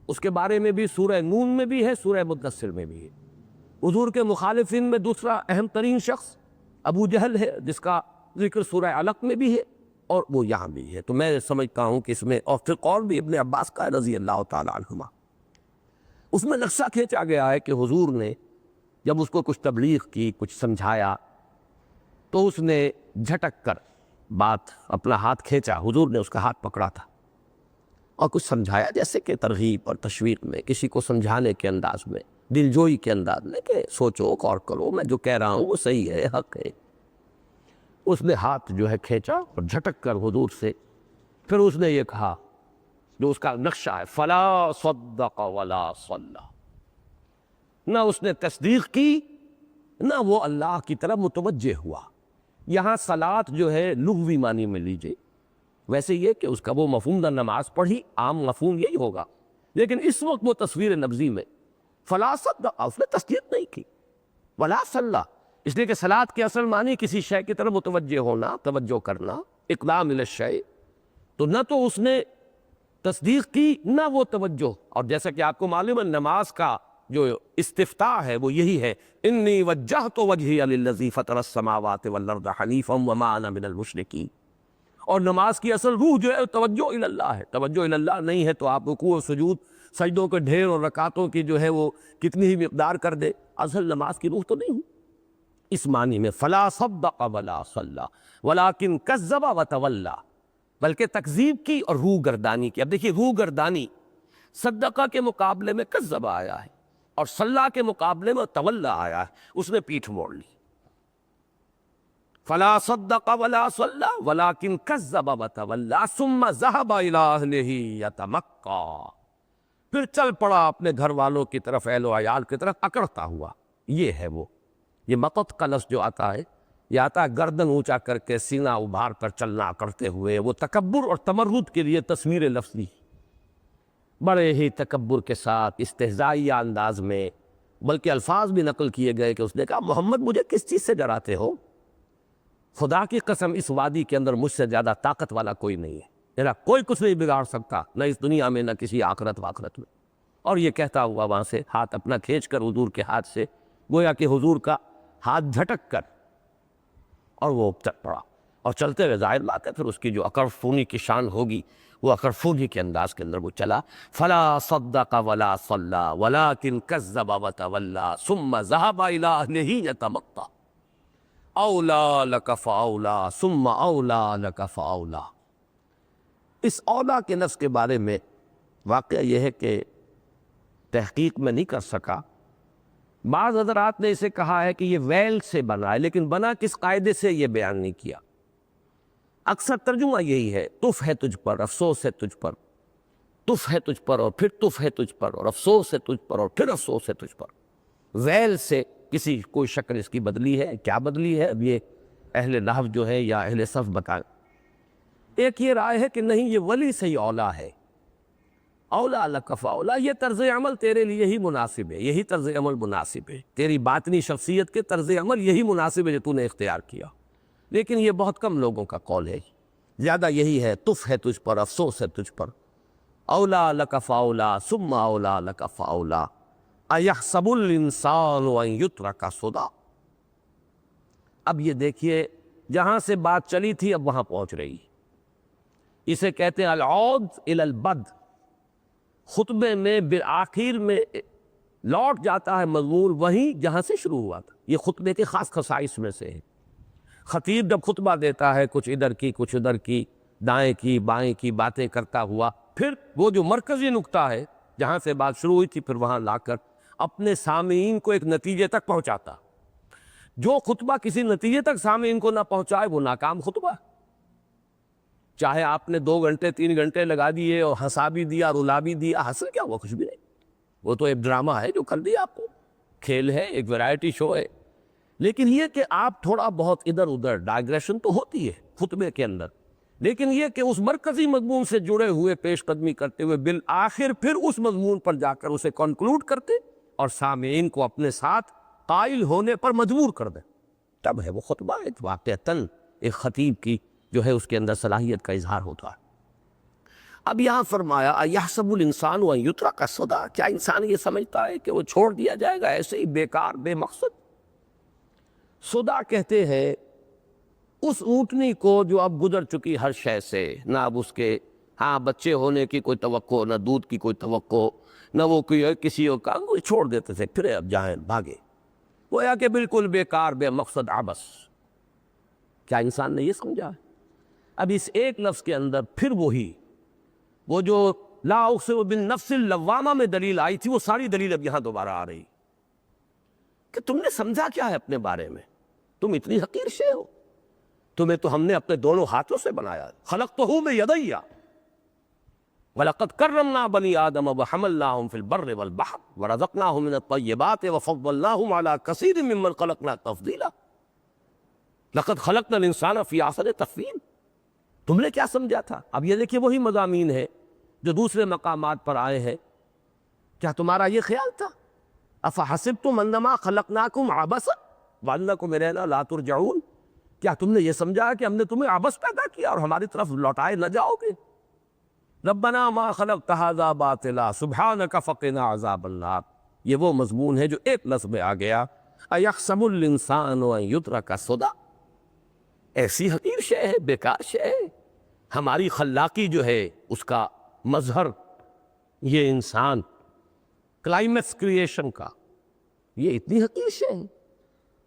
اس کے بارے میں بھی سورہ نون میں بھی ہے، سورہ مدثر میں بھی ہے۔ حضور کے مخالفین میں دوسرا اہم ترین شخص ابو جہل ہے، جس کا ذکر سورہ علق میں بھی ہے اور وہ یہاں بھی ہے۔ تو میں سمجھتا ہوں کہ اس میں، اور پھر قول بھی ابن عباس کا رضی اللہ تعالیٰ عنہما، اس میں نقشہ کھینچا گیا ہے کہ حضور نے جب اس کو کچھ تبلیغ کی، کچھ سمجھایا، تو اس نے جھٹک کر بات اپنا ہاتھ کھینچا، حضور نے اس کا ہاتھ پکڑا تھا اور کچھ سمجھایا، جیسے کہ ترغیب اور تشویق میں، کسی کو سمجھانے کے انداز میں، دلجوئی کے انداز میں، کہ سوچو غور کرو، میں جو کہہ رہا ہوں وہ صحیح ہے، حق ہے۔ اس نے ہاتھ جو ہے کھینچا اور جھٹک کر حضور سے پھر اس نے یہ کہا، جو اس کا نقشہ ہے، فلا صدق ولا صلی، نہ اس نے تصدیق کی نہ وہ اللہ کی طرف متوجہ ہوا۔ یہاں صلاۃ جو ہے لغوی معنی میں لیجئے، ویسے یہ کہ اس کا وہ مفہوم، نہ نماز پڑھی، عام مفہوم یہی ہوگا، لیکن اس وقت وہ تصویر نبزی میں فلا صدق، اس نے تصدیق نہیں کی، ولا صلی، اس لیے کہ صلاۃ کے اصل معنی کسی شے کی طرف متوجہ ہونا، توجہ کرنا، اقدام الی الشیء، تو نہ تو اس نے تصدیق کی نہ وہ توجہ۔ اور جیسا کہ آپ کو معلوم ہے نماز کا جو استفتاح ہے وہ یہی ہے، انی وجہت وجہی للذی فطر السماوات والارض حنیفا وما انا من المشرکین، اور نماز کی اصل روح جو ہے توجہ الی اللہ ہے. توجہ الی اللہ نہیں ہے تو آپ رکوع و سجود سجدوں کے ڈھیر اور رکعتوں کی جو ہے وہ کتنی ہی مقدار کر دے، اصل نماز کی روح تو نہیں ہوں. اس معنی میں فلا صدق ولا صلی ولکن کذب وتولی، بلکہ تکذیب کی اور روح گردانی کی. اب دیکھیے روح گردانی صدقہ کے مقابلے میں کذب آیا ہے اور صلی کے مقابلے میں تولی آیا ہے، اس نے پیٹھ موڑ لی. فلا صدق ولا صلی ولکن کذب وتولی ثم ذهب الى اہلہ یتمکا، پھر چل پڑا اپنے گھر والوں کی طرف، اہل و عیال کی طرف اکڑتا ہوا. یہ ہے وہ، یہ مقت کا لفظ جو آتا ہے یہ آتا ہے گردن اونچا کر کے سینہ ابھار کر چلنا کرتے ہوئے. وہ تکبر اور تمرد کے لیے تصویر لفظی، بڑے ہی تکبر کے ساتھ استہزائیہ انداز میں، بلکہ الفاظ بھی نقل کیے گئے کہ اس نے کہا محمد مجھے کس چیز سے ڈراتے ہو؟ خدا کی قسم اس وادی کے اندر مجھ سے زیادہ طاقت والا کوئی نہیں ہے، میرا کوئی کچھ نہیں بگاڑ سکتا، نہ اس دنیا میں نہ کسی آخرت واخرت میں. اور یہ کہتا ہوا وہاں سے ہاتھ اپنا کھینچ کر حضور کے ہاتھ سے، گویا کہ حضور کا ہاتھ جھٹک کر، اور وہ چل پڑا. اور چلتے ہوئے ظاہر بات ہے پھر اس کی جو اکڑفونی کی شان ہوگی وہ اکڑفونی کے انداز کے اندر وہ چلا. فلا صدق ولا صلی ولکن کذب وتولی ثم ذهب الى اہلہ یتمطا اولی لک فاولی ثم اولی لک فاولی. اس اولا کے لفظ کے بارے میں واقعہ یہ ہے کہ تحقیق میں نہیں کر سکا. بعض حضرات نے اسے کہا ہے کہ یہ ویل سے بنا ہے، لیکن بنا کس قاعدے سے یہ بیان نہیں کیا. اکثر ترجمہ یہی ہے، تف ہے تجھ پر، افسوس ہے تجھ پر، تف ہے تجھ پر اور پھر تف ہے تجھ پر، اور افسوس ہے تجھ پر اور پھر افسوس ہے تجھ پر. ویل سے کسی کوئی شکل اس کی بدلی ہے، کیا بدلی ہے اب یہ اہل نحو جو ہے یا اہل صف بتائیں. ایک یہ رائے ہے کہ نہیں یہ ولی سے ہی اولا ہے، اولا لک فاولا، یہ طرز عمل تیرے لیے ہی مناسب ہے، یہی طرز عمل مناسب ہے، تیری باطنی شخصیت کے طرز عمل یہی مناسب ہے جو تو نے اختیار کیا. لیکن یہ بہت کم لوگوں کا قول ہے، زیادہ یہی ہے تف ہے تجھ پر، افسوس ہے تجھ پر. اولا لک فاولا ثم اولا لک فاولا ایحسب الانسان ان یترک سدی. اب یہ دیکھیے جہاں سے بات چلی تھی اب وہاں پہنچ رہی. اسے کہتے ہیں العود الی البد. خطبے میں بالآخر میں لوٹ جاتا ہے مضمون وہیں جہاں سے شروع ہوا تھا. یہ خطبے کے خاص خصائص میں سے ہے. خطیب جب خطبہ دیتا ہے کچھ ادھر کی کچھ ادھر کی، دائیں کی بائیں کی باتیں کرتا ہوا، پھر وہ جو مرکزی نقطہ ہے جہاں سے بات شروع ہوئی تھی پھر وہاں لا کر اپنے سامعین کو ایک نتیجے تک پہنچاتا. جو خطبہ کسی نتیجے تک سامعین کو نہ پہنچائے وہ ناکام خطبہ. چاہے آپ نے 2 گھنٹے 3 گھنٹے لگا دیے اور ہنسا بھی دیا رلا بھی دیا، حاصل کیا ہوا؟ کچھ بھی نہیں. وہ تو ایک ڈرامہ ہے جو کر دیا آپ کو، کھیل ہے، ایک ویرائٹی شو ہے. لیکن یہ کہ آپ تھوڑا بہت ادھر ادھر ڈائگریشن تو ہوتی ہے خطبے کے اندر، لیکن یہ کہ اس مرکزی مضمون سے جڑے ہوئے پیش قدمی کرتے ہوئے بالآخر پھر اس مضمون پر جا کر اسے کنکلوڈ کرتے اور سامعین کو اپنے ساتھ قائل ہونے پر مجبور کر دیں، تب ہے وہ خطبہ. ایک واقعتاً ایک خطیب کی جو ہے اس کے اندر صلاحیت کا اظہار ہوتا ہے. اب یہاں فرمایا ایحسب الانسان ان یترک سدی، کیا انسان یہ سمجھتا ہے کہ وہ چھوڑ دیا جائے گا ایسے ہی بیکار بے مقصد؟ سدا کہتے ہیں اس اونٹنی کو جو اب گزر چکی ہر شے سے، نہ اب اس کے بچے ہونے کی کوئی توقع، نہ دودھ کی کوئی توقع، نہ وہ کوئی کسی اور کام، وہ چھوڑ دیتے تھے پھر اب جائیں بھاگے، گویا کہ بالکل بیکار بے مقصد عبث. کیا انسان نے یہ سمجھا؟ اب اس ایک لفظ کے اندر پھر وہی وہ جو لا اقسم بالنفس اللوامہ میں دلیل آئی تھی وہ ساری دلیل اب یہاں دوبارہ آ رہی کہ تم نے سمجھا کیا ہے اپنے بارے میں؟ تم اتنی حقیر شے ہو، تمہیں تو ہم نے اپنے دونوں ہاتھوں سے بنایا. خلقتہ بیدی وَلَقَدْ كَرَّمْنَا بَنِي آدَمَ وَحَمَلْنَاهُمْ فِي الْبَرِّ وَالْبَحْرِ وَرَزَقْنَاهُمْ مِنَ الطَّيِّبَاتِ وَفَضَّلْنَاهُمْ عَلَى كَثِيرٍ مِّمَّنْ خَلَقْنَا تَفْضِيلًا. لَقَدْ خَلَقْنَا الْإِنسَانَ فِي أَحْسَنِ تَقْوِيمٍ. تم نے کیا سمجھا تھا؟ اب یہ دیکھیے وہی مضامین ہے جو دوسرے مقامات پر آئے ہیں. کیا تمہارا یہ خیال تھا؟ أَفَحَسِبْتُمْ أَنَّمَا خَلَقْنَاكُمْ عَبَثًا وَأَنَّكُمْ إِلَيْنَا لَا تُرْجَعُونَ. کیا تم نے یہ سمجھا کہ ہم نے تمہیں عبث پیدا کیا اور ہماری طرف لوٹائے نہ جاؤ گے؟ ربنا ما خلقت هذا باطلا سبحانك فقنا عذاب النار. یہ وہ مضمون ہے جو ایک لفظ میں آ گیا ایحسب الانسان ان یترک سدی. ایسی حقیر شے ہے، بیکار شے ہے ہماری خلاقی جو ہے اس کا مظہر یہ انسان، کلائمیکس کریشن کا، یہ اتنی حقیر شے ہے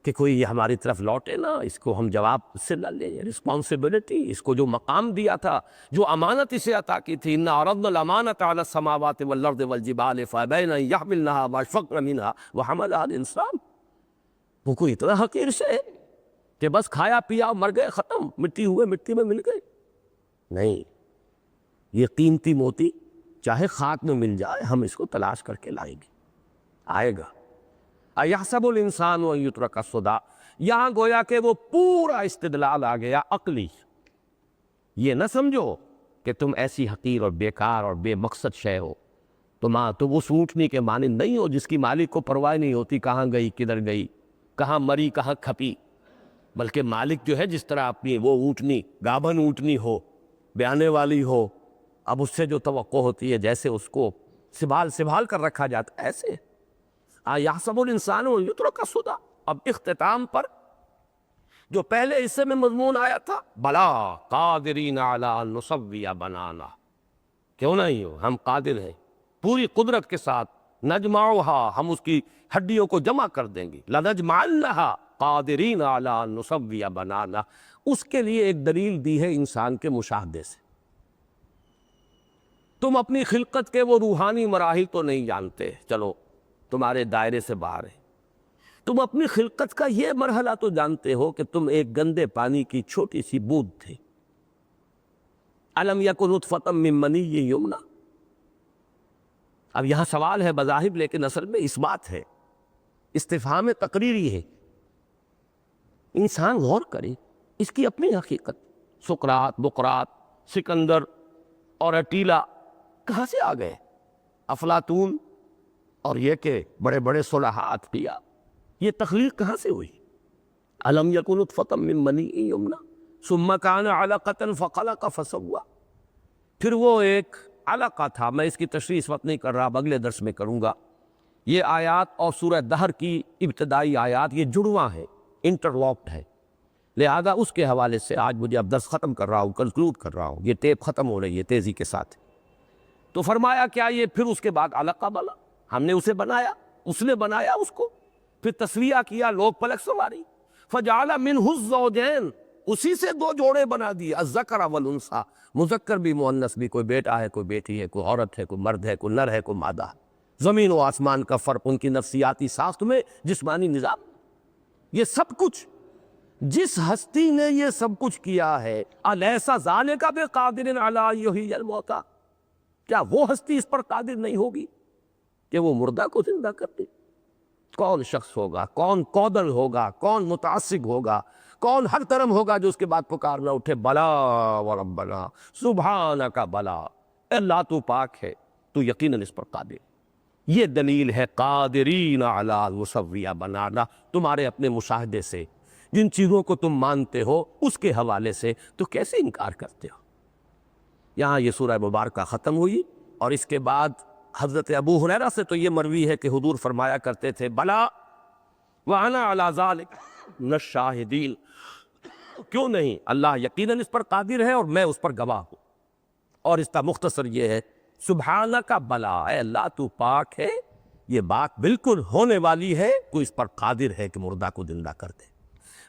کہ کوئی یہ ہماری طرف لوٹے نا، اس کو ہم جواب سے نہ لیں، رسپانسبلٹی، اس کو جو مقام دیا تھا، جو امانت اسے عطا کی تھی، اِنَّا عَرَضْنَا الْأَمَانَةَ عَلَى السَّمَاوَاتِ وَالْأَرْضِ وَالْجِبَالِ فَأَبَيْنَ أَن يَحْمِلْنَهَا وَأَشْفَقْنَ مِنْهَا وَحَمَلَهَا الْإِنسَانُ۔ وہ کوئی اتنا حقیر شے ہے کہ بس کھایا پیا مر گئے، ختم، مٹی ہوئے مٹی میں مل گئے؟ نہیں، یہ قیمتی موتی چاہے خاک میں مل جائے، ہم اس کو تلاش کر کے لائیں گے، آئے گا۔ اَيَحْسَبُ الْإِنسَانُ أَن يُتْرَكَ سُدًى، یہاں گویا کہ وہ پورا استدلال آ گیا عقلی۔ یہ نہ سمجھو کہ تم ایسی حقیر اور بیکار اور بے مقصد شے ہو، تم اس اونٹنی کے مانند نہیں ہو جس کی مالک کو پرواہ نہیں ہوتی کہاں گئی، کدھر گئی، کہاں مری، کہاں کھپی، بلکہ مالک جو ہے جس طرح اپنی وہ اونٹنی گابھن اونٹنی ہو، بیانے والی ہو، اب اس سے جو توقع ہوتی ہے جیسے اس کو سنبھال کر رکھا جاتا ہے، ایسے یحسب الانسان یترک سدی۔ اب اختتام پر جو پہلے حصے میں مضمون آیا تھا، بلا قادرین علی ان نسوی بنانا، کیوں نہیں ہو، ہم قادر ہیں پوری قدرت کے ساتھ، نجمعها، ہم اس کی ہڈیوں کو جمع کر دیں گے، لنجمعنها قادرین علی ان نسوی بنانا۔ اس کے لیے ایک دلیل دی ہے انسان کے مشاہدے سے۔ تم اپنی خلقت کے وہ روحانی مراحل تو نہیں جانتے، چلو تمہارے دائرے سے باہر ہے، تم اپنی خلقت کا یہ مرحلہ تو جانتے ہو کہ تم ایک گندے پانی کی چھوٹی سی بوند تھے۔ الم یکن نطفۃ من منی یمنی۔ اب یہاں سوال ہے بظاہر، لیکن اصل میں اس بات ہے، استفہام تقریری ہے۔ انسان غور کرے، اس کی اپنی حقیقت، سقراط، بقراط، سکندر اور اٹیلا کہاں سے آ گئے؟ افلاطون اور یہ کہ بڑے بڑے صلحاء کیا، یہ تخلیق کہاں سے ہوئی؟ الم یکن نطفۃ من منی یمنی ثم کان علقۃ فخلق فسوی۔ پھر وہ ایک علقہ تھا، میں اس کی تشریح اس وقت نہیں کر رہا، اب اگلے درس میں کروں گا۔ یہ آیات اور سورہ دہر کی ابتدائی آیات یہ جڑواں ہیں، انٹرلاکڈ ہے، لہذا اس کے حوالے سے آج مجھے اب درس ختم کر رہا ہوں، کنکلوڈ کر رہا ہوں، یہ ٹیپ ختم ہو رہی ہے تیزی کے ساتھ۔ تو فرمایا کیا یہ پھر اس کے بعد علقہ بنا، ہم نے اسے بنایا، اس نے بنایا اس کو، پھر تسویہ کیا، لوگ پلک سنواری، فجعل منہ الزوجین، اسی سے دو جوڑے بنا دیے، الذکر والانثی، مذکر بھی مؤنث بھی، کوئی بیٹا ہے کوئی بیٹی ہے، کوئی عورت ہے کوئی مرد ہے، کوئی نر ہے کوئی مادہ ہے۔ زمین و آسمان کا فرق ان کی نفسیاتی ساخت میں، جسمانی نظام، یہ سب کچھ جس ہستی نے یہ سب کچھ کیا ہے، الیس ذالک بقادر علی ان یحیی الموتی، کیا وہ ہستی اس پر قادر نہیں ہوگی کہ وہ مردہ کو زندہ کر دے؟ کون شخص ہوگا، کون کودل ہوگا، کون متعصب ہوگا، کون ہر طرف ہوگا جو اس کے بعد پکار نہ اٹھے، بلا وربنا سبحانک بلا، اے اللہ تو پاک ہے، تو یقیناً اس پر قادر۔ یہ دلیل ہے قادرین علی نسوی بنانا، تمہارے اپنے مشاہدے سے، جن چیزوں کو تم مانتے ہو اس کے حوالے سے تو کیسے انکار کرتے ہو؟ یہاں یہ سورہ مبارکہ ختم ہوئی، اور اس کے بعد حضرت ابو ہریرہ سے تو یہ مروی ہے کہ حضور فرمایا کرتے تھے، بلا وانا علی ذلک من الشاہدین، کیوں نہیں، اللہ یقیناً اس پر قادر ہے اور میں اس پر گواہ ہوں۔ اور اس کا مختصر یہ ہے، سبحانک بلا، اے اللہ تو پاک ہے، یہ بات بالکل ہونے والی ہے، کوئی اس پر قادر ہے کہ مردہ کو زندہ کر دے۔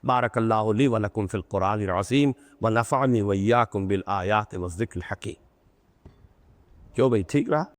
بارک اللہ لی ولکم فی القرآن العظیم ونفعنی وایاکم بالآیات والذکر الحکیم۔ کیوں بھئی ٹھیک رہا؟